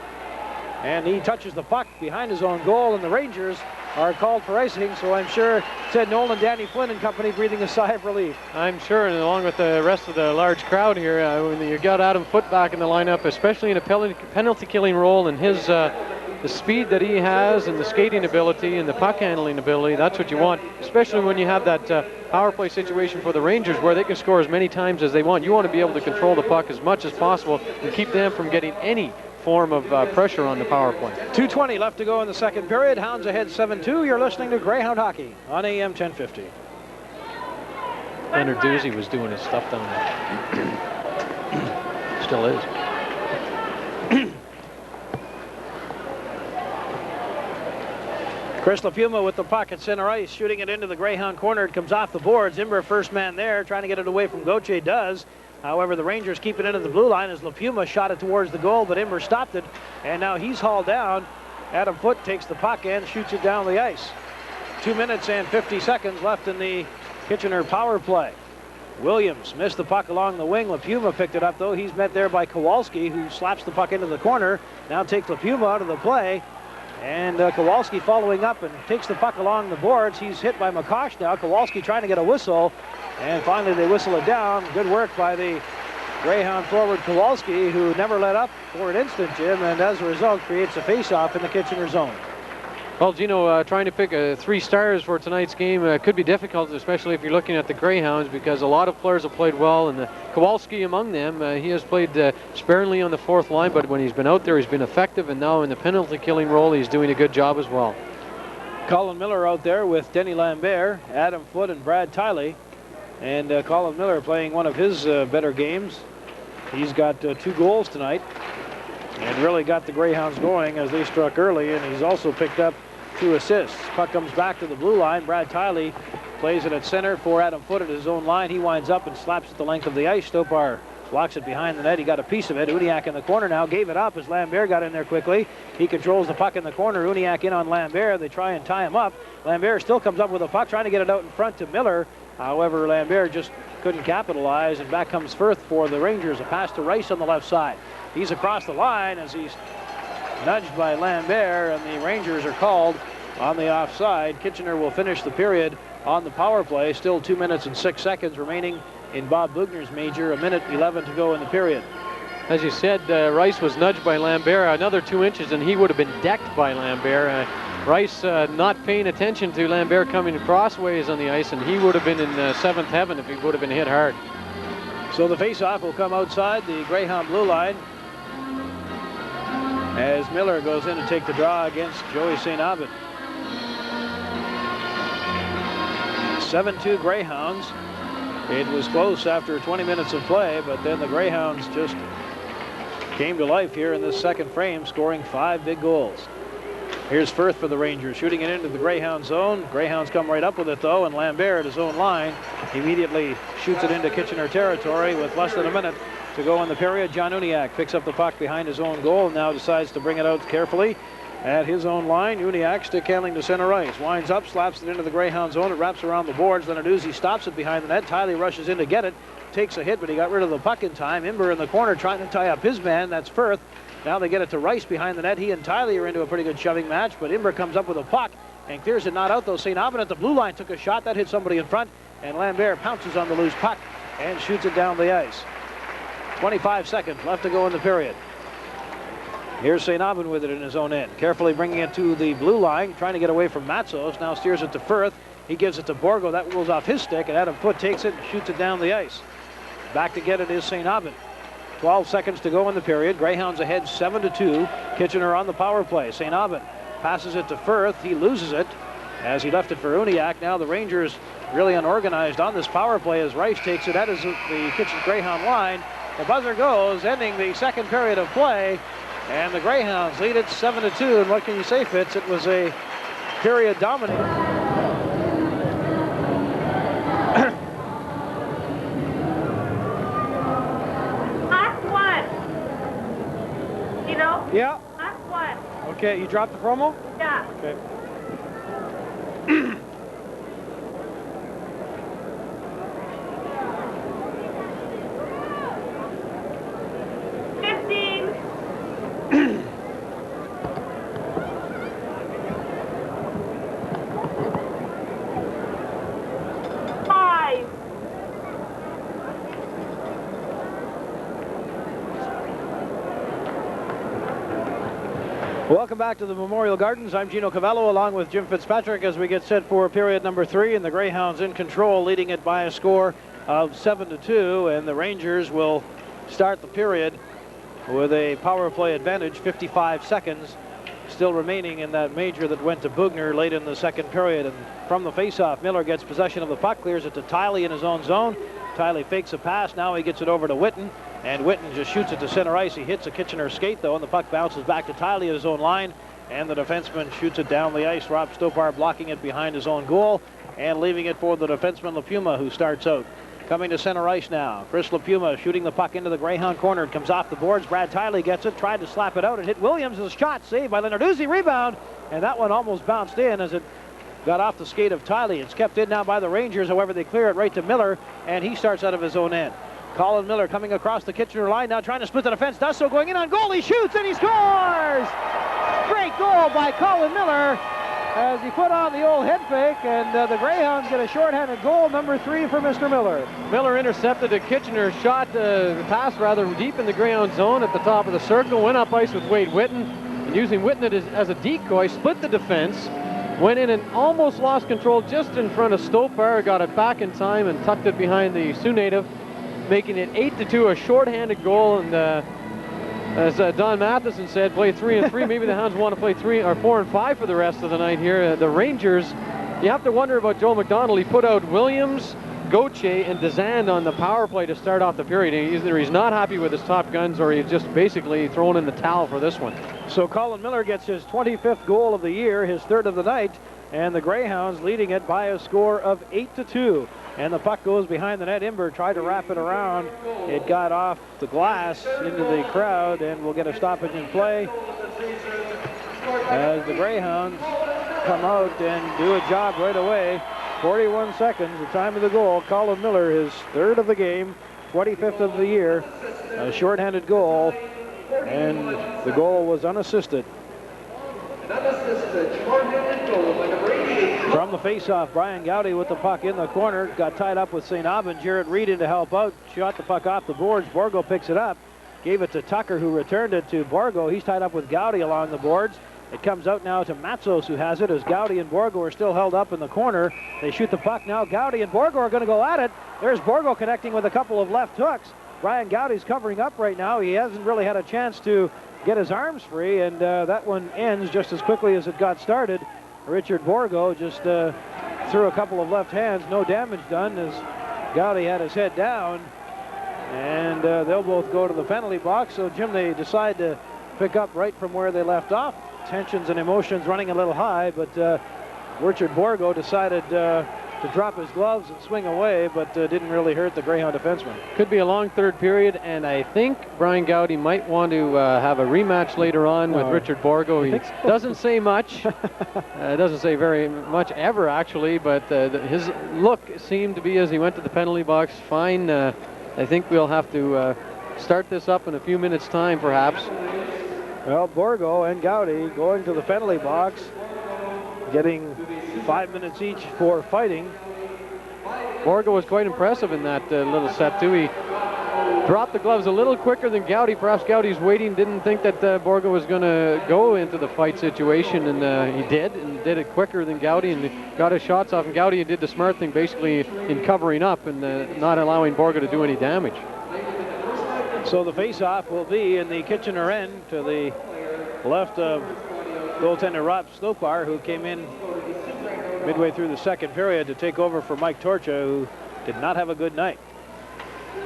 [SPEAKER 1] and he touches the puck behind his own goal, and the Rangers are called for icing, so I'm sure Ted Nolan, Danny Flynn and company breathing a sigh of relief.
[SPEAKER 2] I'm sure, and along with the rest of the large crowd here, when you got Adam Foote back in the lineup, especially in a penalty-killing role, and his the speed that he has, and the skating ability, and the puck handling ability, that's what you want, especially when you have that power play situation for the Rangers where they can score as many times as they want. You want to be able to control the puck as much as possible and keep them from getting any form of pressure on the power play.
[SPEAKER 1] 2:20 left to go in the second period. Hounds ahead 7-2. You're listening to Greyhound Hockey on AM 1050.
[SPEAKER 2] Leonard Doozy was doing his stuff down there. Still is.
[SPEAKER 1] Chris LaPuma with the puck at center ice, shooting it into the Greyhound corner. It comes off the boards. Imber, first man there, trying to get it away from Gauthier, does. However, the Rangers keep it into the blue line as LaPuma shot it towards the goal, but Imber stopped it, and now he's hauled down. Adam Foote takes the puck and shoots it down the ice. 2 minutes and 50 seconds left in the Kitchener power play. Williams missed the puck along the wing. LaPuma picked it up, though. He's met there by Kowalski, who slaps the puck into the corner. Now takes LaPuma out of the play. And Kowalski following up and takes the puck along the boards. He's hit by McCosh now. Kowalski trying to get a whistle. And finally they whistle it down. Good work by the Greyhound forward Kowalski, who never let up for an instant, Jim, and as a result creates a face-off in the Kitchener zone.
[SPEAKER 2] Well, Gino, trying to pick 3 stars for tonight's game could be difficult, especially if you're looking at the Greyhounds, because a lot of players have played well, and Kowalski among them. He has played sparingly on the 4th line, but when he's been out there, he's been effective, and now in the penalty-killing role, he's doing a good job as well.
[SPEAKER 1] Colin Miller out there with Denny Lambert, Adam Foote, and Brad Tiley. And Colin Miller playing one of his better games. He's got 2 goals tonight and really got the Greyhounds going as they struck early, and he's also picked up 2 assists. Puck comes back to the blue line. Brad Tiley plays it at center for Adam Foote at his own line. He winds up and slaps it the length of the ice. Stopar blocks it behind the net. He got a piece of it. Uniacke in the corner now. Gave it up as Lambert got in there quickly. He controls the puck in the corner. Uniacke in on Lambert. They try and tie him up. Lambert still comes up with a puck, trying to get it out in front to Miller. However, Lambert just couldn't capitalize, and back comes Firth for the Rangers. A pass to Rice on the left side. He's across the line as he's nudged by Lambert, and the Rangers are called on the offside. Kitchener will finish the period on the power play. Still 2 minutes and 6 seconds remaining in Bob Bugner's major. 1:11 to go in the period.
[SPEAKER 2] As you said, Rice was nudged by Lambert another 2 inches, and he would have been decked by Lambert. Rice not paying attention to Lambert coming crossways on the ice, and he would have been in 7th heaven if he would have been hit hard.
[SPEAKER 1] So the face-off will come outside the Greyhound blue line as Miller goes in to take the draw against Joey St. Aubin. 7-2 Greyhounds. It was close after 20 minutes of play, but then the Greyhounds just came to life here in this second frame, scoring 5 big goals. Here's Firth for the Rangers, shooting it into the Greyhound zone. Greyhounds come right up with it, though, and Lambert at his own line immediately shoots it into Kitchener territory with less than a minute to go in the period. John Uniacke picks up the puck behind his own goal, now decides to bring it out carefully at his own line. Uniacke stick handling to center ice. Winds up, slaps it into the Greyhound zone. It wraps around the boards. Lenarduzzi stops it behind the net. Tiley rushes in to get it. Takes a hit, but he got rid of the puck in time. Imber in the corner trying to tie up his man. That's Firth. Now they get it to Rice behind the net. He and Tiley are into a pretty good shoving match, but Imber comes up with a puck and clears it not out, though. St. Aubin at the blue line took a shot. That hit somebody in front, and Lambert pounces on the loose puck and shoots it down the ice. 25 seconds left to go in the period. Here's St. Aubin with it in his own end. Carefully bringing it to the blue line, trying to get away from Matzos. Now steers it to Firth. He gives it to Borgo. That rolls off his stick, and Adam Foote takes it and shoots it down the ice. Back to get it is St. Aubin. 12 seconds to go in the period. Greyhounds ahead 7-2. Kitchener on the power play. St. Aubin passes it to Firth. He loses it as he left it for Uniacke. Now the Rangers really unorganized on this power play as Rice takes it. That is the Kitchener Greyhound line. The buzzer goes, ending the second period of play. And the Greyhounds lead it 7-2. And what can you say, Fitz? It was a period dominated.
[SPEAKER 4] Yeah.
[SPEAKER 5] Last one.
[SPEAKER 4] Okay, you dropped the promo?
[SPEAKER 5] Yeah.
[SPEAKER 4] Okay.
[SPEAKER 1] Welcome back to the Memorial Gardens. I'm Gino Cavallo along with Jim Fitzpatrick as we get set for period number 3, and the Greyhounds in control, leading it by a score of 7-2, and the Rangers will start the period with a power play advantage. 55 seconds still remaining in that major that went to Bugner late in the second period. And from the faceoff, Miller gets possession of the puck, clears it to Tiley in his own zone. Tiley fakes a pass. Now he gets it over to Witten, and Witten just shoots it to center ice. He hits a Kitchener skate, though, and the puck bounces back to Tiley at his own line, and the defenseman shoots it down the ice. Rob Stopar blocking it behind his own goal and leaving it for the defenseman LaPuma, who starts out. Coming to center ice now, Chris LaPuma shooting the puck into the Greyhound corner. It comes off the boards. Brad Tiley gets it, tried to slap it out. It hit Williams. A shot saved by Lenarduzzi. Rebound, and that one almost bounced in as it got off the skate of Tiley. It's kept in now by the Rangers. However, they clear it right to Miller, and he starts out of his own end. Colin Miller coming across the Kitchener line now, trying to split the defense. Does so, going in on goal. He shoots and he scores! Great goal by Colin Miller as he put on the old head fake, and the Greyhounds get a shorthanded goal, number 3 for Mr. Miller.
[SPEAKER 2] Miller intercepted a Kitchener shot, the pass rather deep in the Greyhound zone at the top of the circle, went up ice with Wade Witten, and using Witten as a decoy, split the defense, went in and almost lost control just in front of Stopar, got it back in time and tucked it behind the Sioux native, making it 8-2, a shorthanded goal. And as Don Matheson said, play 3 and 3. Maybe the Hounds want to play 3 or 4 and 5 for the rest of the night here. The Rangers, you have to wonder about Joe McDonald. He put out Williams, Gauthier, and Dezand on the power play to start off the period. Either he's not happy with his top guns, or he's just basically thrown in the towel for this one.
[SPEAKER 1] So Colin Miller gets his 25th goal of the year, his 3rd of the night, and the Greyhounds leading it by a score of 8-2. And the puck goes behind the net. Imber tried to wrap it around. It got off the glass into the crowd, and we'll get a stoppage in play as the Greyhounds come out and do a job right away. 41 seconds, the time of the goal. Colin Miller, his 3rd of the game, 25th of the year, a shorthanded goal, and the goal was unassisted. From the faceoff, Brian Gowdy with the puck in the corner, got tied up with St. Aubin. Jared Reed in to help out, shot the puck off the boards. Borgo picks it up, gave it to Tucker, who returned it to Borgo. He's tied up with Gowdy along the boards. It comes out now to Matzos, who has it, as Gowdy and Borgo are still held up in the corner. They shoot the puck now. Gowdy and Borgo are going to go at it. There's Borgo connecting with a couple of left hooks. Brian Gowdy's covering up right now. He hasn't really had a chance to get his arms free, and that one ends just as quickly as it got started. Richard Borgo just threw a couple of left hands. No damage done as Gowdy had his head down. And they'll both go to the penalty box. So, Jim, they decide to pick up right from where they left off. Tensions and emotions running a little high, but Richard Borgo decided to drop his gloves and swing away, but didn't really hurt the Greyhound defenseman.
[SPEAKER 2] Could be a long third period, and I think Brian Gowdy might want to have a rematch later on with Richard Borgo. He doesn't say much. Doesn't say very much ever, actually, but his look seemed to be, as he went to the penalty box, fine. I think we'll have to start this up in a few minutes' time, perhaps.
[SPEAKER 1] Well, Borgo and Gowdy going to the penalty box, getting 5 minutes each for fighting.
[SPEAKER 2] Borgo was quite impressive in that little set, too. He dropped the gloves a little quicker than Gowdy. Perhaps Gowdy's waiting, didn't think that Borgo was going to go into the fight situation, and he did, and did it quicker than Gowdy, and got his shots off. And Gowdy did the smart thing, basically, in covering up and not allowing Borgo to do any damage.
[SPEAKER 1] So the face-off will be in the Kitchener end to the left of goaltender Rob Stopar, who came in midway through the second period to take over for Mike Torcha, who did not have a good night.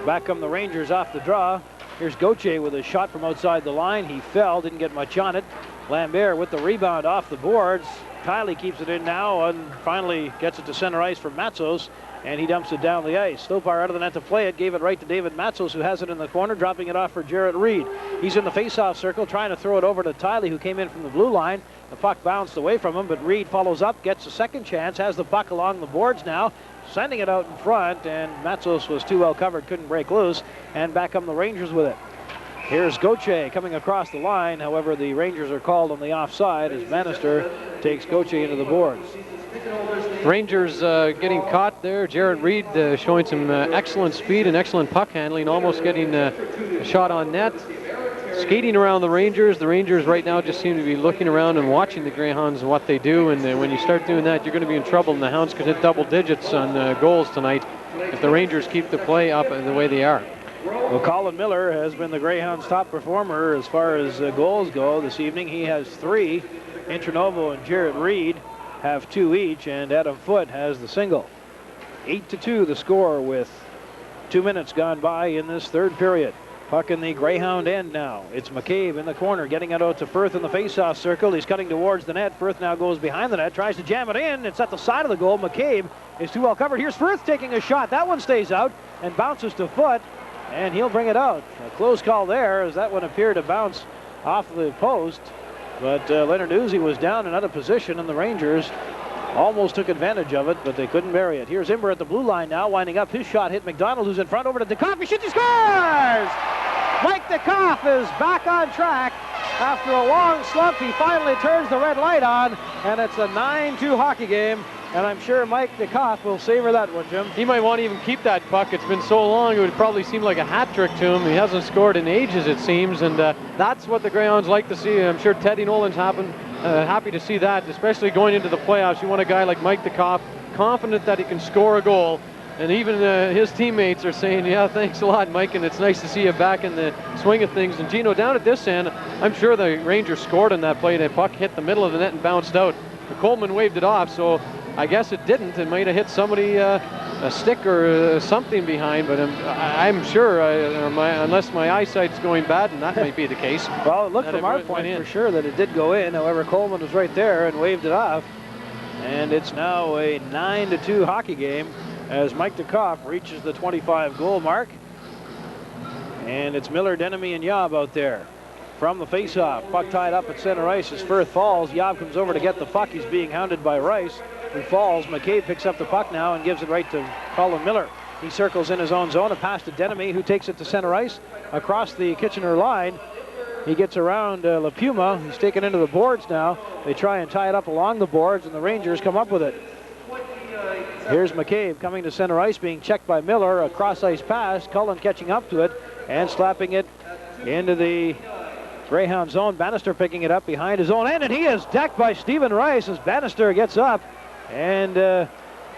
[SPEAKER 1] Back come the Rangers off the draw. Here's Gauthier with a shot from outside the line. He fell, didn't get much on it. Lambert with the rebound off the boards. Kiley keeps it in now and finally gets it to center ice for Matzos, and he dumps it down the ice. Stopar out of the net to play it, gave it right to David Matzos, who has it in the corner, dropping it off for Jarrett Reed. He's in the face-off circle, trying to throw it over to Kiley, who came in from the blue line. The puck bounced away from him, but Reed follows up, gets a second chance, has the puck along the boards now, sending it out in front, and Matzos was too well covered, couldn't break loose, and back come the Rangers with it. Here's Gauthier coming across the line. However, the Rangers are called on the offside as Bannister takes Gauthier into the boards.
[SPEAKER 2] Rangers getting caught there. Jarrett Reed showing some excellent speed and excellent puck handling, almost getting a shot on net. Skating around the Rangers. The Rangers right now just seem to be looking around and watching the Greyhounds and what they do. And when you start doing that, you're going to be in trouble. And the Hounds could hit double digits on goals tonight if the Rangers keep the play up the way they are.
[SPEAKER 1] Well, Colin Miller has been the Greyhounds' top performer as far as goals go this evening. He has 3. Intranovo and Jarrett Reed have 2 each, and Adam Foote has the single. 8-2 the score with 2 minutes gone by in this third period. Puck in the Greyhound end now. It's McCabe in the corner, getting it out to Firth in the face-off circle. He's cutting towards the net. Firth now goes behind the net, tries to jam it in. It's at the side of the goal. McCabe is too well covered. Here's Firth taking a shot. That one stays out and bounces to Foote, and he'll bring it out. A close call there, as that one appeared to bounce off the post. But Leonard Uzi was down and out of position, and the Rangers almost took advantage of it, but they couldn't bury it. Here's Imber at the blue line now, winding up. His shot hit McDonald, who's in front, over to DeKoff. He shoots, he scores! Mike DeKoff is back on track. After a long slump, he finally turns the red light on, and it's a 9-2 hockey game. And I'm sure Mike DeKoff will savor that one, Jim.
[SPEAKER 2] He might want to even keep that puck. It's been so long, it would probably seem like a hat trick to him. He hasn't scored in ages, it seems, and that's what the Greyhounds like to see. I'm sure Teddy Nolan's happy to see that, especially going into the playoffs. You want a guy like Mike DeKoff, confident that he can score a goal. And even his teammates are saying, yeah, thanks a lot, Mike, and it's nice to see you back in the swing of things. And Gino, down at this end, I'm sure the Rangers scored on that play. The puck hit the middle of the net and bounced out. But Coleman waved it off, so I guess it didn't. It might have hit somebody, a stick or something behind, but I'm sure, unless my eyesight's going bad, and that might be the case.
[SPEAKER 1] Well, it looked from our point for sure that it did go in. However, Coleman was right there and waved it off. And it's now a 9-2 hockey game as Mike DeKoff reaches the 25-goal mark. And it's Miller, Denemy, and Yob out there. From the face-off, puck tied up at center ice as Firth falls. Yob comes over to get the puck. He's being hounded by Rice, who falls. McCabe picks up the puck now and gives it right to Colin Miller. He circles in his own zone, a pass to Denemy, who takes it to center ice across the Kitchener line. He gets around LaPuma, who's taken into the boards now. They try and tie it up along the boards, and the Rangers come up with it. Here's McCabe coming to center ice, being checked by Miller. A cross-ice pass, Cullen catching up to it and slapping it into the Greyhound zone. Bannister picking it up behind his own end, and he is decked by Stephen Rice as Bannister gets up and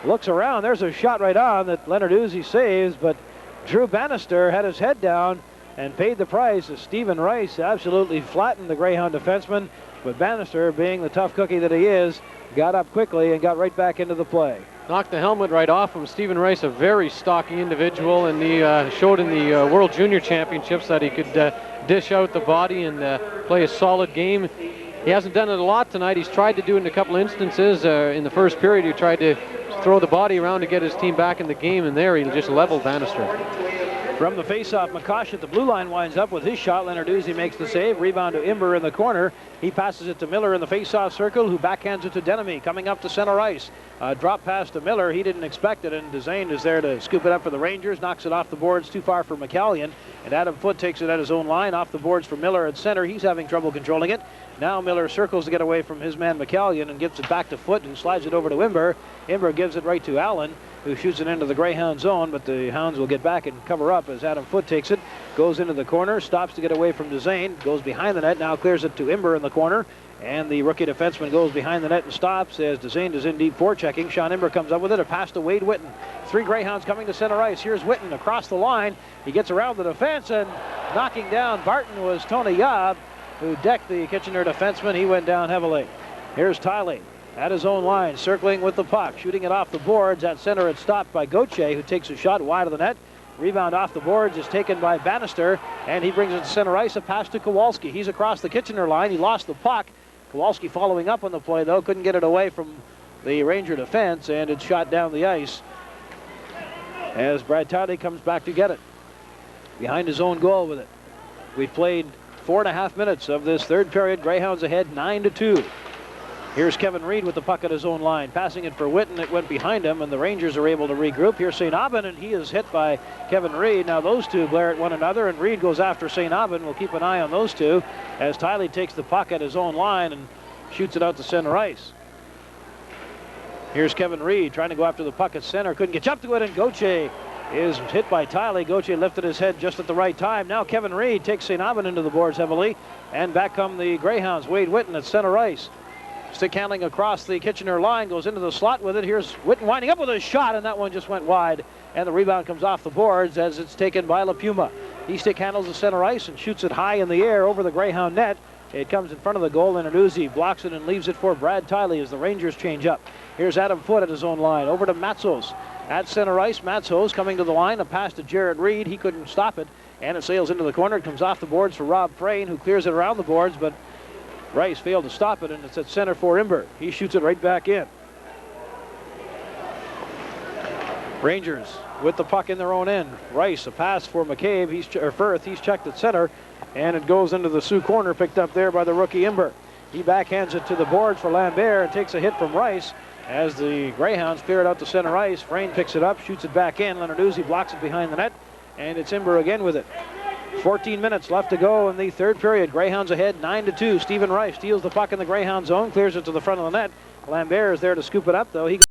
[SPEAKER 1] looks around. There's a shot right on that Leonard Uzi saves, but Drew Bannister had his head down and paid the price as Stephen Rice absolutely flattened the Greyhound defenseman. But Bannister, being the tough cookie that he is, got up quickly and got right back into the play.
[SPEAKER 2] Knocked the helmet right off him. Stephen Rice, a very stocky individual, and he showed in the World Junior Championships that he could dish out the body and play a solid game. He hasn't done it a lot tonight. He's tried to do it in a couple of instances. In the first period, he tried to throw the body around to get his team back in the game, and there he just leveled Bannister.
[SPEAKER 1] From the faceoff, McCosh at the blue line winds up with his shot. Lenarduzzi makes the save. Rebound to Imber in the corner. He passes it to Miller in the faceoff circle, who backhands it to Denemy, coming up to center ice. Drop pass to Miller. He didn't expect it, and Dezane is there to scoop it up for the Rangers. Knocks it off the boards, too far for McCallion. And Adam Foote takes it at his own line. Off the boards for Miller at center. He's having trouble controlling it. Now Miller circles to get away from his man McCallion and gives it back to Foote, who slides it over to Imber. Imber gives it right to Allen, who shoots it into the Greyhound zone, but the Hounds will get back and cover up as Adam Foote takes it, goes into the corner, stops to get away from Dezane, goes behind the net, now clears it to Imber in the corner, and the rookie defenseman goes behind the net and stops as Dezane is in deep forechecking. Sean Imber comes up with it, a pass to Wade Whitten. 3 Greyhounds coming to center ice. Here's Whitten across the line. He gets around the defense, and knocking down Barton was Tony Yob, who decked the Kitchener defenseman. He went down heavily. Here's Tiley at his own line, circling with the puck, shooting it off the boards. At center, it's stopped by Gauthier, who takes a shot wide of the net. Rebound off the boards is taken by Bannister, and he brings it to center ice, a pass to Kowalski. He's across the Kitchener line. He lost the puck. Kowalski following up on the play, though, couldn't get it away from the Ranger defense, and it's shot down the ice as Brad Tiley comes back to get it. Behind his own goal with it. We've played 4.5 minutes of this third period. Greyhounds ahead 9-2. Here's Kevin Reed with the puck at his own line, passing it for Whitten. It went behind him, and the Rangers are able to regroup. Here's St. Aubin, and he is hit by Kevin Reed. Now those two glare at one another, and Reed goes after St. Aubin. We'll keep an eye on those two as Tiley takes the puck at his own line and shoots it out to center ice. Here's Kevin Reed trying to go after the puck at center. Couldn't get up to it, and Gauthier is hit by Tiley. Gauthier lifted his head just at the right time. Now Kevin Reed takes St. Aubin into the boards heavily, and back come the Greyhounds. Wade Whitten at center ice. Stick handling across the Kitchener line, goes into the slot with it. Here's Whitten winding up with a shot, and that one just went wide. And the rebound comes off the boards as it's taken by LaPuma. He stick handles the center ice and shoots it high in the air over the Greyhound net. It comes in front of the goal, and Narduzzi blocks it and leaves it for Brad Tiley as the Rangers change up. Here's Adam Foote at his own line, over to Matzos. At center ice, Matzos coming to the line, a pass to Jarrett Reed. He couldn't stop it, and it sails into the corner. It comes off the boards for Rob Frayne, who clears it around the boards, but Rice failed to stop it, and it's at center for Imber. He shoots it right back in. Rangers with the puck in their own end. Rice, a pass for McCabe, Firth. He's checked at center, and it goes into the Sioux corner, picked up there by the rookie Imber. He backhands it to the boards for Lambert and takes a hit from Rice as the Greyhounds clear it out to center ice. Frayne picks it up, shoots it back in. Lenarduzzi blocks it behind the net, and it's Imber again with it. 14 minutes left to go in the third period. Greyhounds ahead 9-2. Stephen Rice steals the puck in the Greyhound zone, clears it to the front of the net. Lambert is there to scoop it up, though. He